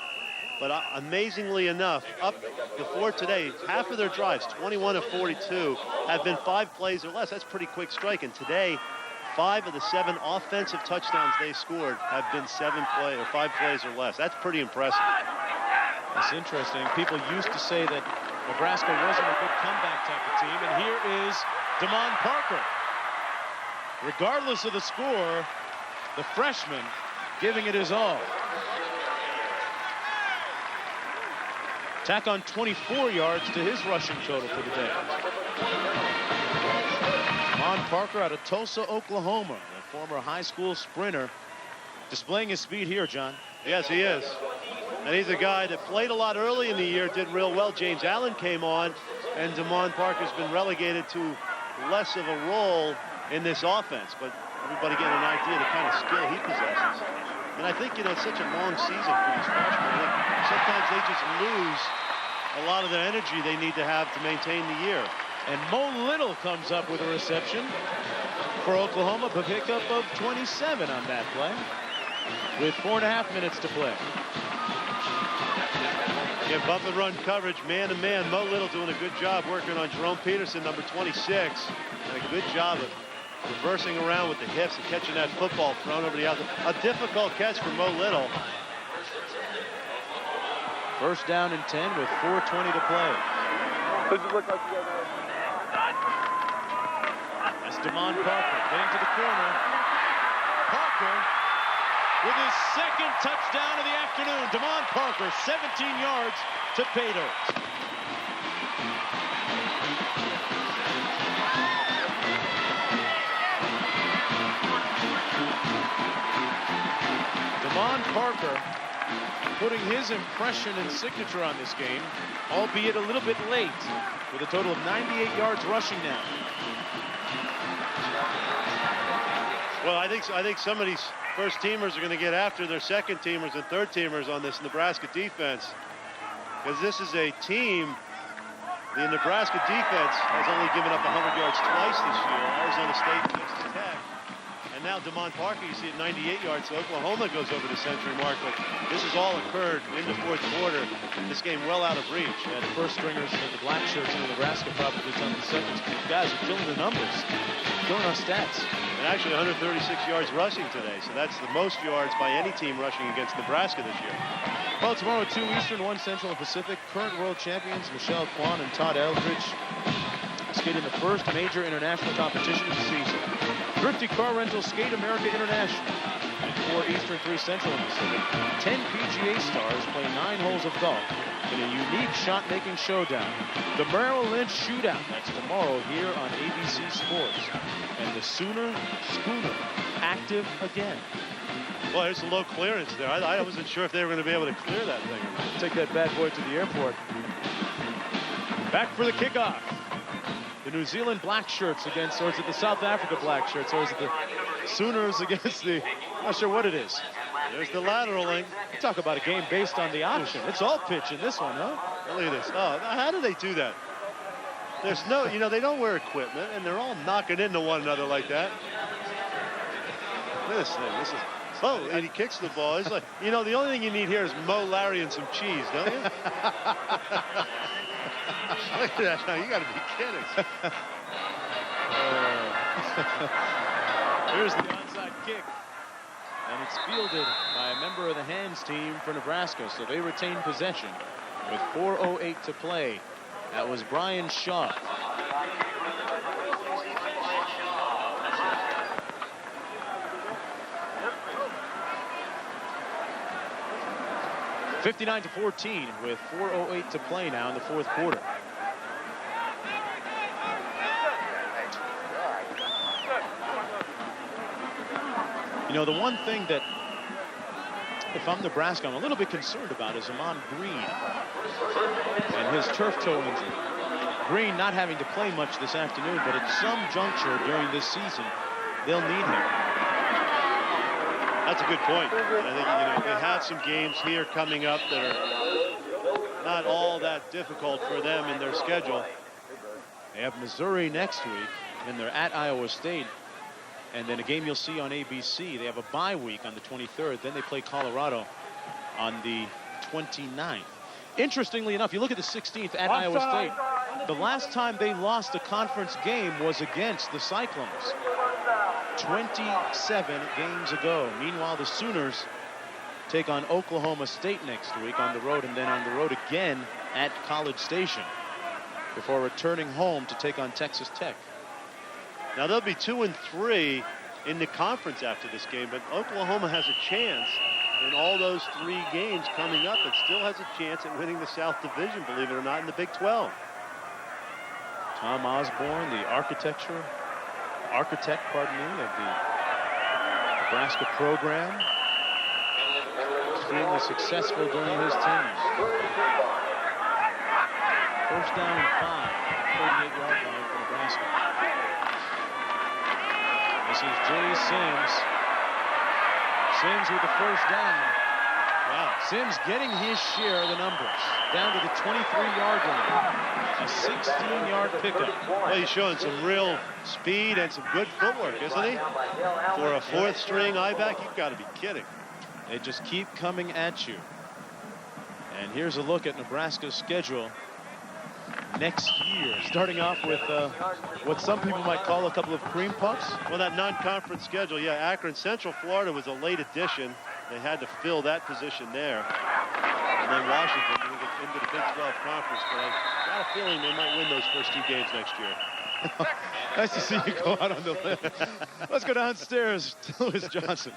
But amazingly enough, up before today, half of their drives, 21 of 42, have been 5 plays or less. That's pretty quick strike. And today, 5 of the 7 offensive touchdowns they scored have been 5 plays or less. That's pretty impressive. That's interesting. People used to say that Nebraska wasn't a good comeback type of team, and here is Damon Parker. Regardless of the score, the freshman giving it his all. Tack on 24 yards to his rushing total for the day. Damon Parker out of Tulsa, Oklahoma, the former high school sprinter, displaying his speed here, John. Yes, he is. And he's a guy that played a lot early in the year, did real well. James Allen came on, and Damon Parker's been relegated to less of a role in this offense. But everybody getting an idea of the kind of skill he possesses. And I think, you know, it's such a long season for these freshmen. I think sometimes they just lose a lot of the energy they need to have to maintain the year. And Mo Little comes up with a reception for Oklahoma, a pickup of 27 on that play, with 4.5 minutes to play. Yeah, bump and run coverage, man to man. Mo Little doing a good job working on Jerome Peterson, number 26. And a good job of reversing around with the hips and catching that football thrown over the outside. A difficult catch for Mo Little. First down and 10 with 4:20 to play. That's Damon Parker getting to the corner. Parker with his second touchdown of the afternoon. Damon Parker, 17 yards to pay dirt. Damon Parker putting his impression and signature on this game, albeit a little bit late, with a total of 98 yards rushing now. Well, I think some of these first teamers are going to get after their second teamers and third teamers on this Nebraska defense, because this is a team. The Nebraska defense has only given up 100 yards twice this year. Arizona State, Texas Tech. And now Damon Parker, you see at 98 yards. So Oklahoma goes over the century mark. But this has all occurred in the fourth quarter. This game well out of reach. Yeah, the first stringers of the black shirts in Nebraska probably done the second. Guys are killing the numbers, killing our stats. And actually 136 yards rushing today. So that's the most yards by any team rushing against Nebraska this year. Well, tomorrow at 2 Eastern, 1 Central and Pacific, current world champions Michelle Kwan and Todd Eldridge skate in the first major international competition of the season. Thrifty Car Rental Skate America International. At 4 Eastern, 3 Central and Pacific, 10 PGA stars play 9 holes of golf in a unique shot-making showdown. The Merrill Lynch Shootout, that's tomorrow here on ABC Sports. And the Schooner active again. Well, there's a low clearance there. I wasn't sure if they were going to be able to clear that thing. Take that bad boy to the airport. Back for the kickoff. The New Zealand black shirts against, or is it the South Africa black shirts, or is it the Sooners against the, I'm not sure what it is. There's the lateraling. You talk about a game based on the option. It's all pitch in this one, huh? Look at this. Oh, how do they do that? There's no, they don't wear equipment, and they're all knocking into one another like that. Look at this thing. This is. Oh, and he kicks the ball. It's like, the only thing you need here is Mo, Larry, and some cheese, don't you? Look at that now. You got to be kidding. Here's the onside kick. And it's fielded by a member of the hands team for Nebraska. So they retain possession with 4:08 to play. That was Brian Shaw. (59-14) with 4:08 to play now in the fourth quarter. The one thing that, if I'm Nebraska, I'm a little bit concerned about is Amon Green and his turf toe injury. Green not having to play much this afternoon, but at some juncture during this season, they'll need him. That's a good point. I think, they have some games here coming up that are not all that difficult for them in their schedule. They have Missouri next week, and they're at Iowa State. And then a game you'll see on ABC. They have a bye week on the 23rd. Then they play Colorado on the 29th. Interestingly enough, you look at the 16th at Iowa State. The last time they lost a conference game was against the Cyclones 27 games ago. Meanwhile, the Sooners take on Oklahoma State next week on the road, and then on the road again at College Station before returning home to take on Texas Tech. Now they'll be 2-3 in the conference after this game, but Oklahoma has a chance in all those 3 games coming up. It still has a chance at winning the South Division, believe it or not, in the Big 12. Tom Osborne, the architect, of the Nebraska program, extremely successful during his tenure. First down and 5, 38-yard line for Nebraska. This is Jay Sims. Sims with the first down. Wow, Sims getting his share of the numbers. Down to the 23-yard line. A 16-yard pickup. Well, he's showing some real speed and some good footwork, isn't he? For a fourth-string I-back, you've got to be kidding. They just keep coming at you. And here's a look at Nebraska's schedule next year, starting off with what some people might call a couple of cream puffs. Well, that non-conference schedule, yeah, Akron Central Florida was a late addition. They had to fill that position there. And then Washington moving into the Big 12 conference, but I got a feeling they might win those first 2 games next year. Nice to see you go out on the limb. Let's go downstairs to Lewis Johnson.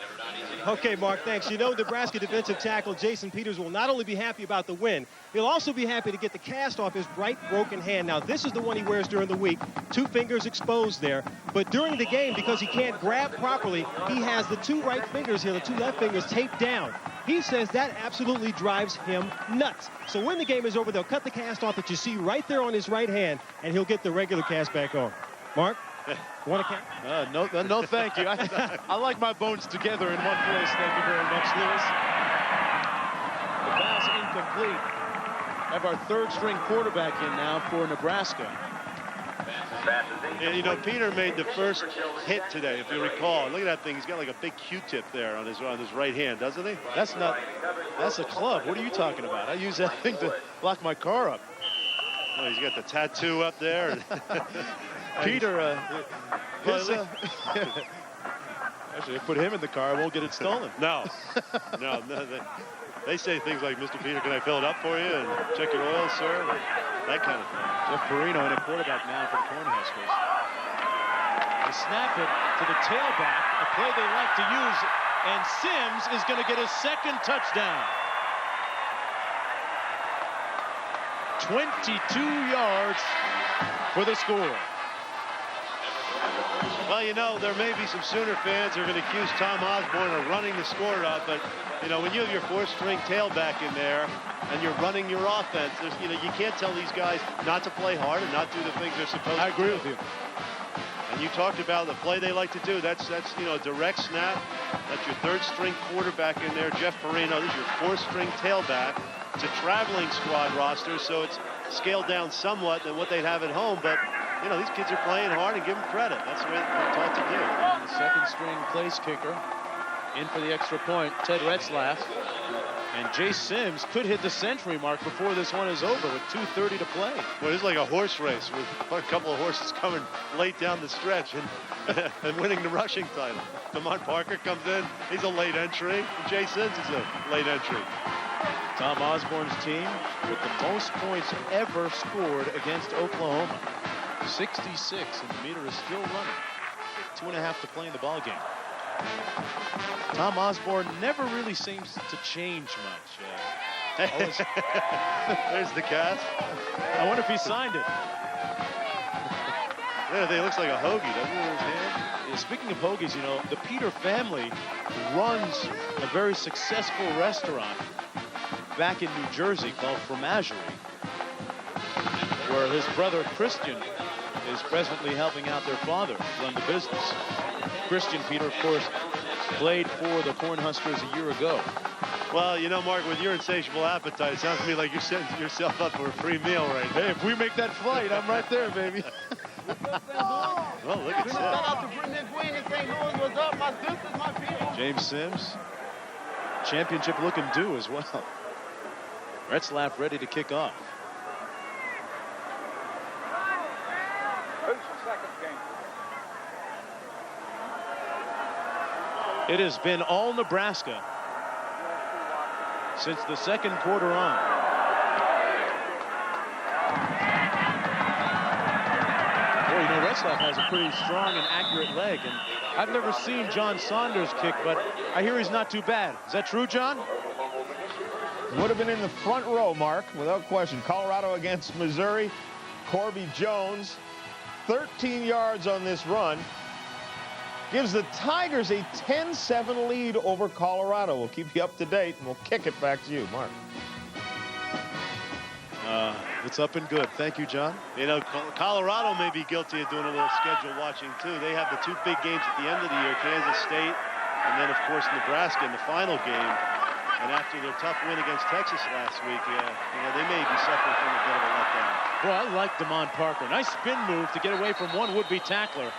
Okay, Mark, thanks. You know, Nebraska defensive tackle Jason Peters will not only be happy about the win, he'll also be happy to get the cast off his right broken hand. Now, this is the one he wears during the week. 2 fingers exposed there. But during the game, because he can't grab properly, he has the 2 right fingers here, the 2 left fingers taped down. He says that absolutely drives him nuts. So when the game is over, they'll cut the cast off that you see right there on his right hand, and he'll get the regular cast back on. Mark? Want a count? No, thank you. I like my bones together in one place. Thank you very much, Lewis. The pass incomplete. Have our 3rd-string quarterback in now for Nebraska. Yeah, you know, Peter made the first hit today, if you recall. Look at that thing. He's got like a big Q-tip there on his right hand, doesn't he? That's a club. What are you talking about? I use that thing to lock my car up. Oh, he's got the tattoo up there. Peter, actually, if put him in the car, I won't get it stolen. No. They say things like, Mr. Peter, can I fill it up for you? And check your oil, sir? That kind of thing. Jeff Perino in a quarterback now for the Cornhuskers. They snap it to the tailback, a play they like to use, and Sims is going to get his 2nd touchdown. 22 yards for the score. Well, you know, there may be some Sooner fans who are going to accuse Tom Osborne of running the score up, but, you know, when you have your 4th-string tailback in there and you're running your offense, you know, you can't tell these guys not to play hard and not do the things they're supposed to do. I agree with you. And you talked about the play they like to do. That's you know, a direct snap. That's your 3rd-string quarterback in there, Jeff Perino. This is your 4th-string tailback. It's a traveling squad roster, so it's scaled down somewhat than what they'd have at home, but you know, these kids are playing hard and give them credit. That's what they're taught to do. And the 2nd-string place kicker in for the extra point, Ted Retzlaff. And Jay Sims could hit the century mark before this one is over with 2:30 to play. Well, it's like a horse race with a couple of horses coming late down the stretch and winning the rushing title. Damon Parker comes in. He's a late entry. And Jay Sims is a late entry. Tom Osborne's team with the most points ever scored against Oklahoma. 66, and the meter is still running. 2.5 to play in the ball game. Tom Osborne never really seems to change much. There's the cast. I wonder if he signed it. Yeah, he looks like a hoagie, doesn't he, in his hand? Yeah, speaking of hoagies, you know, the Peter family runs a very successful restaurant back in New Jersey called Fromagerie, where his brother Christian is presently helping out their father run the business. Christian Peter, of course, played for the Cornhuskers a year ago. Well, you know, Mark, with your insatiable appetite, it sounds to me like you're setting yourself up for a free meal right now. Hey, if we make that flight, I'm right there, baby. Well, look at that. James Sims, championship looking due as well. Retzlaff ready to kick off. It has been all Nebraska since the 2nd quarter on. Boy, you know, Retzlaff has a pretty strong and accurate leg, and I've never seen John Saunders kick, but I hear he's not too bad. Is that true, John? Would have been in the front row, Mark, without question. Colorado against Missouri. Corby Jones, 13 yards on this run. Gives the Tigers a 10-7 lead over Colorado. We'll keep you up to date, and we'll kick it back to you, Mark. It's up and good. Thank you, John. You know, Colorado may be guilty of doing a little schedule watching, too. They have the 2 big games at the end of the year, Kansas State, and then, of course, Nebraska in the final game. And after their tough win against Texas last week, you know, they may be suffering from a bit of a letdown. Boy, I like Damon Parker. Nice spin move to get away from one would-be tackler.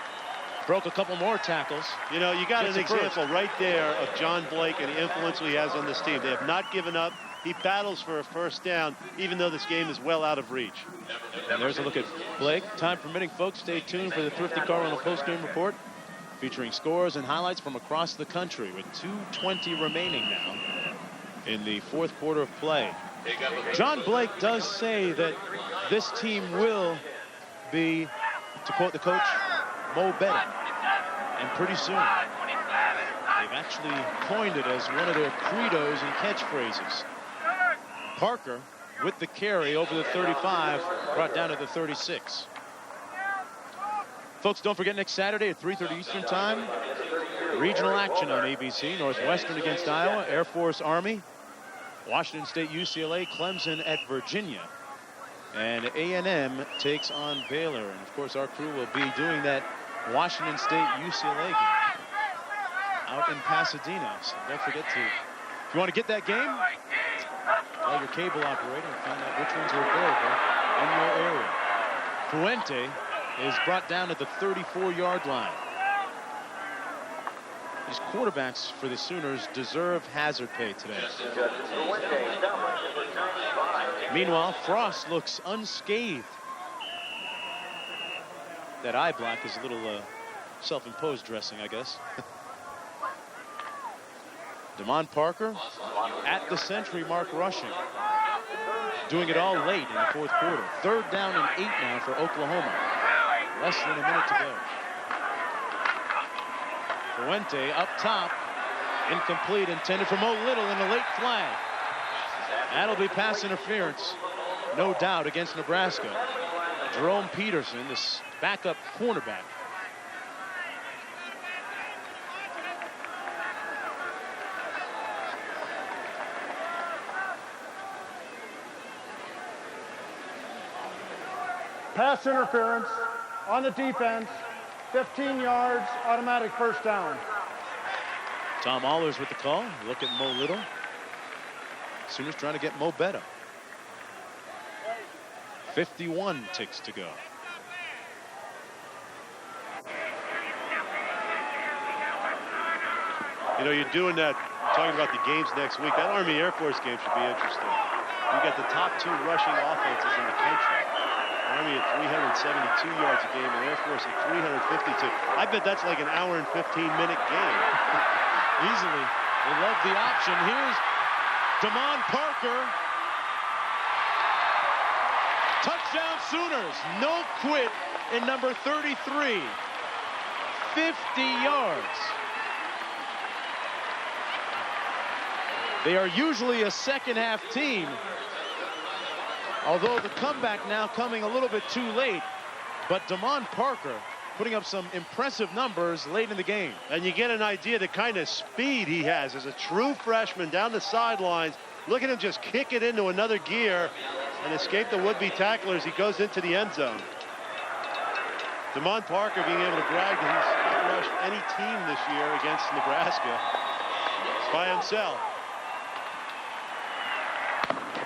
Broke a couple more tackles. You know, you got an example right there of John Blake and the influence he has on this team. They have not given up. He battles for a first down, even though this game is well out of reach. And there's a look at Blake. Time permitting, folks, stay tuned for the Thrifty Car Rental post-game report, featuring scores and highlights from across the country, with 2:20 remaining now in the 4th quarter of play. John Blake does say that this team will be, to quote the coach, Mo better. And pretty soon. They've actually coined it as one of their credos and catchphrases. Parker with the carry over the 35, brought down to the 36. Folks, don't forget next Saturday at 3:30 Eastern Time, regional action on ABC. Northwestern against Iowa, Air Force Army, Washington State UCLA, Clemson at Virginia, and A&M takes on Baylor. And of course, our crew will be doing that Washington State UCLA game out in Pasadena. So don't forget to, if you want to get that game, call your cable operator and find out which ones are available in your area. Fuente is brought down at the 34-yard line. These quarterbacks for the Sooners deserve hazard pay today. Meanwhile, Frost looks unscathed. That eye black is a little self-imposed dressing, I guess. Damon Parker at the century mark rushing. Doing it all late in the fourth quarter. 3rd down and 8 now for Oklahoma. Less than a minute to go. Fuente up top. Incomplete, intended for Mo Little, and a late flag. That'll be pass interference, no doubt, against Nebraska. Jerome Peterson, this backup cornerback. Pass interference on the defense, 15 yards, automatic first down. Tom Allers with the call. Look at Mo Little. Sooners trying to get Mo better. 51 ticks to go. You know, you're doing that, talking about the games next week. That Army Air Force game should be interesting. You got the top 2 rushing offenses in the country. Army at 372 yards a game and Air Force at 352. I bet that's like an hour and 15-minute game. Easily. They love the option. Here's Damon Parker. Touchdown Sooners. No quit in number 33. 50 yards. They are usually a second-half team. Although the comeback now coming a little bit too late. But Damon Parker putting up some impressive numbers late in the game. And you get an idea the kind of speed he has as a true freshman down the sidelines. Look at him just kick it into another gear and escape the would-be tacklers. He goes into the end zone. Damon Parker being able to brag that he's outrushed any team this year against Nebraska by himself.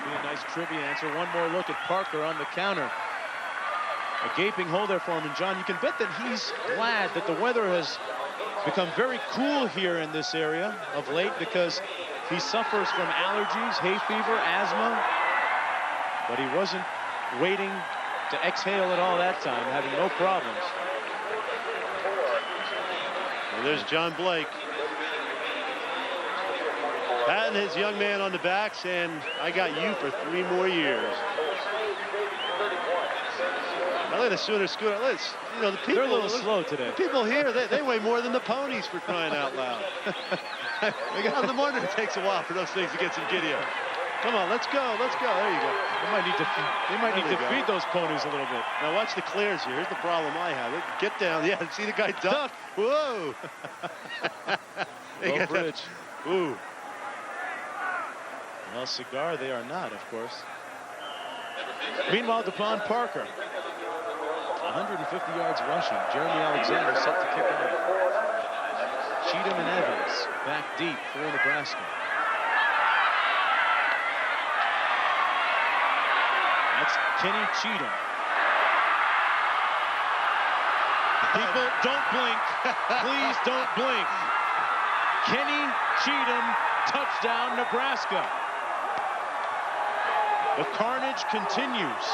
A nice trivia answer. One more look at Parker on the counter. A gaping hole there for him. And John, you can bet that he's glad that the weather has become very cool here in this area of late, because he suffers from allergies, hay fever, asthma. But he wasn't waiting to exhale at all that time, having no problems. And there's John Blake. Patting his young man on the back, saying, I got you for 3 more years. I let the Sooners scoot. You know, the people, they're a little slow today. The people here, they weigh more than the ponies, for crying out loud. No wonder it takes a while for those things to get some giddy up. Come on, let's go, let's go. There you go. They might need to feed those ponies a little bit. Now watch the clears here. Here's the problem I have. Get down. Yeah, see the guy duck. Whoa. Low bridge. Ooh. Well, cigar they are not, of course. Meanwhile, Damon Parker, 150 yards rushing. Jeremy Alexander set to kick off. Cheatham and Evans back deep for Nebraska. That's Kenny Cheatham. People, don't blink. Please don't blink. Kenny Cheatham, touchdown, Nebraska. The carnage continues.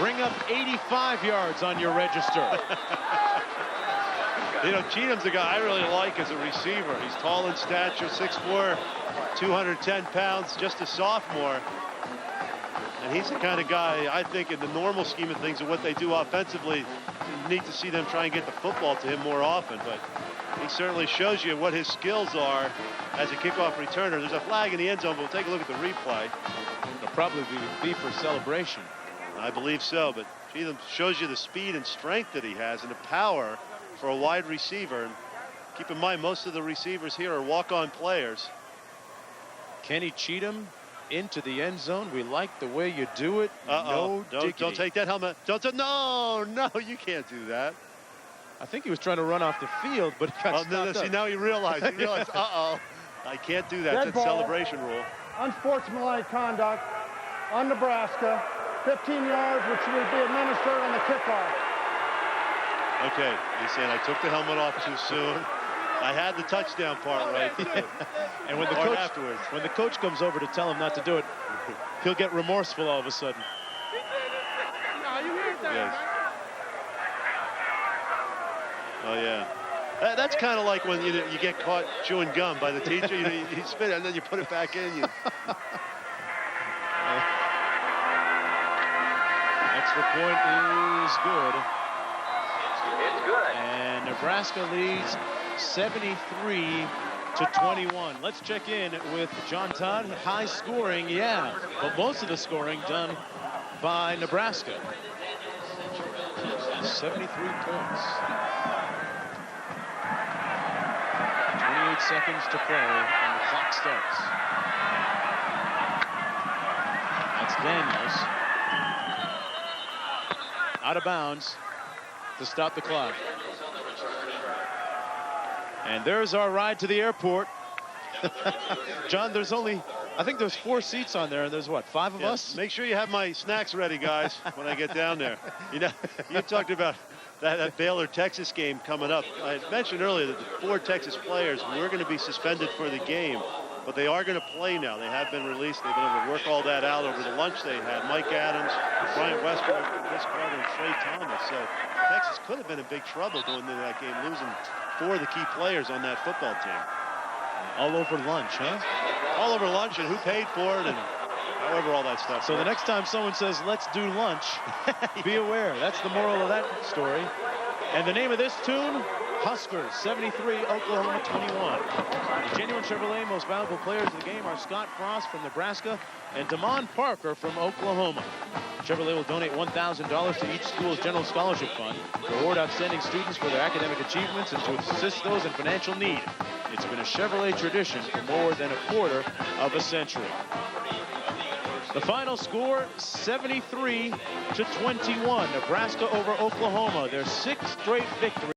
Ring up 85 yards on your register. You know, Cheatham's a guy I really like as a receiver. He's tall in stature, 6'4", 210 pounds, just a sophomore. And he's the kind of guy, I think, in the normal scheme of things and what they do offensively, you need to see them try and get the football to him more often. But he certainly shows you what his skills are as a kickoff returner. There's a flag in the end zone, but we'll take a look at the replay. It'll probably be for celebration. I believe so, but gee, that shows you the speed and strength that he has and the power for a wide receiver. And keep in mind, most of the receivers here are walk-on players. Kenny Cheatham into the end zone. We like the way you do it. Uh-oh. No, don't take that helmet. No, you can't do that. I think he was trying to run off the field, but he got stopped See, up. now he realized, uh-oh, I can't do that. That's a celebration rule. Unsportsmanlike conduct on Nebraska. 15 yards, which will be administered on the kickoff. Okay, he's saying I took the helmet off too soon. I had the touchdown part right. And when the coach comes over to tell him not to do it, he'll get remorseful all of a sudden. Yes. Oh yeah. That's kind of like when you get caught chewing gum by the teacher. You spit it and then you put it back in. Extra point is good. It's good. And Nebraska leads 73-21. Let's check in with John Todd. High scoring, yeah, but most of the scoring done by Nebraska. 73 points. 28 seconds to play and the clock starts. That's Daniels. Out of bounds to stop the clock. And there's our ride to the airport. John, I think there's 4 seats on there, and there's what, 5 of us? Make sure you have my snacks ready, guys, when I get down there. You talked about that Baylor-Texas game coming up. I mentioned earlier that the 4 Texas players were going to be suspended for the game, but they are going to play now. They have been released. They've been able to work all that out over the lunch they had. Mike Adams, Bryant Westbrook, Chris Carter, and Trey Thomas. So Texas could have been in big trouble going into that game, losing 4 of the key players on that football team. All over lunch, huh? All over lunch, and who paid for it, and however all that stuff. So the next time someone says, let's do lunch, be aware. That's the moral of that story. And the name of this tune, Huskers 73, Oklahoma 21. The genuine Chevrolet most valuable players of the game are Scott Frost from Nebraska and Damon Parker from Oklahoma. Chevrolet will donate $1,000 to each school's general scholarship fund to reward outstanding students for their academic achievements and to assist those in financial need. It's been a Chevrolet tradition for more than a quarter of a century. The final score, 73-21. Nebraska over Oklahoma, their 6th straight victory.